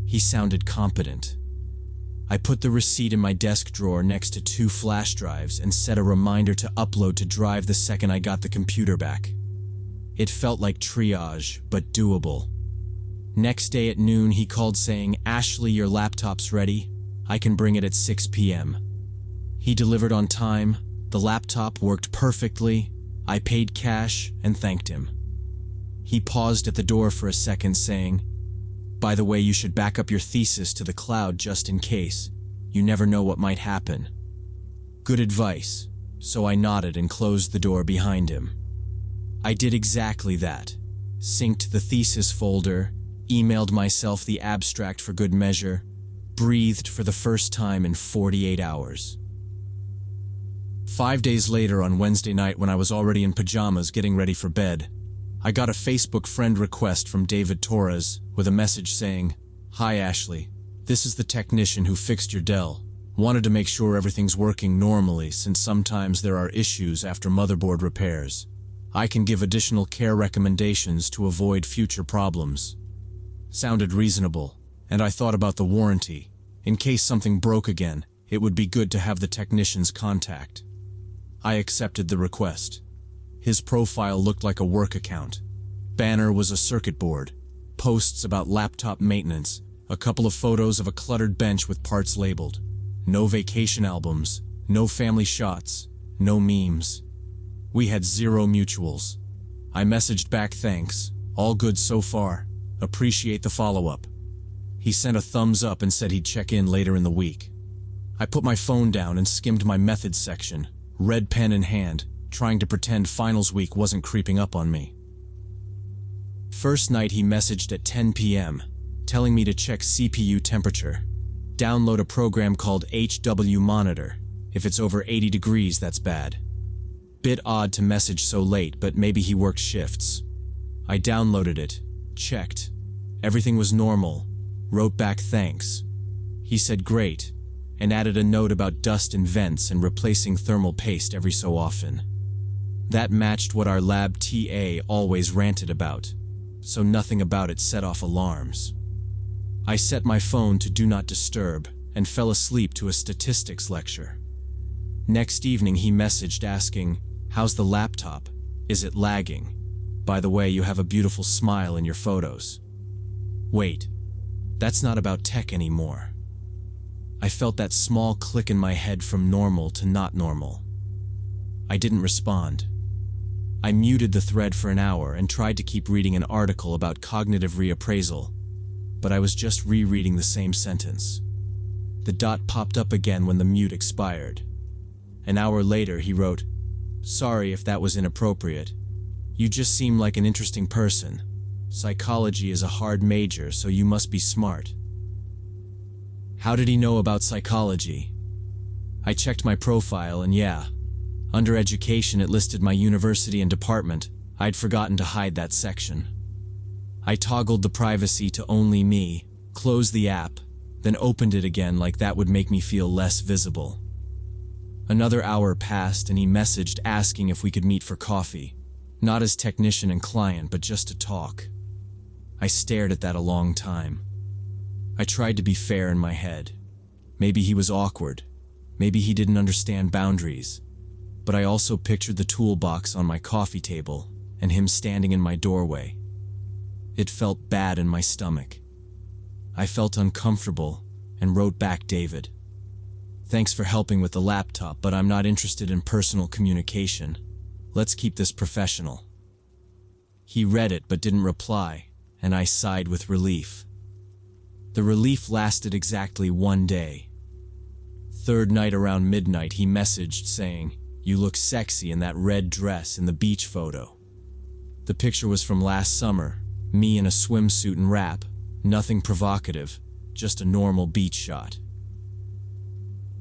He sounded competent. I put the receipt in my desk drawer next to 2 flash drives and set a reminder to upload to Drive the second I got the computer back. It felt like triage, but doable. Next day at noon, he called saying, "Ashley, your laptop's ready. I can bring it at 6 p.m. He delivered on time. The laptop worked perfectly. I paid cash and thanked him. He paused at the door for a second, saying, "By the way, you should back up your thesis to the cloud just in case. You never know what might happen." Good advice, so I nodded and closed the door behind him. I did exactly that. Synced the thesis folder, emailed myself the abstract for good measure, breathed for the first time in 48 hours. 5 days later, on Wednesday night when I was already in pajamas getting ready for bed, I got a Facebook friend request from David Torres with a message saying, "Hi Ashley, this is the technician who fixed your Dell. Wanted to make sure everything's working normally since sometimes there are issues after motherboard repairs. I can give additional care recommendations to avoid future problems." Sounded reasonable, and I thought about the warranty. In case something broke again, it would be good to have the technician's contact. I accepted the request. His profile looked like a work account. Banner was a circuit board, posts about laptop maintenance, a couple of photos of a cluttered bench with parts labeled. No vacation albums, no family shots, no memes. We had 0 mutuals. I messaged back, "Thanks, all good so far. Appreciate the follow-up." He sent a thumbs up and said he'd check in later in the week. I put my phone down and skimmed my methods section, red pen in hand, trying to pretend finals week wasn't creeping up on me. First night he messaged at 10 p.m., telling me to check CPU temperature. Download a program called HW Monitor. If it's over 80 degrees, that's bad. Bit odd to message so late, but maybe he worked shifts. I downloaded it, checked. Everything was normal. Wrote back thanks. He said great, and added a note about dust in vents and replacing thermal paste every so often. That matched what our lab TA always ranted about, so nothing about it set off alarms. I set my phone to Do Not Disturb and fell asleep to a statistics lecture. Next evening he messaged asking, "How's the laptop? Is it lagging? By the way, you have a beautiful smile in your photos." Wait, that's not about tech anymore. I felt that small click in my head from normal to not normal. I didn't respond. I muted the thread for an hour and tried to keep reading an article about cognitive reappraisal, but I was just rereading the same sentence. The dot popped up again when the mute expired. An hour later he wrote, "Sorry if that was inappropriate. You just seem like an interesting person. Psychology is a hard major, so you must be smart." How did he know about psychology? I checked my profile and yeah, under education it listed my university and department. I'd forgotten to hide that section. I toggled the privacy to only me, closed the app, then opened it again like that would make me feel less visible. Another hour passed and he messaged asking if we could meet for coffee, not as technician and client, but just to talk. I stared at that a long time. I tried to be fair in my head. Maybe he was awkward. Maybe he didn't understand boundaries. But I also pictured the toolbox on my coffee table and him standing in my doorway. It felt bad in my stomach. I felt uncomfortable and wrote back David. Thanks for helping with the laptop, but I'm not interested in personal communication. Let's keep this professional. He read it but didn't reply, and I sighed with relief. The relief lasted exactly 1 day. Third night around midnight, he messaged saying, "You look sexy in that red dress in the beach photo." The picture was from last summer, me in a swimsuit and wrap, nothing provocative, just a normal beach shot.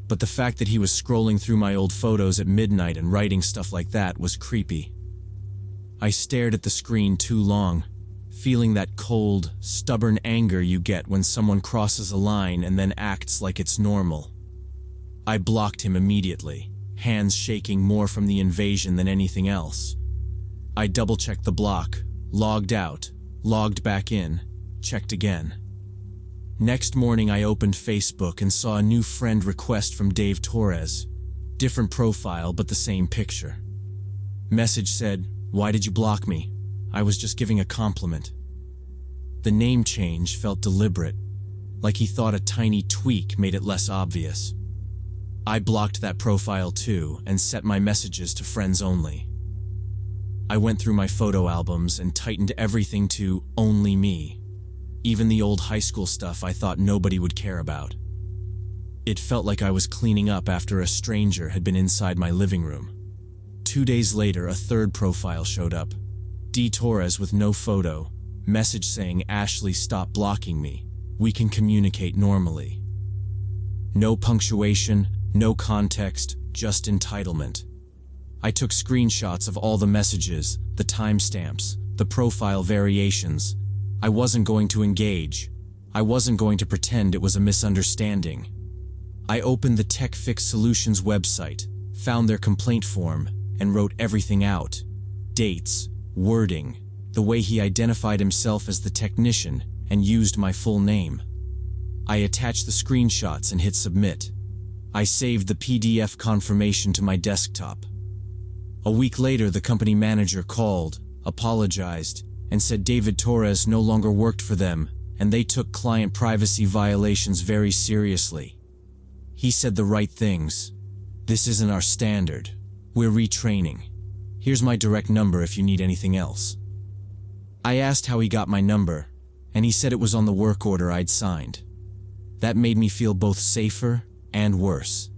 But the fact that he was scrolling through my old photos at midnight and writing stuff like that was creepy. I stared at the screen too long, feeling that cold, stubborn anger you get when someone crosses a line and then acts like it's normal. I blocked him immediately, hands shaking more from the invasion than anything else. I double-checked the block, logged out, logged back in, checked again. Next morning I opened Facebook and saw a new friend request from Dave Torres. Different profile but the same picture. Message said, "Why did you block me? I was just giving a compliment." The name change felt deliberate, like he thought a tiny tweak made it less obvious. I blocked that profile too and set my messages to friends only. I went through my photo albums and tightened everything to only me. Even the old high school stuff I thought nobody would care about. It felt like I was cleaning up after a stranger had been inside my living room. 2 days later, a third profile showed up. D. Torres with no photo, message saying, "Ashley, stop blocking me. We can communicate normally." No punctuation, no context, just entitlement. I took screenshots of all the messages, the timestamps, the profile variations. I wasn't going to engage. I wasn't going to pretend it was a misunderstanding. I opened the Tech Fix Solutions website, found their complaint form, and wrote everything out. Dates, wording, the way he identified himself as the technician, and used my full name. I attached the screenshots and hit submit. I saved the PDF confirmation to my desktop. A week later, the company manager called, apologized, and said David Torres no longer worked for them, and they took client privacy violations very seriously. He said the right things. "This isn't our standard. We're retraining. Here's my direct number if you need anything else." I asked how he got my number, and he said it was on the work order I'd signed. That made me feel both safer and worse.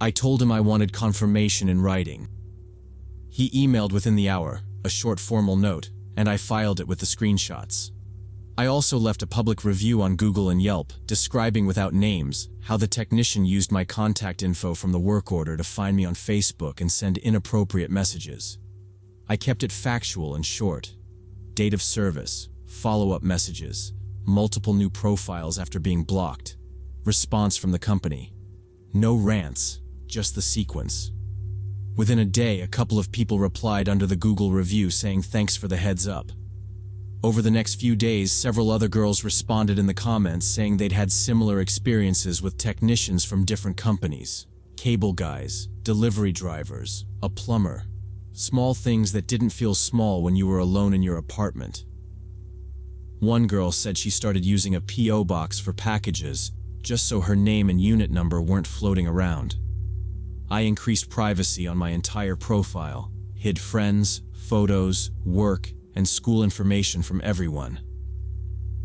I told him I wanted confirmation in writing. He emailed within the hour, a short formal note, and I filed it with the screenshots. I also left a public review on Google and Yelp, describing without names how the technician used my contact info from the work order to find me on Facebook and send inappropriate messages. I kept it factual and short. Date of service, follow-up messages, multiple new profiles after being blocked, response from the company. No rants, just the sequence. Within a day, a couple of people replied under the Google review saying thanks for the heads up. Over the next few days, several other girls responded in the comments saying they'd had similar experiences with technicians from different companies. Cable guys, delivery drivers, a plumber. Small things that didn't feel small when you were alone in your apartment. One girl said she started using a P.O. box for packages, just so her name and unit number weren't floating around. I increased privacy on my entire profile, hid friends, photos, work, and school information from everyone.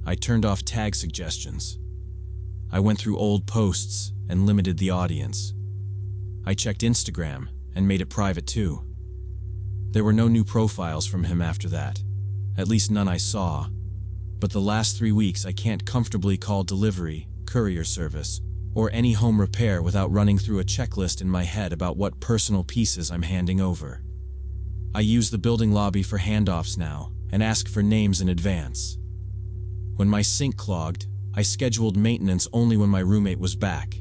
I turned off tag suggestions. I went through old posts and limited the audience. I checked Instagram and made it private too. There were no new profiles from him after that, at least none I saw. But the last 3 weeks I can't comfortably call delivery, courier service, or any home repair without running through a checklist in my head about what personal pieces I'm handing over. I use the building lobby for handoffs now and ask for names in advance. When my sink clogged, I scheduled maintenance only when my roommate was back.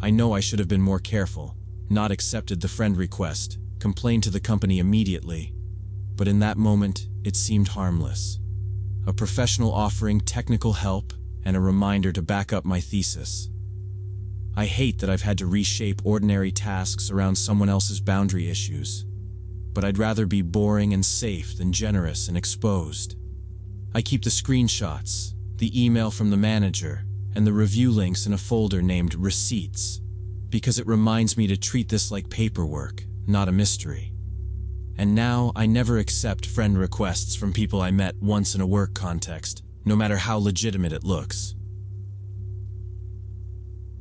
I know I should have been more careful, not accepted the friend request, complained to the company immediately. But in that moment, it seemed harmless. A professional offering technical help and a reminder to back up my thesis. I hate that I've had to reshape ordinary tasks around someone else's boundary issues. But I'd rather be boring and safe than generous and exposed. I keep the screenshots, the email from the manager, and the review links in a folder named Receipts, because it reminds me to treat this like paperwork, not a mystery. And now I never accept friend requests from people I met once in a work context, no matter how legitimate it looks.